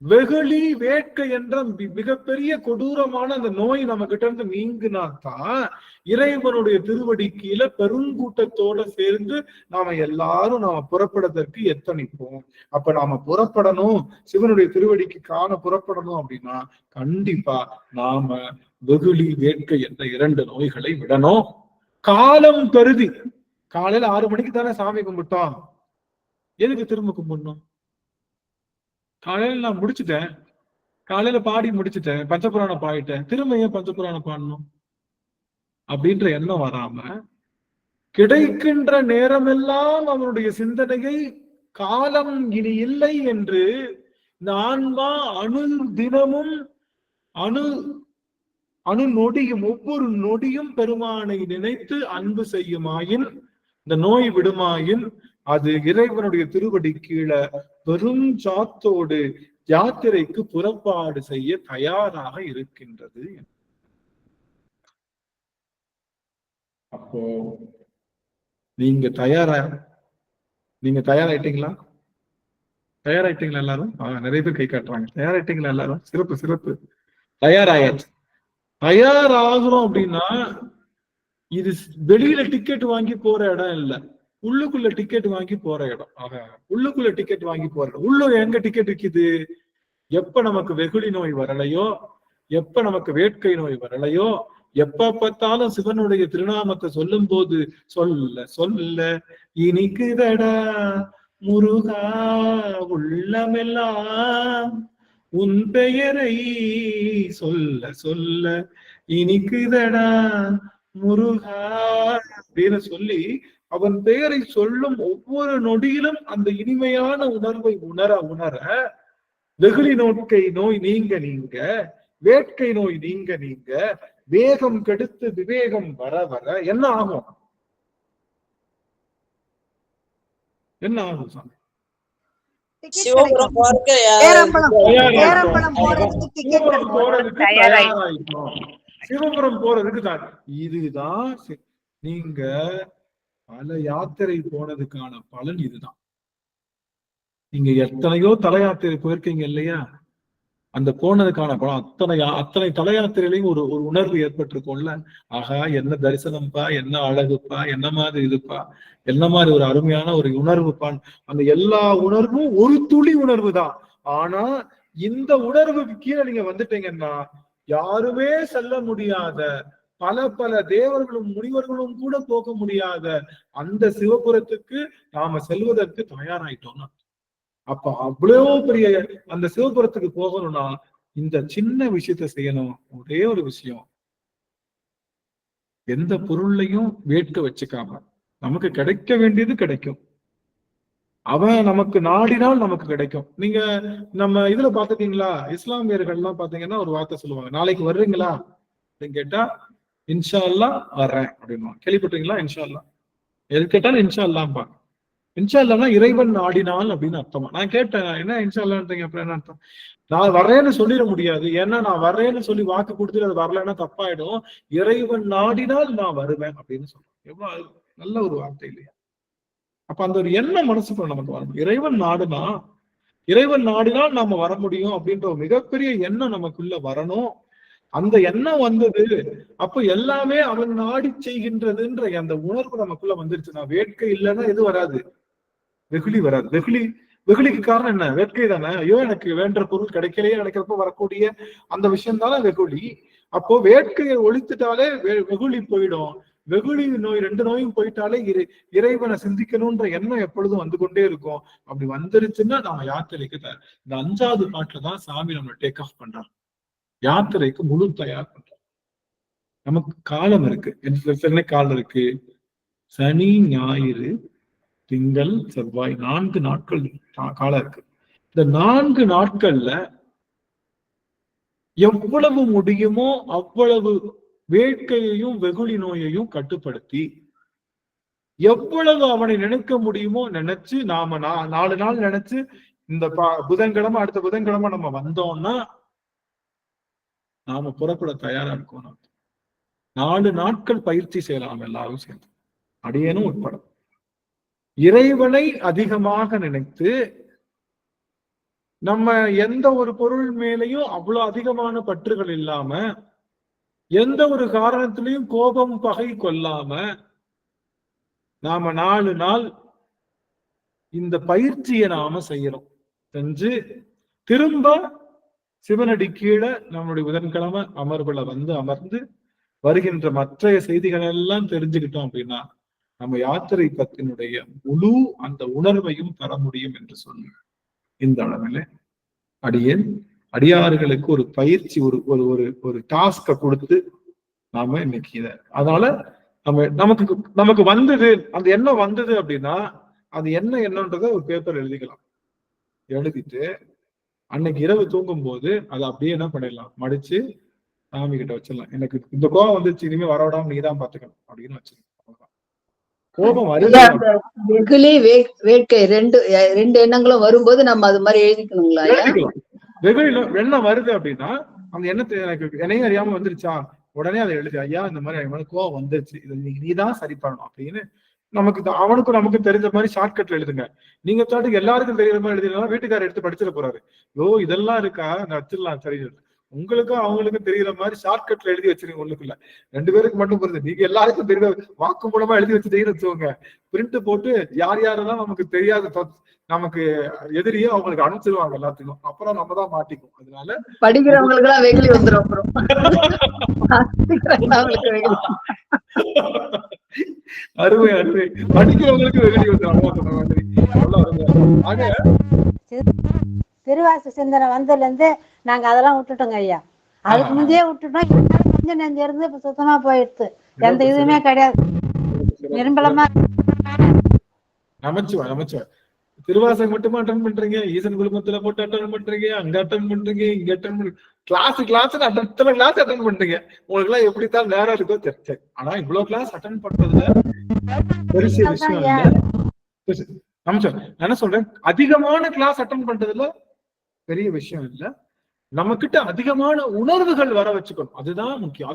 வெகுளி வேட்கை என்ற மிகப்பெரிய கொடூரமான அந்த நோய் நம்ம கிட்ட இருந்து நீங்கினாத்தான் இறைவனுடைய திருவடி கீழே பெருங்கூட்டத்தோட சேர்ந்து நாம எல்லாரும் புறப்படுவதற்கு எத்தனிப்போம். அப்ப நாம புறப்படணும், சிவனுடைய திருவடிக்கு காண புறப்படணும் அப்படின்னா கண்டிப்பா நாம வெகுளி வேட்கை என்ற 2 நோய்களை விடணும். காலம் கருதி. காலையில 6 மணிக்கு தானே சாமி கும்பிட்டோம், எதுக்கு திரும்ப கும்பிடணும்? காலையில நான் முடிச்சுட்டேன், காலையில பாடி முடிச்சுட்டேன், பஞ்சபுராணம் பாடிட்டேன், திரும்ப ஏன் பஞ்சபுராணம் பாடணும் அப்படின்ற எண்ணம் வராம, கிடைக்கின்ற நேரமெல்லாம் அவனுடைய சிந்தனையை காலம் இனி இல்லை என்று இந்த ஆன்மா தினமும் அணு நொடியும் ஒவ்வொரு நொடியும் பெருமானை நினைத்து அன்பு செய்யுமாயின், இந்த நோய் விடுமாயின், அது இறைவனுடைய திருவடி கீழே பெரும் சாத்தோடு யாத்திரைக்கு புறப்பாடு செய்ய தயாராக இருக்கின்றது. அப்போ நீங்க தயாராயிட்டீங்களா? தயாராயிட்டீங்களா எல்லாரும்? நிறைய பேர் கை காட்டுறாங்க. தயாராயிட்டீங்களா எல்லாரும்? சிறப்பு. தயாராயாச்சு. தயாராகிறோம் அப்படின்னா இது வெளியில டிக்கெட் வாங்கி போற இடம் இல்ல, உள்ளுக்குள்ள டிக்கெட் வாங்கி போற இடம். உள்ளுக்குள்ள டிக்கெட் வாங்கி போற இடம். உள்ள எங்க டிக்கெட் விக்குது? எப்ப நமக்கு வெகுளி நோய் வரலையோ, எப்ப நமக்கு வேட்கை நோய் வரலையோ, எப்ப பார்த்தாலும் சிவனுடைய திருநாமத்தை சொல்லும் போது சொல்ல சொல்ல இனிக்குதடா முருகா உள்ளமெல்லாம் உன் பெயரை சொல்ல சொல்ல இனிக்குதடா முருகா அப்படின்னு சொல்லி அவன் பெயரை சொல்லும் ஒவ்வொரு நொடியிலும் அந்த இனிமையான உணர்வை உணர உணர வெகுளி நோக்கை நோய் நீங்க நீங்க, வேட்கை நோய் நீங்க நீங்க, வேகம் கெடுத்து விவேகம் வர வர என்ன ஆகும்? என்ன ஆகும் சாமி? சிவபுரம் போறதுக்கு சிவபுரம் போறதுக்கு தான். இதுதான் நீங்க பல யாத்திரை போனதுக்கான பலன். இதுதான். நீங்க எத்தனையோ தல யாத்திரை போயிருக்கீங்க இல்லையா? அந்த போனதுக்கான பலம் அத்தனை தல யாத்திரையிலையும் ஒரு உணர்வு ஏற்பட்டிருக்கும்ல. ஆகா, என்ன தரிசனம்ப்பா, என்ன அழகுப்பா, என்ன மாதிரி இதுப்பா, என்ன மாதிரி ஒரு அருமையான ஒரு உணர்வுப்பான். அந்த எல்லா உணர்வும் ஒரு துளி உணர்வு தான். ஆனா இந்த உணர்வுக்கு கீழே நீங்க வந்துட்டீங்கன்னா யாருமே செல்ல முடியாத, பல பல தேவர்களும் முனிவர்களும் கூட போக முடியாத அந்த சிவபுரத்துக்கு நாம செல்வதற்கு தயாராயிட்டோம்னா, அப்ப அவ்வளவு பெரிய அந்த சிவபுரத்துக்கு போகணும்னா இந்த சின்ன விஷயத்த செய்யணும். ஒரே ஒரு விஷயம், எந்த பொருளையும் வேட்க வச்சுக்காம நமக்கு கிடைக்க வேண்டியது கிடைக்கும். அவன் நமக்கு நாடினால் நமக்கு கிடைக்கும். நீங்க நம்ம இதுல பாத்துட்டீங்களா, இஸ்லாமியர்கள் எல்லாம் பாத்தீங்கன்னா ஒரு வார்த்தை சொல்லுவாங்க, நாளைக்கு வர்றீங்களா அப்படின்னு கேட்டா இன்ஷா அல்லா வர்றேன் அப்படின்னு. கேள்விப்பட்டீங்களா? இன்ஷா அல்லா எது கேட்டாலும் இன்ஷா அல்லாம்பா. இன்ஷா அல்லானா இறைவன் நாடினால் அப்படின்னு அர்த்தமா. நான் கேட்டேன், என்ன இன்ஷா அல்லான்றீங்க, அப்புறம் என்ன அர்த்தம்? நான் வர்றேன்னு சொல்லிட முடியாது. ஏன்னா நான் வர்றேன்னு சொல்லி வாக்கு கொடுத்துட்டு அது வரலன்னா தப்பாயிடும். இறைவன் நாடினால் நான் வருவேன் அப்படின்னு சொல்றேன். எவ்வளவு நல்ல ஒரு வார்த்தை இல்லையா? அப்ப அந்த ஒரு எண்ணம் மனசுக்குள்ள நமக்கு வரணும். இறைவன் நாடினால் நாம வர முடியும் அப்படின்ற ஒரு மிகப்பெரிய எண்ணம் நமக்குள்ள வரணும். அந்த எண்ணம் வந்தது அப்ப எல்லாமே அவன் நாடி செய்கின்றதுன்ற அந்த உணர்வு நமக்குள்ள வந்துருச்சுன்னா, வேட்கை இல்லைன்னா எது வராது? வெகுளி வராது. வெகுளிக்கு காரணம் என்ன? வேட்கை தானே. ஐயோ எனக்கு வேண்ட பொருள் கிடைக்கலையே நினைக்கிறப்ப வரக்கூடிய அந்த விஷயம் தானே வெகுளி. அப்போ வேட்கையை ஒழித்துட்டாலே வெகுளி போயிடும். வெகுளி நோய், ரெண்டு நோயும் போயிட்டாலே இறைவனை சிந்திக்கணும்ன்ற எண்ணம் எப்பொழுதும் வந்து கொண்டே இருக்கும். அப்படி வந்துருச்சுன்னா நாம யாத்திரைக்கு இந்த 5வது பாட்டுலதான் சாமி நம்ம டேக் ஆஃப் பண்றாரு. யாத்திரைக்கு முழு தயார் பண்றாரு. நமக்கு காலம் இருக்கு. என்ன காலம் இருக்கு? சனி, ஞாயிறு, திங்கள், செவ்வாய், 4 நாட்கள் காலம் இருக்கு. இந்த 4 நாட்கள்ல எவ்வளவு முடியுமோ அவ்வளவு வேட்கையையும் வெகுளி நோயையும் கட்டுப்படுத்தி, எவ்வளவு அவனை நினைக்க முடியுமோ நினைச்சு, நாம 4 நாள் நினைச்சு இந்த புதன்கிழமை அடுத்த புதன்கிழமை நம்ம வந்தோம்னா நாம புறப்பட தயாரா இருக்கோம். 4 நாட்கள் பயிற்சி செய்யலாம் எல்லாரும் சேர்ந்து, அடியேனும் உட்பட. இறைவனை அதிகமாக நினைத்து நம்ம எந்த ஒரு பொருள் மேலையும் அவ்வளவு அதிகமான பற்றுகள் இல்லாம, எந்த ஒரு காரணத்திலையும் கோபம் பகை கொள்ளாம நாம 4 நாள் இந்த பயிற்சியை நாம செய்யறோம். செஞ்சு திரும்ப சிவனடி கீழே நம்மளுடைய புதன்கிழமை அமர்வுல வந்து அமர்ந்து வருகின்ற மற்ற செய்திகள் எல்லாம் தெரிஞ்சுக்கிட்டோம் அப்படின்னா நம்ம யாத்திரை பத்தினுடைய முழு அந்த உணர்வையும் பெற முடியும் என்று சொல்லி இந்த அளவில் அடியேன் அடியார்களுக்கு ஒரு பயிற்சி, ஒரு டாஸ்க கொடுத்து நாம இன்னைக்கு இத, அதனால நமக்கு வந்தது அந்த எண்ணம் வந்தது அப்படின்னா அது என்னன்றத ஒரு பேப்பர் எழுதிக்கலாம். எழுதிட்டு அன்னைக்கு இரவு தூங்கும் போது அதை அப்படியே என்ன பண்ணிடலாம், மடிச்சு சாமி கிட்ட வச்சிடலாம். எனக்கு இந்த கோபம் வந்துச்சு, இனிமே வரவிடாம நீதான் பாத்துக்கணும் அப்படின்னு வச்சிருக்கேன். கோபம் வெகுளி வேட்கை ரெண்டு எண்ணங்களும் வரும்போது நம்ம அது மாதிரி எழுதிக்கணுங்களா? வெகுளி எண்ணம் வருது அப்படின்னா அந்த எண்ணத்தை எனக்கு என்னையும் அறியாம வந்துருச்சா, உடனே அதை எழுதி, ஐயா இந்த மாதிரி கோபம் வந்துருச்சு, இதை நீதான் சரி பண்ணணும் அப்படின்னு அவனுக்கும் நமக்கு தெரிஞ்ச மாதிரி ஷார்ட்கட்ல எழுதுங்க. நீங்க சாட்டுக்கு எல்லாருக்கும் தெரியுற மாதிரி எழுதினா வீட்டுக்காரர் எடுத்து படிச்சிட போறாரு. இதெல்லாம் இருக்கா, நான் வச்சிடலாம், சரி உங்களுக்கும் அவங்களுக்கும் தெரியுற மாதிரி ஷார்ட்கட்ல எழுதி வச்சிருங்க உள்ளுக்குள்ள. 2 பேருக்கு மட்டும் புரியுது. நீங்க எல்லாருக்கும் தெரியுற வாக்கு மூலமா எழுதி வச்சுட்டீங்கன்னு வச்சுக்கோங்க. பிரிண்ட் போட்டு யார் யாரெல்லாம் நமக்கு தெரியாத நமக்கு எதிரியோ அவங்களுக்கு அனுப்பிச்சிருவாங்க எல்லாத்துக்கும். அப்புறம் நம்ம தான் மாட்டிக்கும். அதனால படிக்கிறவங்களுக்கு எல்லாம் வெகுளி வந்துடும். அப்புறம் அருமை அருமை. படிக்கிறவங்களுக்கு வெகுளி வந்துடும். திருவாச சிந்தனை வந்ததுல இருந்து நாங்க அதெல்லாம் விட்டுட்டோங்க ஐயா. அதுக்கு முந்தையே விட்டுட்டோம். கொஞ்சம் நெஞ்சு இருந்து இப்ப சுத்தமா போயிடுச்சு. எந்த இதுவுமே கிடையாது. நிர்மலமா நமச்சிவா திருவாசகம் மட்டுமா அட்டன் பண்றீங்க? ஈசன் குடும்பத்துல போட்டு அட்டன் பண்றீங்க, அங்க அட்டன் பண்றீங்க, இங்க அட்டன் பண்றீங்க, கிளாஸ் அத்தனை கிளாஸ் அட்டன் பண்றீங்க. உங்களுக்கு எல்லாம் எப்படித்தான் நேரம் இருக்கோ தெரிஞ்சு. ஆனா இவ்வளவு கிளாஸ் அட்டன் பண்றதுல பெருசு விஷயம் இல்ல. நமச்சிவா என்ன சொல்றேன், அதிகமான கிளாஸ் அட்டன் பண்றதுல பெரிய விஷயம் இல்ல. நம்ம கிட்ட அதிகமான உணர்வுகள் வர வச்சுக்கணும். அதுதான் முக்கியம்.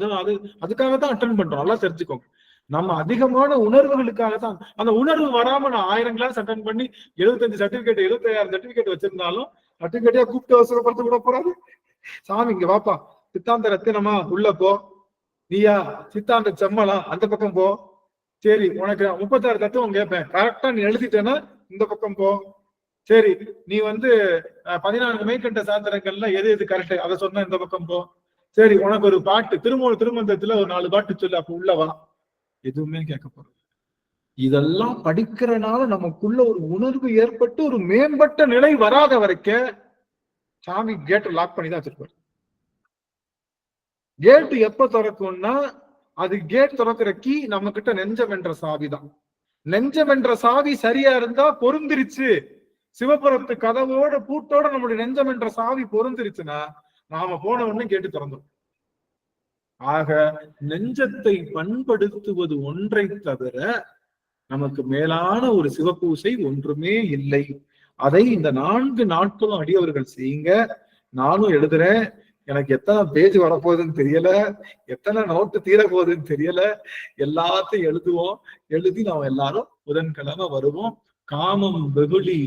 அதுக்காகத்தான் அட்டன் பண்றோம். நல்லா தெரிஞ்சுக்கோங்க. நம்ம அதிகமான உணர்வுகளுக்காக தான். அந்த உணர்வு வராம நான் 1000 கிளாஸ் அட்டன் பண்ணி 75 சர்டிபிகேட் 75,000 சர்டிபிகேட் வச்சிருந்தாலும் சர்டிபிகேட்டே கூப்பிட்டு அவசரப்படுத்த கூட போறாது. சாமி இங்க வாப்பா, சித்தாந்த ரத்தினமா உள்ள போ, நீயா சித்தாந்த செம்மலா அந்த பக்கம் போ, சரி உனக்கு 36 தத்துவம் கேட்பேன், கரெக்டா நீ எழுதிட்டேன்னா இந்த பக்கம் போ, சரி நீ 14 மெய்கண்ட சாத்திரங்கள்ல எது கரெக்ட் அதை சொன்ன இந்த பக்கம் போ, சரி உனக்கு ஒரு பாட்டு திருமந்திரத்துல ஒரு 4 பாட்டு சொல்லு, அப்ப உள்ள வா. எதுவுமே கேட்க போறது. இதெல்லாம் படிக்கிறனால நமக்குள்ள ஒரு உணர்வு ஏற்பட்டு ஒரு மேம்பட்ட நிலை வராத வரைக்கும் சாமி கேட்டை லாக் பண்ணி தான் வச்சிருப்பாரு. கேட்டு எப்ப திறக்கும்னா அது கேட் திறக்கிற கீ நம்ம கிட்ட நெஞ்சமென்ற சாவி தான். நெஞ்சமென்ற சாவி சரியா இருந்தா பொருந்திருச்சு. சிவபுரத்து கதவோட பூட்டோட நம்மளுடைய நெஞ்சமென்ற சாவி பொருந்திருச்சுன்னா நாம போன உடனே கேட்டு திறந்துடும். ஆக நெஞ்சத்தை பண்படுத்துவது ஒன்றை தவிர நமக்கு மேலான ஒரு சிவபூசை ஒன்றுமே இல்லை. அதை இந்த 4 நாட்களும் அடியவர்கள் செய்யுங்க. நானும் எழுதுறேன். எனக்கு எத்தனை பேஜ் வரப்போகுதுன்னு தெரியல, எத்தனை நோட்டு தீர போகுதுன்னு தெரியல. எல்லாத்தையும் எழுதுவோம். எழுதி நாம் எல்லாரும் புதன்கிழமை வருவோம். காமம் வெகுளி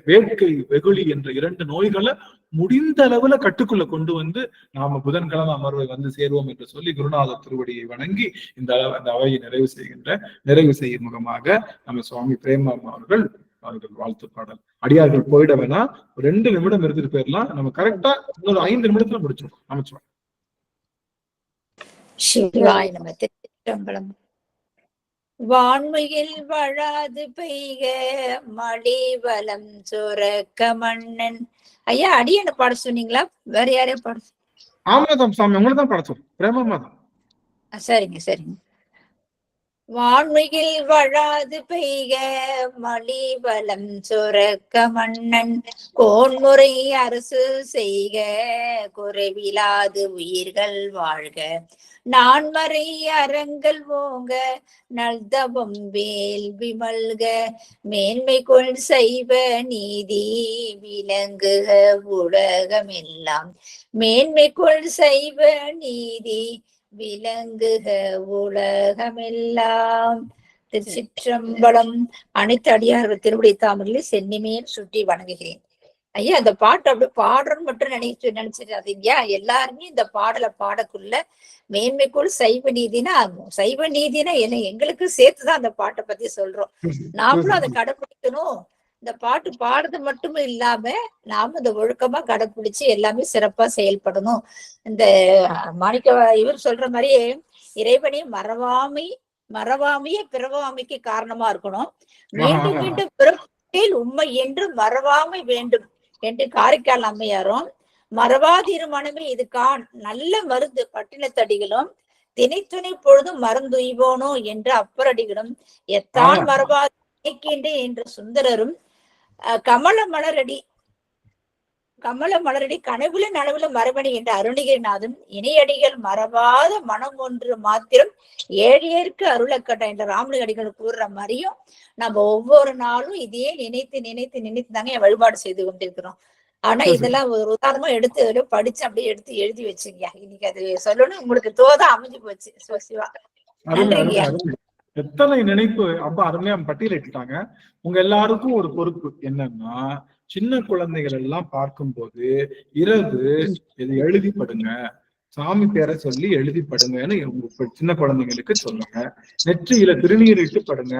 வேட்கை வெகுளி என்ற 2 நோய்களை முடிந்த அளவுல கட்டுக்குள்ள கொண்டு நாம புதன்கிழமை அமர்வை சேருவோம் என்று சொல்லி குருநாதர் திருவடியை வணங்கி இந்த அவையை நிறைவு செய்யும் முகமாக நம்ம சுவாமி பிரேமம் அவர்கள் வாழ்த்து பாடல். அடியார்கள் போயிட வேணா, 2 நிமிடம் இருந்துட்டு போயிடலாம். நம்ம கரெக்டா இன்னொரு 5 நிமிடத்துல முடிச்சிடும். அமைச்சோம். சிவாய நம. திருச்சிற்றம்பலம். வான்மையில் வழாது பெய்க மழை வலம் சுரக்க மன்னன். ஐயா அடியனை பாட சொன்னீங்களா? வேற யாரையும் பாட? ஆமாதான் சாமி, உங்களை தான் பாட சொல்றேன். பிரேமமா தான். சரிங்க சரிங்க. வான்மையில் வழாது பெய்க மழை வலம் சுரக்க மன்னன் கோன்முறை அரசு செய்க குறைவிலாது உயிர்கள் வாழ்க நான்மறை அறங்கள் ஓங்க நல்தவம் வேள்வி மல்க மேன்மை கொள் சைவ நீதி விளங்குக உலகமெல்லாம் மேன்மை கொள் சைவ நீதி விளங்குக உலகமெல்லாம். திருச்சிற்றம்பலம். அனைத்து அடியார்கள் திருவடி தாமரையில் சென்னிமேல் சுற்றி வணங்குகிறேன். ஐயா அந்த பாட்டு அப்படி பாடுறோன்னு மட்டும் நினைச்சிடாதீங்க. எல்லாருமே இந்த பாடலை பாடக்குள்ள மேன்மைக்குள் சைவ நீதினா சைவ நீதினா என்ன எங்களுக்கு சேர்த்துதான் அந்த பாட்டை பத்தி சொல்றோம். நாமளும் அதை கடைபிடிக்கணும். இந்த பாட்டு பாடுறது மட்டும் இல்லாம நாம இந்த ஒழுக்கமா கடைபிடிச்சு எல்லாமே சிறப்பா செயல்படணும். இந்த மாணிக்க இவர் சொல்ற மாதிரியே இறைவனை மறவாமையே பிறவாமைக்கு காரணமா இருக்கணும். மீண்டும் மீண்டும் பிறப்பில் உண்மை என்று மறவாமை வேண்டும் என்று காரைக்கால் அம்மையாரும் மறவாதிரு மனமே இதுக்கான் நல்ல மருந்து பட்டினத்தடிகளும் தினைத்துணை பொழுதும் மறந்துய்வோனோ என்று அப்பரடிகளும் எத்தான் மறவாது நினைக்கின்றேன் என்று சுந்தரரும் கமல மலரடி கனவுல நனவுல மரபணி என்ற அருணகிரிநாதன் இணையடிகள் மறவாத மனம் ஒன்று மாத்திரம் ஏழையருக்கு அருளக்கட்ட என்ற ராமலிங்கடிகள் கூறுற மாதிரியும் நம்ம ஒவ்வொரு நாளும் இதையே நினைத்து தாங்க வழிபாடு செய்து கொண்டிருக்கிறோம். ஆனா இதெல்லாம் ஒரு உதாரணமா எடுத்து படிச்சு அப்படியே எடுத்து எழுதி வச்சுங்க. இன்னைக்கு அது சொல்லணும் உங்களுக்கு தோதா அமைஞ்சு போச்சு. சிவா நன்றிங்கய்யா. எத்தனை நினைப்பு அப்ப அருமையா பட்டியலிட்டாங்க. உங்க எல்லாருக்கும் ஒரு பொறுப்பு என்னன்னா, சின்ன குழந்தைகள் எல்லாம் பார்க்கும்போது இரவு இது எழுதி படுங்க, சாமி பேரை சொல்லி எழுதி படுங்கன்னு உங்க சின்ன குழந்தைங்களுக்கு சொல்லுங்க. நெற்றியில திருநீரிட்டு படுங்க,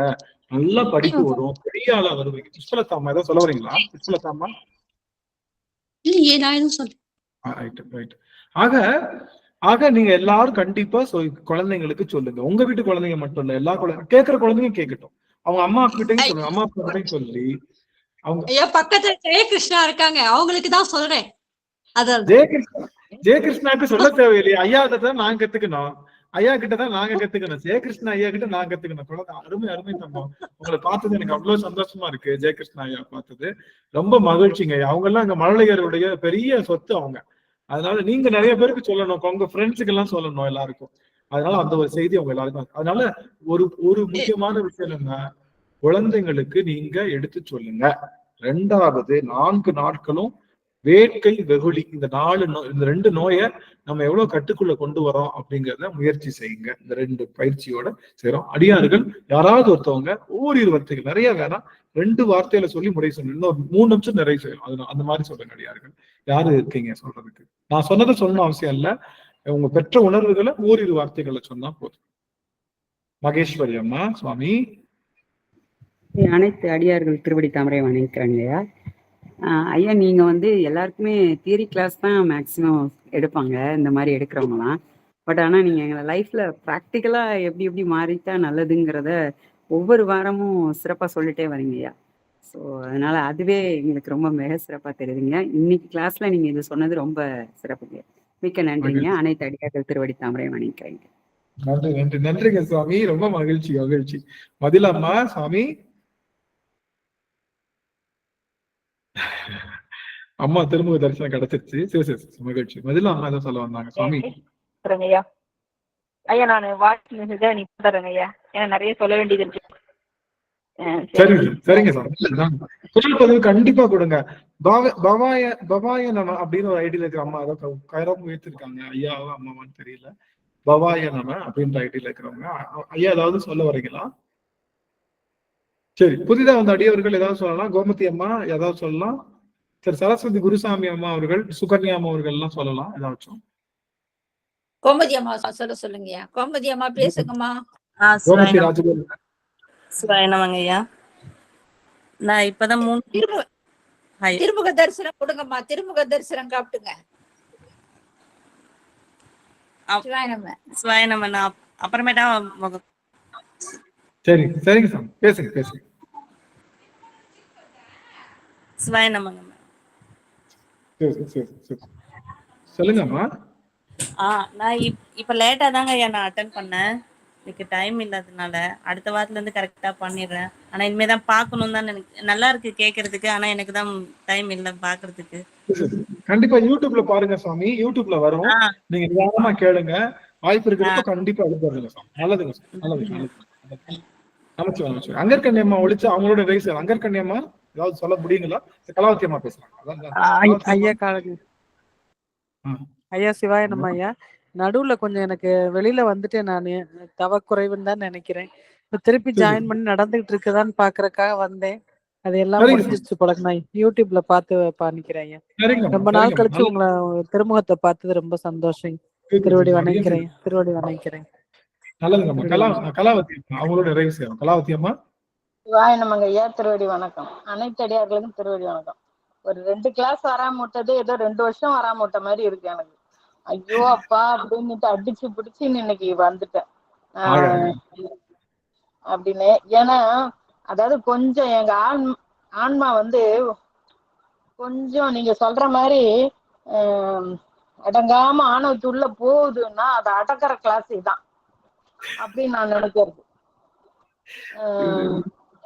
நல்லா படிப்பு வரும், பெரிய ஆளா வருவீங்க. புஷ்பலதாமா ஏதாவது சொல்ல வரீங்களா? புஷ்பலதாமா இல்லையே, நான் எதுவும் சொல்ல. ஆக நீங்க எல்லாரும் கண்டிப்பா குழந்தைங்களுக்கு சொல்லுங்க. உங்க வீட்டு குழந்தைங்க மட்டும் இல்ல, எல்லா குழந்தைங்க கேட்கிற குழந்தைங்க கேட்கட்டும். அவங்க அம்மா கிட்டையும் சொல்லுங்க, அம்மா கிட்டையும் சொல்லி. அவங்க பக்கத்துல ஜெயகிருஷ்ணா இருக்காங்க, அவங்களுக்கு தான் சொல்றேன். அதான் ஜெயகிருஷ்ணாக்கு சொல்ல தேவையில்லையே, ஐயா தான் நாங்க கத்துக்கணும், ஐயா கிட்டதான் நாங்க கத்துக்கணும், ஜெயகிருஷ்ணா ஐயா கிட்ட நாங்க கத்துக்கணும். குழந்தை அருமை அருமை தம்பம். உங்களை பார்த்தது எனக்கு அவ்வளவு சந்தோஷமா இருக்கு. ஜெயகிருஷ்ணா ஐயா பார்த்தது ரொம்ப மகிழ்ச்சிங்க. அவங்க எல்லாம் அங்க மழலையருடைய பெரிய சொத்து அவங்க. அதனால நீங்க நிறைய பேருக்கு சொல்லணும், உங்க ஃப்ரெண்ட்ஸுக்கு எல்லாம் சொல்லணும் எல்லாருக்கும். அதனால அந்த ஒரு செய்தி அவங்க எல்லாருக்கும். அதனால ஒரு முக்கியமான விஷயம் என்னன்னா, குழந்தைங்களுக்கு நீங்க எடுத்து சொல்லுங்க. 2வது 4 நாட்களும் வேட்கை வெகுளி, இந்த 2 நோயை நம்ம எவ்வளவு கட்டுக்குள்ள கொண்டு வரோம் அப்படிங்கிறத முயற்சி செய்யுங்க. இந்த 2 பயிற்சியோட செய்யறோம். அடியார்கள் யாராவது ஒருத்தவங்க ஓரிரு வார்த்தைகள், நிறைய வேணாம், 2 வார்த்தையில சொல்லி முடிவு சொல்லணும். இன்னும் 3 நிமிஷம் நிறைய செய்யணும். அது அந்த மாதிரி சொல்லுங்க. அடியார்கள் யாரு இருக்கீங்க சொல்றதுக்கு? நான் சொன்னதை சொல்லணும் அவசியம் இல்ல, உங்க பெற்ற உணர்வுகளை ஓரிரு வார்த்தைகளை சொன்னா போதும். மகேஸ்வரி அம்மா. சுவாமி, அனைத்து அடியார்கள் திருவடி தாமரை வணங்குறாங்க ஐயா. ஐயா, நீங்க எல்லாருக்குமே தியரி கிளாஸ் தான் மேக்சிமம் எடுப்பாங்க, இந்த மாதிரி எடுக்கிறவங்கலாம். பட் ஆனா நீங்க எங்களை லைஃப்ல ப்ராக்டிக்கலா எப்படி எப்படி மாறிட்டா நல்லதுங்கிறத ஒவ்வொரு வாரமும் சிறப்பா சொல்லிட்டே வரீங்க ஐயா. ஸோ அதனால அதுவே எங்களுக்கு ரொம்ப மிக சிறப்பா தெரியுதுங்க. இன்னைக்கு கிளாஸ்ல நீங்க இது சொன்னது ரொம்ப சிறப்புங்க. மிக்க நன்றிங்க. அனைத்து அடியார்கள் திருவடி தாமரை வணங்குறேங்க. நன்றி நன்றி நன்றிங்க சுவாமி, ரொம்ப மகிழ்ச்சி மகிழ்ச்சி. மதிலம்மா. சுவாமி, அம்மா திருமுக தரிசனம் கிடைச்சிருச்சு. சரி சரி மகிழ்ச்சி. மதில அம்மா ஏதோ சொல்ல வந்தாங்க. சுவாமி ஐயா, ஐயா நான் வாட்ச் மெசேஜா நீ தரேங்க ஐயா, ஏன்னா நிறைய சொல்ல வேண்டியது இருக்கு. சரிங்க சரிங்க சார், குரல் பதிவு கண்டிப்பா கொடுங்க. பவாய நம அப்படின்னு ஒரு ஐடியில இருக்கிற அம்மா ஏதோ கைரம் உயர்த்திருக்காங்க, ஐயாவா அம்மாவான்னு தெரியல. பவாய நம அப்படின்ற ஐடியில இருக்கிறவங்க ஐயா ஏதாவது சொல்ல வரீங்களா? சரி, புதிதா வந்த அடியவர்கள் ஏதாவது சொல்லலாம். கோமதி அம்மா ஏதாவது சொல்லலாம். சரி, சரஸ்வதி குருசாமி அம்மா அவர்கள், சுகன்யா அம்மா அவர்கள் எல்லாம் சொல்லலாம் ஏதாச்சும். கோமதி அம்மா சொல்ல சொல்லுங்க. கோமதி அம்மா பேசுங்கம்மா. கோமதி ராஜகோபால். சிவாயனவங்க ஐயா, நான் இப்பதான் திருமுக தரிசனம் கொடுங்கம்மா. திருமுக தரிசனம் காட்டுங்க. சிவாயனம நான் அப்புறமேட்டா. சரி சரிங்க சார், பேசுங்க பேசுங்க. சிவாயனமங்க. சொல்லுங்கம்மா. நான் இப்ப லேட்டா தாங்க ஐயா நான் அட்டென்ட் பண்ணேன். எனக்கு டைம் இல்லாததுனால அடுத்த வாரத்துல இருந்து கரெக்டா பண்ணிடுறேன். ஆனா இனிமேதான் பாக்கணும் தான். எனக்கு நல்லா இருக்கு கேக்குறதுக்கு, ஆனா எனக்கு தான் டைம் இல்ல பாக்குறதுக்கு. கண்டிப்பா யூடியூப்ல பாருங்க சுவாமி, யூடியூப்ல வரும், நீங்க நிதானமா கேளுங்க. வாய்ப்பு இருக்கிறப்ப கண்டிப்பா எழுதுங்க சார். நல்லதுங்க சார், நல்லது. நமச்சு அங்கர்கண்ணியம்மா ஒழிச்சு அவங்களோட ரைஸ். அங்கர்கண்ணியம்மா ஏதாவது சொல்ல முடியுங்களா? கலாவதி அம்மா பேசுறாங்க. ஐயா சிவாயனம்மா ஐயா, நடுவுல கொஞ்சம் எனக்கு வெளியில வந்துட்டேன், நானு தவக்குறைவுன்னு தான் நினைக்கிறேன். இப்ப திருப்பி ஜாயின் பண்ணி நடந்துகிட்டு இருக்குதான்னு பாக்குறதுக்காக வந்தேன். அது எல்லாம் முடிஞ்சிருச்சு போல. நான் யூடியூப்ல பார்த்து பண்ணிக்கிறேன் ஐயா. ரொம்ப நாள் கழிச்சு உங்களை திருமுகத்தை பார்த்தது ரொம்ப சந்தோஷம். திருவடி வணங்கிறேன், திருவடி வணங்கிறேன். நல்லதுங்கம்மா. கலாவதி அவங்களோட ரைஸ். கலாவதி அம்மா. சிவாயனமங்க ஐயா, திருவடி வணக்கம். அனைத்து அடியார்களுக்கும் திருவடி வணக்கம். ஒரு 2 கிளாஸ் வராம விட்டது ஏதோ 2 வருஷம் வராம விட்ட மாதிரி இருக்கு எனக்கு. ஐயோ அப்பா அப்படின்னுட்டு அடிச்சு பிடிச்சு இன்னைக்கு வந்துட்டேன் அப்படின்னு. ஏன்னா அதாவது கொஞ்சம் எங்க ஆன்மா கொஞ்சம் நீங்க சொல்ற மாதிரி அடங்காம ஆணவத்துள்ள போகுதுன்னா அதை அடக்கிற கிளாஸ் இதுதான் அப்படின்னு நான் நினைக்கிறது.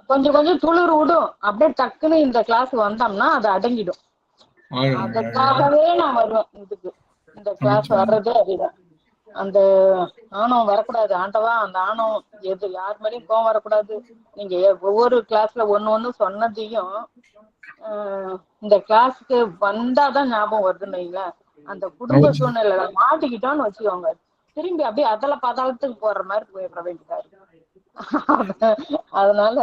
கொஞ்சம் கொஞ்சம் துளிர் விடும், அப்படியே டக்குன்னு இந்த கிளாஸ் வந்தோம்னா அது அடங்கிடும். அதுக்காகவே நான் வருவேன் இதுக்கு. இந்த கிளாஸ் வர்றதே அதுதான். அந்த ஆணவம் வரக்கூடாது ஆண்டவா, அந்த ஆணவம் எது யார் மேலேயும் கோவம் வரக்கூடாது. நீங்க ஒவ்வொரு கிளாஸ்ல ஒண்ணு சொன்னதையும் இந்த கிளாஸுக்கு வந்தாதான் ஞாபகம் வருதுன்னு வைங்களேன். அந்த குடும்ப சூழ்நிலை மாட்டிக்கிட்டோன்னு வச்சுக்கோங்க, திரும்பி அப்படியே அதல பாதாளத்துக்கு போடுற மாதிரி போயிட வேண்டியதா இருக்கு. அதனால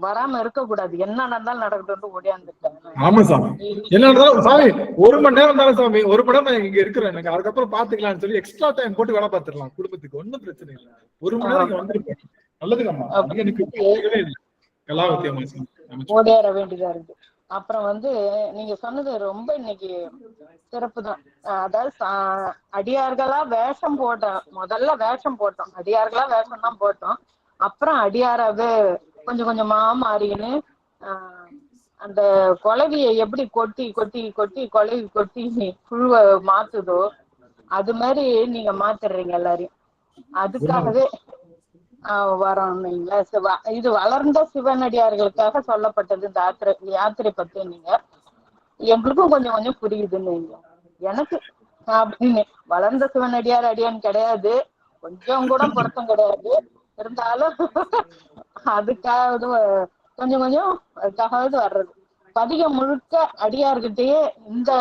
வராம இருக்க கூடாது. என்ன நடந்தாலும் நடக்கட்டும் ஓடியாந்துட்டேன். ஆமா சாமி, என்ன நடந்தாலும் சாமி 1 மணி நேரம் இருந்தாலும் சாமி 1 மணி நேரம் நான் இங்க இருக்கிறேன், எனக்கு அதுக்கப்புறம் பாத்துக்கலாம்னு சொல்லி எக்ஸ்ட்ரா டைம் போட்டு வேலை பார்த்துடலாம். குடும்பத்துக்கு ஒன்னும் பிரச்சனை இல்லை. 1 மணி நேரம் இங்க வந்துருக்கேன். நல்லதுங்கம்மா, எனக்கு கலாவதி அம்மா ஓடியார வேண்டியதா இருக்கு. அப்புறம் நீங்க சொன்னது ரொம்ப இன்னைக்கு சிறப்பு தான். அதாவது அடியார்களா வேஷம் போட்டோம், முதல்ல வேஷம் போட்டோம், அடியார்களா வேஷம் தான் போட்டோம். அப்புறம் அடியாராவே கொஞ்சம் கொஞ்சமா மாறின்னு அந்த குலவியை எப்படி கொட்டி கொட்டி கொட்டி குலவி கொட்டி புழுவை மாத்துதோ அது மாதிரி நீங்க மாத்திடுறீங்க எல்லாரையும். அதுக்காகவே வரோம்ங்களா. இது வளர்ந்த சிவனடியார்களுக்காக சொல்லப்பட்டது இந்த யாத்திரை பத்தி. நீங்க எங்களுக்கும் கொஞ்சம் கொஞ்சம் புரியுதுன்னு எனக்கு அப்படின்னு. வளர்ந்த சிவனடியார் அடியான்னு கிடையாது, கொஞ்சம் கூட பொருத்தம் கிடையாது, இருந்தாலும் அதுக்காவது கொஞ்சம் கொஞ்சம் அதுக்காகவது வர்றது. பதிகம் முழுக்க அடியார்கிட்டயே இந்த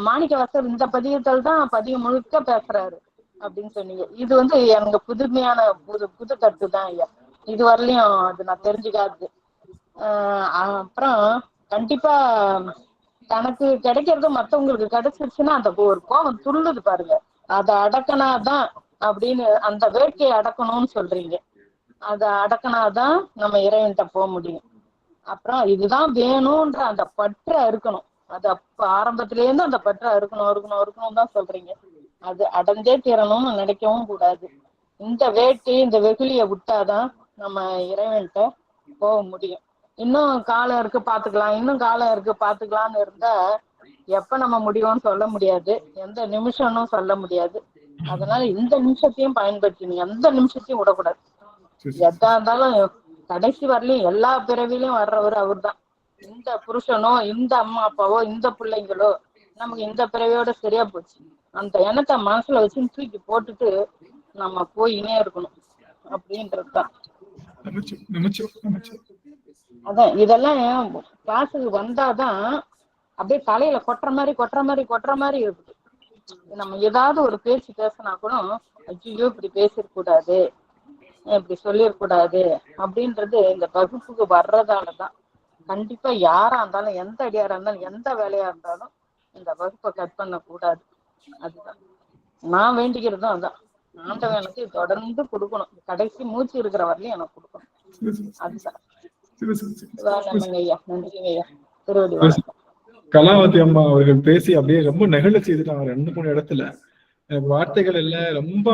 மாணிக்கவாசகர் இந்த பதிகத்தில் தான் பதிகம் முழுக்க பேசுறாரு அப்படின்னு சொன்னீங்க. இது எனக்கு புதுமையான புது கருத்து தான் ஐயா. இது வரலையும் அது நான் தெரிஞ்சுக்காது. அப்புறம் கண்டிப்பா தனக்கு கிடைக்கிறது மத்தவங்களுக்கு கிடைச்சிருச்சுன்னா அந்த ஒரு கோபம் துள்ளுது பாருங்க, அதை அடக்கனாதான் அப்படின்னு. அந்த வேட்கையை அடக்கணும்னு சொல்றீங்க, அதை அடக்கனாதான் நம்ம இறைவன்கிட்ட போக முடியும். அப்புறம் இதுதான் வேணும்ன்ற அந்த பற்ற இருக்கணும். அது அப்ப ஆரம்பத்தில இருந்து அந்த பற்ற இருக்கணும் தான் சொல்றீங்க. அது அடைஞ்சே தீரணும்னு நினைக்கவும் கூடாது. இந்த வேட்கை இந்த வெகுளிய விட்டாதான் நம்ம இறைவன்கிட்ட போக முடியும். இன்னும் காலம் இருக்கு பாத்துக்கலாம், இன்னும் காலம் இருக்கு பாத்துக்கலாம்னு இருந்தா எப்ப நம்ம முடியும்னு சொல்ல முடியாது, எந்த நிமிஷம்னு சொல்ல முடியாது. அதனால இந்த நிமிஷத்தையும் பயன்படுத்தி எந்த நிமிஷத்தையும் விடக்கூடாது. எதா இருந்தாலும் கடைசி வரலையும் எல்லா பிறவிலையும் வர்றவர் அவர் தான். இந்த புருஷனோ இந்த அம்மா அப்பாவோ இந்த பிள்ளைங்களோ நமக்கு இந்த பிறவியோட சரியா போச்சு, அந்த எண்ணத்தை மனசுல வச்சு தூக்கி போட்டுட்டு நம்ம போயினே இருக்கணும் அப்படின்றதுதான். அதான் இதெல்லாம் கிளாஸுக்கு வந்தாதான் அப்படியே தலையில கொட்டுற மாதிரி இருக்குது. நம்ம ஏதாவது ஒரு பேச்சு பேசினா கூட ஐயோ இப்படி பேசிடக்கூடாது, இப்படி சொல்லிடக்கூடாது அப்படின்றது இந்த வகுப்புக்கு வர்றதாலதான். கண்டிப்பா யாரா இருந்தாலும், எந்த அடியாரா இருந்தாலும், எந்த வேலையா இருந்தாலும் இந்த வகுப்பை கட் பண்ண கூடாது. அதுதான் நான் வேண்டிக்கிறதும். அதான் ஆண்டவன் எனக்கு தொடர்ந்து கொடுக்கணும், கடைசி மூச்சு இருக்கிற வரலையும் எனக்கு கொடுக்கணும். அதுதான். ஐயா நன்றிங்க ஐயா. திருவடி வணக்கம். கலாவதி அம்மா அவர்கள் பேசி அப்படியே ரொம்ப நெகிழ செய்துட்டாங்க 2-3 இடத்துல. எனக்கு வார்த்தைகள் எல்லாம் ரொம்ப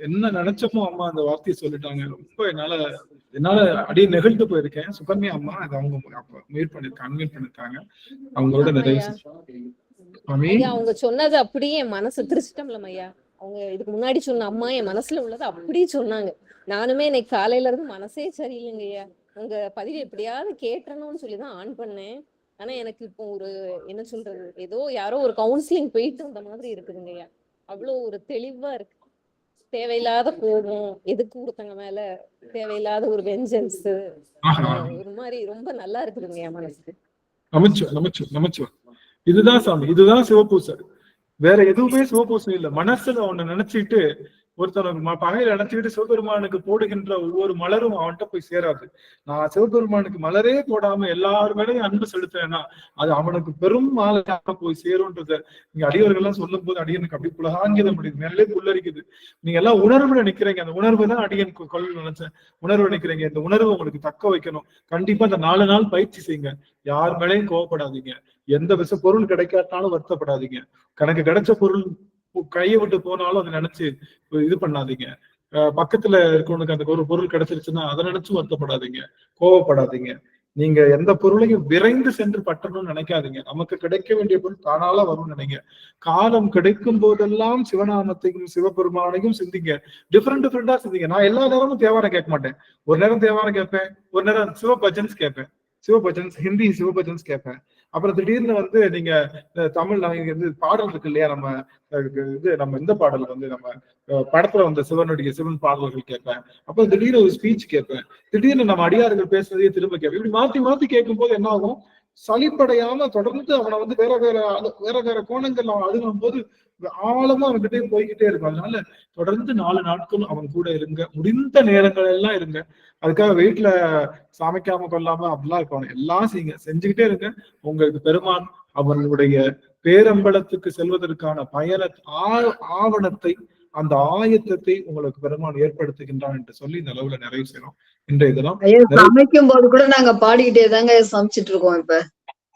என்ன நினைச்சமோ அம்மா அந்த வார்த்தையை சொல்லிட்டாங்க. ரொம்ப என்னால அப்படியே நெகிழ்ந்து போயிருக்கேன். சுகன்யா அம்மா அது அவங்க அன்மியூட் பண்ணிருக்காங்க. அவங்களோட நிறைய அவங்க சொன்னது அப்படியே என் மனசு திருச்சிட்டம்ல ஐயா. அவங்க இதுக்கு முன்னாடி சொன்ன அம்மா என் மனசுல உள்ளது அப்படியே சொன்னாங்க. நானுமே இன்னைக்கு காலையில இருந்து மனசே சரியில்லைங்க ஐயா. உங்க பதிவு எப்படியாவது கேட்டணும்னு சொல்லிதான் ஆன் பண்ணேன். ஆனா எனக்கு இப்போ ஒரு என்ன சொல்றது, ஏதோ யாரோ ஒரு கவுன்சிலிங் போயிட்டு அந்த மாதிரி இருக்குதுங்க ஐயா. அவ்வளவு ஒரு தெளிவா இருக்கு. தேவையில்லாத கோபம், எதுக்கு ஒருத்தங்க மேல தேவையில்லாத ஒரு வெஞ்சன்ஸ், ஒரு மாதிரி ரொம்ப நல்லா இருக்குதுங்க என் மனசுக்கு. நமச்சு இதுதான் சாமி, இதுதான் சிவபூசை. வேற எதுவுமே சிவபூசை இல்ல. மனசுல அவனை நினைச்சிட்டு ஒருத்தர் பகையில நினைச்சுக்கிட்டு சிவபெருமானுக்கு போடுகின்ற ஒவ்வொரு மலரும் அவன்கிட்ட போய் சேராது. நான் சிவபெருமானுக்கு மலரே போடாம எல்லாரு மேலேயும் அன்பு செலுத்துறேன்னா அது அவனுக்கு பெரும் மாலையாக போய் சேரும்ன்றத நீங்க அடியவர்கள்லாம் சொல்லும் போது அடியனுக்கு அப்படி புலகாங்கித முடியுது, மேலே புல்லரிக்குது. நீங்க எல்லாம் உணர்வுல நிக்கிறீங்க. அந்த உணர்வு தான் அடியனுக்கு கொள்ள நினைச்சேன். உணர்வு நிக்கிறீங்க, இந்த உணர்வு உங்களுக்கு தக்க வைக்கணும். கண்டிப்பா அந்த 4 நாள் பயிற்சி செய்யுங்க. யார் மேலேயும் கோவப்படாதீங்க. எந்த விஷ பொருள் கிடைக்காட்டாலும் வருத்தப்படாதீங்க. கணக்கு கிடைச்ச பொருள் கையை விட்டு போனாலும் அதை நினைச்சு இது பண்ணாதீங்க. பக்கத்துல இருக்கவனுக்கு அந்த ஒரு பொருள் கிடைச்சிருச்சுன்னா அதை நினைச்சு வருத்தப்படாதீங்க, கோவப்படாதீங்க. நீங்க எந்த பொருளையும் விரைந்து சென்று பற்றணும்னு நினைக்காதீங்க. நமக்கு கிடைக்க வேண்டிய பொருள் தானால வரும்னு நினைங்க. காலம் கிடைக்கும் போதெல்லாம் சிவநாமத்தையும் சிவபெருமானையும் சிந்திங்க. டிஃப்ரெண்டா சிந்திங்க. நான் எல்லா நேரமும் தேவாரம் கேட்க மாட்டேன். ஒரு நேரம் தேவாரம் கேட்பேன், ஒரு நேரம் சிவபஜன்ஸ் கேட்பேன். சிவபஜன்ஸ் ஹிந்தி சிவபஜன்ஸ் கேட்பேன். அப்புறம் திடீர்னு நீங்க தமிழ்ல பாடல் இருக்கு இல்லையா, நம்ம இந்த பாடல் நம்ம படத்துல சிவன் பாடல்கள் கேட்பேன். அப்புறம் திடீர்னு ஒரு ஸ்பீச் கேட்பேன். திடீர்னு நம்ம அடியார்கள் பேசுறதையே திரும்ப கேட்பேன். இப்படி மாத்தி மாத்தி கேட்கும் போது என்ன ஆகும், சளிப்படையாம தொடர்ந்து அவனை வந்து வேற வேற கோணங்கள் அவன் அணுகும் போது ஆழமா அவன்கிட்டே போய்கிட்டே இருக்கும். அதனால தொடர்ந்து 4 நாட்களும் அவன் கூட இருங்க, முடிந்த நேரங்கள் எல்லாம் இருங்க. அதுக்காக வீட்டுல சமைக்காம கொள்ளாம அப்படிலாம் இருக்கணும், எல்லாம் செய்யுங்க, செஞ்சுக்கிட்டே இருங்க. உங்களுக்கு பெருமான் அவனுடைய பேரம்பலத்துக்கு செல்வதற்கான ஆவணத்தை, அந்த ஆயத்தத்தை உங்களுக்கு பெருமான் ஏற்படுத்துகின்றான் என்று சொல்லி இந்த அளவுல நிறைவு செய்யறோம். இன்றைய தினம் சமைக்கும் போது கூட நாங்க பாடிக்கிட்டே தாங்க சமைச்சிட்டு இருக்கோம். இப்ப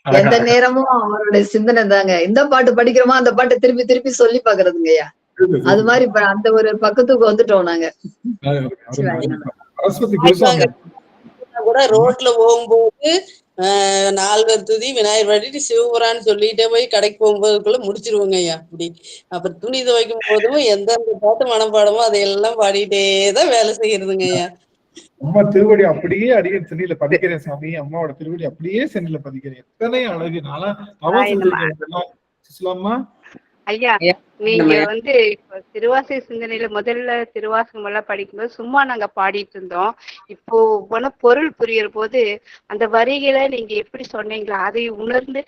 எந்த நேரமும் அவருடைய சிந்தனை தாங்க. இந்த பாட்டு படிக்கிறோமா அந்த பாட்டை திருப்பி திருப்பி சொல்லி பாக்குறதுங்கய்யா. அது மாதிரி இப்ப அந்த ஒரு பக்கத்துக்கு வந்துட்டோம் நாங்க. கூட ரோட்ல போகும்போது 4 துதி விநாயகர் பாடிட்டு சிவபுரான்னு சொல்லிட்டே போய் கடைக்கு போகும்போதுக்குள்ள முடிச்சிருவோங்க ஐயா. அப்படி அப்புறம் துணி துவைக்கும் போதும் எந்தெந்த பாட்டு மனப்பாடமோ அதையெல்லாம் பாடிட்டேதான் வேலை செய்யறதுங்க ஐயா. அம்மா திருவடி அப்படியே அடியே சென்னையில பதிக்கிறேன் சாமி. அம்மாவோட திருவடி அப்படியே சென்னையில பதிக்கிறேன். எத்தனை அழகு. நானா ஐயா, நீங்க வந்து இப்ப திருவாசக சிந்தனையில முதல்ல திருவாசகம் எல்லாம் படிக்கும்போது சும்மா நாங்க பாடிட்டு இருந்தோம். இப்போ பொருள் புரியற போது அந்த வரிகளை நீங்க எப்படி சொன்னீங்களா அதை உணர்ந்து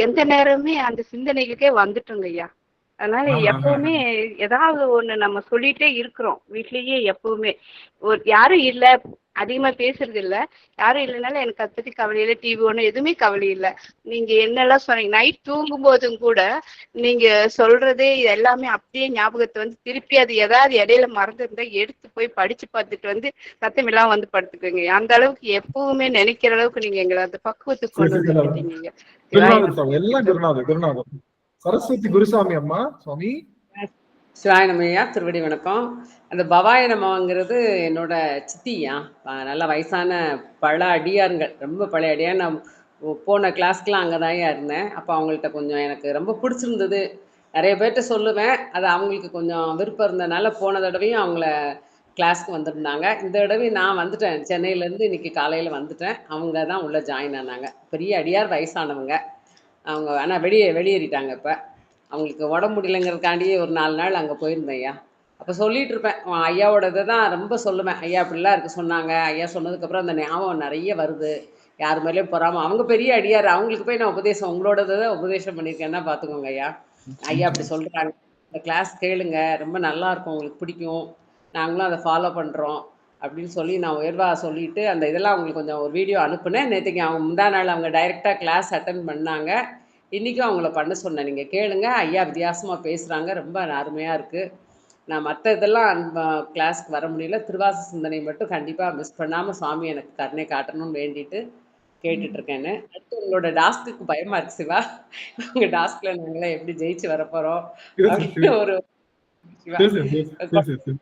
எந்த நேரமே அந்த சிந்தனைகளுக்கே வந்துட்டோங்க ஐயா. அதனால எப்பவுமே ஏதாவது ஒண்ணு நம்ம சொல்லிட்டே இருக்கிறோம் வீட்லயே. எப்பவுமே யாரும் இல்ல, அதிகமா பேசுறது இல்ல, யாரும் இல்லைனாலும் எனக்கு அதை பத்தி கவலை இல்லை, டிவி ஒண்ணு எதுவுமே கவலை இல்லை. நீங்க என்னெல்லாம் சொன்னீங்க, நைட் தூங்கும் போதும் கூட நீங்க சொல்றதே எல்லாமே அப்படியே ஞாபகத்தை வந்து திருப்பி அது ஏதாவது இடையில மறந்துருந்தா எடுத்து போய் படிச்சு பார்த்துட்டு வந்து சத்தம் எல்லாம் வந்து படுத்துக்குங்க. அந்த அளவுக்கு எப்பவுமே நினைக்கிற அளவுக்கு நீங்க எங்களை அந்த பக்குவத்துக்கு கொண்டு வந்துட்டீங்க. சரஸ்வதி குருசாமி அம்மா சுவாமி. சிவாயனமையா, திருவடி வணக்கம். அந்த பவாய நமங்கிறது என்னோட சித்தியா, நல்ல வயசான பல அடியாருங்கள், ரொம்ப பழைய அடியார். நான் போன கிளாஸ்க்கெலாம் அங்கே தான் இருந்தேன். அப்போ அவங்கள்ட்ட கொஞ்சம் எனக்கு ரொம்ப பிடிச்சிருந்தது. நிறைய பேர்கிட்ட சொல்லுவேன், அது அவங்களுக்கு கொஞ்சம் விருப்பம் இருந்ததுனால போன தடவையும் அவங்கள கிளாஸ்க்கு வந்திருந்தாங்க. இந்த தடவையும் நான் வந்துட்டேன், சென்னையிலேருந்து இன்னைக்கு காலையில் வந்துட்டேன். அவங்க தான் உள்ளே ஜாயின் ஆனாங்க. பெரிய அடியார், வயசானவங்க அவங்க. ஆனால் வெளியேறிட்டாங்க. இப்போ அவங்களுக்கு உடம்பு முடியலைங்கிறதுக்காண்டியே ஒரு 4 நாள் அங்கே போயிருந்தேன் ஐயா. அப்போ சொல்லிட்டு இருப்பேன், ஐயாவோட இதை தான் ரொம்ப சொல்லுவேன். ஐயா அப்படிலாம் இருக்கு சொன்னாங்க. ஐயா சொன்னதுக்கப்புறம் அந்த ஞாபகம் நிறைய வருது. யார் மேலேயும் பொறாமல், அவங்க பெரிய அடியார், அவங்களுக்கு போய் நான் உபதேசம் உங்களோட தான் உபதேசம் பண்ணியிருக்கேன்னா பார்த்துக்கோங்க ஐயா. ஐயா அப்படி சொல்கிறாங்க, இந்த கிளாஸ் கேளுங்க, ரொம்ப நல்லா இருக்கும், உங்களுக்கு பிடிக்கும், நாங்களும் அதை ஃபாலோ பண்ணுறோம் அப்படின்னு சொல்லி நான் உயர்வாக சொல்லிவிட்டு அந்த இதெல்லாம் அவங்களுக்கு கொஞ்சம் ஒரு வீடியோ அனுப்புனேன். நேற்றுக்கு அவங்க முந்தா நாள் அவங்க டைரெக்டாக கிளாஸ் அட்டன் பண்ணாங்க. இன்றைக்கும் அவங்கள பண்ண சொன்னேன், நீங்கள் கேளுங்க, ஐயா வித்தியாசமாக பேசுகிறாங்க, ரொம்ப அருமையாக இருக்குது. நான் மற்ற இதெல்லாம் கிளாஸ்க்கு வர முடியல, திருவாச சிந்தனை மட்டும் கண்டிப்பாக மிஸ் பண்ணாமல் சுவாமி எனக்கு கருணை காட்டணும்னு வேண்டிட்டு கேட்டுட்ருக்கேன்னு. அடுத்து உங்களோட டாஸ்க்கு பயமாக இருக்கு சிவா, உங்கள் டாஸ்கில் நாங்களாம் எப்படி ஜெயிச்சு வரப்போகிறோம் அப்படின்னு ஒரு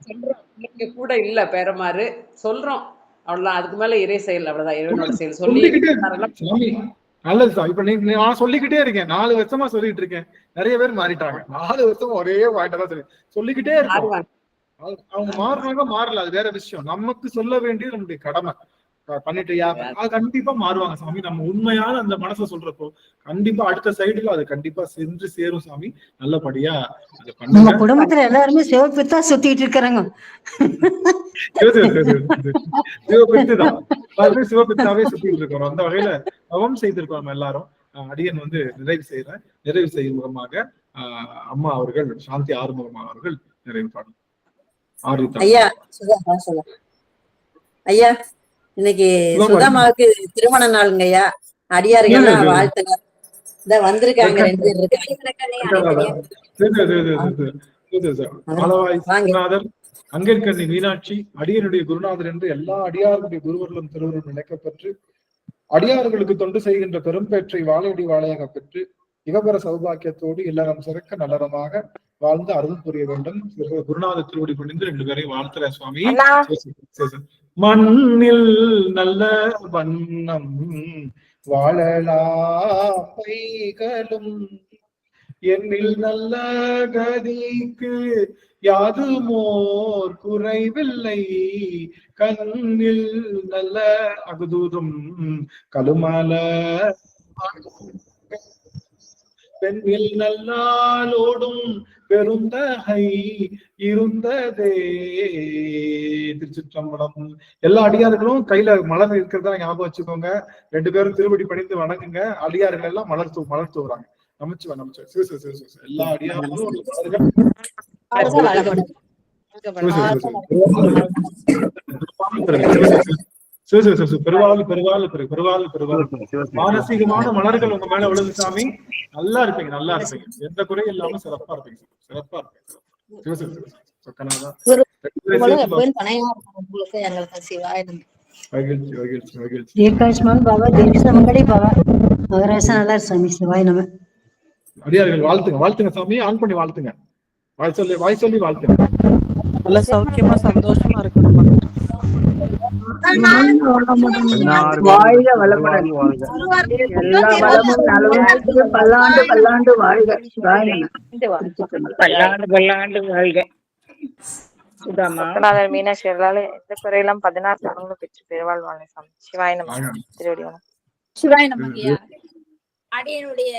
சொல்கிறோம். நீங்கள் கூட இல்லை பேரமாறு சொல்கிறோம், அவ்வளோதான். அதுக்கு மேலே இறை செயல், அவ்வளோதான், இறைவனோட செயல் சொல்லி நல்லது சார். இப்ப நான் சொல்லிக்கிட்டே இருக்கேன், 4 வருஷமா சொல்லிட்டு இருக்கேன். நிறைய பேர் மாறிட்டாங்க. 4 வருஷமா ஒரே வாய்ட்டா தான் சொல்லிக்கிட்டே இருக்காங்க. அவங்க மாறுறாங்க, மாறல, அது வேற விஷயம். நமக்கு சொல்ல வேண்டியது நம்முடைய கடமை. பண்ணிட்டியா, அது கண்டிப்பா மாறுவாங்க சாமி. நம்ம உண்மையான அந்த மனசை சொல்றப்போ கண்டிப்பா அடுத்த சைடுல அது கண்டிப்பா சென்று சேரும் சாமி. நல்லபடியா நம்ம குடும்பத்துல எல்லாருமே சிவப்பு தான் சுத்திட்டு இருக்கிறாங்க. சிவபித்துதான், சிவபித்தாவே சுத்திட்டு இருக்கிறோம். அந்த வகையில தவம் செய்திருக்கோம் நம்ம எல்லாரும். அடியன் வந்து நிறைவு செய்யும் முகமாக அம்மா அவர்கள், சாந்தி ஆறுமுகமா அவர்கள் நிறைவு பாடும். ஐயா, இன்னைக்கு சுதாமாவுக்கு திருமண நாளுங்க ஐயா. அடியார்கள் வாழ்த்துங்க. இத வந்திருக்காங்க, 2 பேர் இருக்காங்க. அங்கேற்கண்ணி மீனாட்சி அடியனுடைய குருநாதர் என்று எல்லா அடியார்களுடைய குருவர்களும் திருவருள் நினைக்கப்பெற்று அடியார்களுக்கு தொண்டு செய்கின்ற பெரும்பேற்றை வாழையடி வாழையாக பெற்று இகபர சௌபாக்கியத்தோடு இல்லறம் சிறக்க நல்லறமாக வாழ்ந்து அருள் புரிய வேண்டும். குருநாத திருவடி பணிந்து 2 பேரையும் வாழ்த்துற சுவாமி. மண்ணில் நல்ல வண்ணம் வாழலாம் பைகளும் என்னில் நல்ல கதிக்கு யாதுமோர் குறைவில்லை, கண்ணில் நல்ல அகுதூதும் கலுமல பெண்ணில் நல்லாலோடும் பெருந்தகை இருந்ததே. திருச்சிற்றம்பலம். எல்லா அடியார்களும் கையில மலர் இருக்கிறதா ஞாபகம் வச்சுக்கோங்க. 2 பேரும் திருவடி பணிந்து வணங்குங்க. அடியார்கள் எல்லாம் மலர் தூவுறாங்க. நமச்சிவாய். எல்லா அடியார்களும் மானசீகமான மலர்கள் உங்க மேல விழுது சாமி. நல்லா இருப்பீங்க, நல்லா இருப்பீங்க. எந்த குறையும் இல்லாம சிறப்பா இருப்பீங்க, சிறப்பா இருப்பீங்க. அடியார்கள் வாழ்த்துங்க சாமி. ஆன் பண்ணி வாழ்த்துங்க. வாய் சொல்லி வாழ்த்துங்க. நல்ல சௌக்கியமா சந்தோஷமா இருக்கணும். வாழ்க வளமுடன். எல்லா வளமும் நலமும் பல்லாண்டு பல்லாண்டு வாழ்க. பல்லாண்டு வாழ்க. மீனாட்சி எல்லாரும் எந்த குறையெல்லாம் 16 தலங்களும் பெற்று பெருவாழ்வாங்க சாமி. சிவாய நம. திருவடி வணக்கம். சிவாய நம ஐயா. அடியனுடைய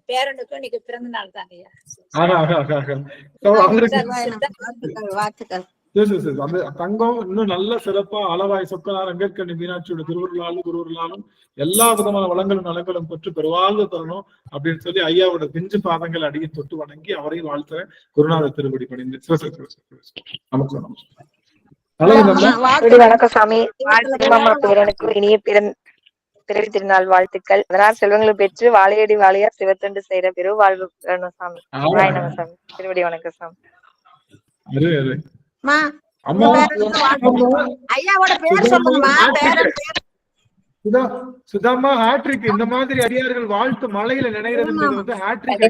பேரனுக்கும் இன்னைக்கு பிறந்த நாள் தான் ஐயா. வாழ்த்துக்கள். அந்த தங்கம் இன்னும் நல்ல சிறப்பா அளவாய் சொக்கனார் அங்கேற்கனி மீனாட்சியோட திருவுருளாலும் குருவுருளாலும் எல்லா விதமான வளங்களும் நலங்களும் பெற்று பெருவாழ்வு தரணும் அப்படின்னு சொல்லி ஐயாவோட பிஞ்சு பாதங்கள் அடியை தொட்டு வணங்கி அவரையும் வாழ்த்துறேன். குருநாதர் திருவடி பணிந்து. வணக்கம் சாமி. பேரனுக்கு இனிய பிறவி திருநாள் வாழ்த்துக்கள். 16 செல்வங்களை பெற்று வாழையடி வாழையா சிவத்தொண்டு செய்யற பெரு வாழ்வு பெறணும் சாமி. சிவாய நம சாமி. திருவடி வணக்கம் சாமி. சுதாமா ஹாட்ரிக் இந்த மாதிரி அடியார்கள் வாழ்த்து மலையில நினைக்கிறது வந்து ஹாட்ரிக்.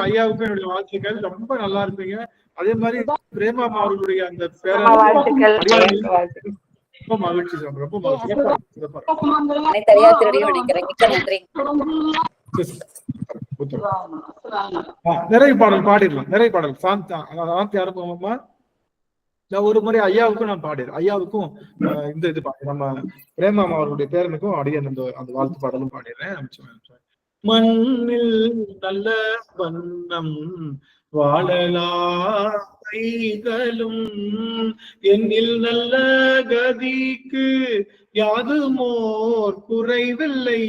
ஐயாவுக்கு என்னுடைய வாழ்த்துக்கள். ரொம்ப நல்லா இருப்பீங்க. அதே மாதிரி பிரேமாமா அவர்களுடைய அந்த ரொம்ப மகிழ்ச்சி. ரொம்ப நிறைய பாடல் பாடிடலாம். நிறைய பாடல் சாந்தி ஆரம்பமா ஒரு முறை ஐயாவுக்கும் நான் பாடிடுறேன். ஐயாவுக்கும் இந்த இது நம்ம பிரேமாமா அவர்களுடைய பேரனுக்கும் அடிய அந்த வாழ்த்து பாடலும் பாடிடுறேன். மண்ணில் நல்ல வண்ணம் வாழலாய்களும் என்னில் நல்ல கதிக்கு யாதுமோர் குறைவில்லை.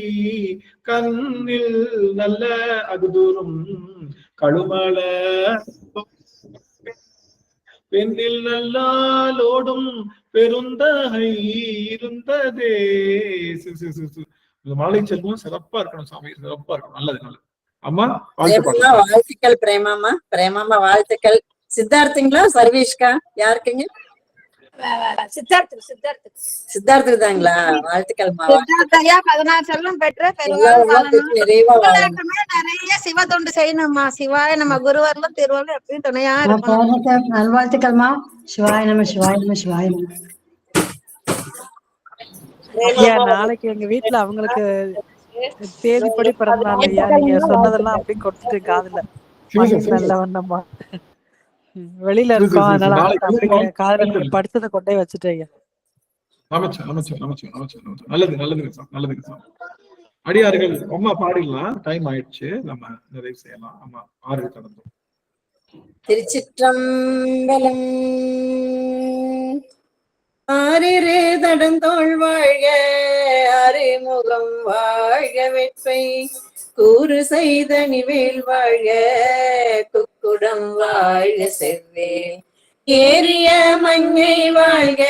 கண்ணில் நல்ல அகுதூரும் கழுமல பெண்ணில் நல்லாலோடும் பெருந்தகை இருந்ததே. மலை செல்வம் சிறப்பா இருக்கணும் சாமி. சிறப்பா இருக்கணும். நல்லது நல்லது. அம்மா வாழ்த்துக்கள். பிரேமாமா வாழ்த்துக்கள். சித்தார்த்துங்களா சர்வீஷ்கா யாருக்குங்க? சித்தார்த்துக்கு தாங்களா? வாழ்த்துக்கள். 16 செல்வம் பெற்று நிறைய சிவ தொண்டு செய்யணும்மா. சிவாய நம்ம குருவர்களும் திருவள்ளும் எப்பயும் துணையா இருக்கும். நல்வாழ்த்துக்கள்மா. சிவாய நம்ம சிவாய நம்ம சிவாய நம்ம. நாளைக்கு எங்க வீட்டுல அவங்களுக்கு தேதிப்படி பிறந்தாங்க ஐயா. நீங்க சொன்னதெல்லாம் அப்படியே கொடுத்துட்டு காதுல நல்ல வண்ணம்மா. வெளியில இருக்கோம், அதனால காதுல படுத்ததை கொண்டே வச்சுட்டேன் ஐயா. நல்லது நல்லதுங்க சார். நல்லதுங்க சார். அடியார்கள் அம்மா பாடிடலாம். டைம் ஆயிடுச்சு. நம்ம நிறைவு செய்யலாம். அம்மா 6 கடந்தோம். திருச்சிற்றம்பலம். ஆறிரு தடந்தோள் வாழ்க அறிமுகம் வாழ்க வெட்பை கூறு செய்த நிவேல் வாழ்க குக்குடம் வாழ்க செவ்வேல் ஏரிய மங்கை வாழ்க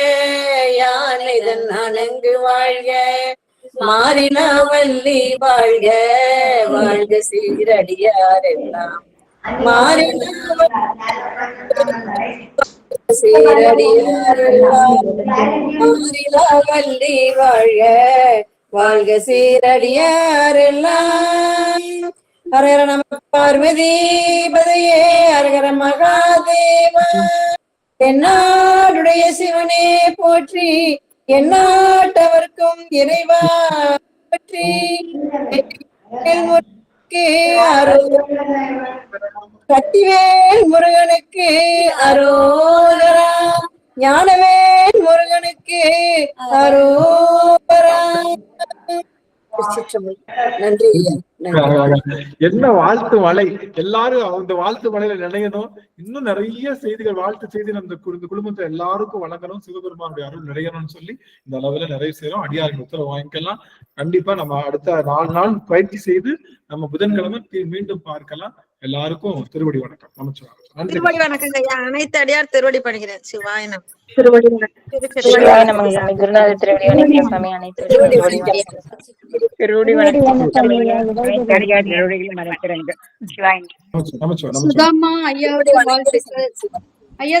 யானைதன் அணங்கு வாழ்க மாறினாவல்லி வாழ்க வாழ்க சீரடியார் எல்லாம் மாறினாவல்லி வாழ்க வாழ்க சீரடியாரெல்லாம். ஹரஹர நம பார்வதி பதையே ஹரஹர மகாதேவா. என்னாடுடைய சிவனே போற்றி எந்நாட்டவர்க்கும் இறைவா போற்றி. கட்டிவேல் முருகனுக்கு அரோகரா. ஞானவேல் முருகனுக்கு அரோகரா. நன்றி. என்ன வாழ்த்து மலை, எல்லாரும் அந்த வாழ்த்து மலையில நினையணும். இன்னும் நிறைய செய்திகள், வாழ்த்து செய்தி இந்த குடும்பத்தை எல்லாருக்கும் வழங்கணும், சிவபெருமானுடைய அருள் நிறையணும்னு சொல்லி இந்த அளவுல நிறைய செய்யறோம். அடியாருக்கு உத்தரவு வாங்கிக்கலாம். கண்டிப்பா நம்ம அடுத்த 4 நாள் பயிற்சி செய்து நம்ம புதன்கிழமை மீண்டும் பார்க்கலாம். எல்லாருக்கும் திருவடி வணக்கம். நமச்சிவாயம். திருவடி வணக்கம் ஐயா. அனைத்து அடியார் திருவடி பணிகிறேன். சிவாய நம. திருவடி வணக்கம். குருநாதர் திருவடி வணக்கம் சாமி. அனைத்து திருவடி வணக்கம். திருவடி வணக்கம். சுதாமா ஐயாவுடைய வாழ்த்துக்கள். ஐயா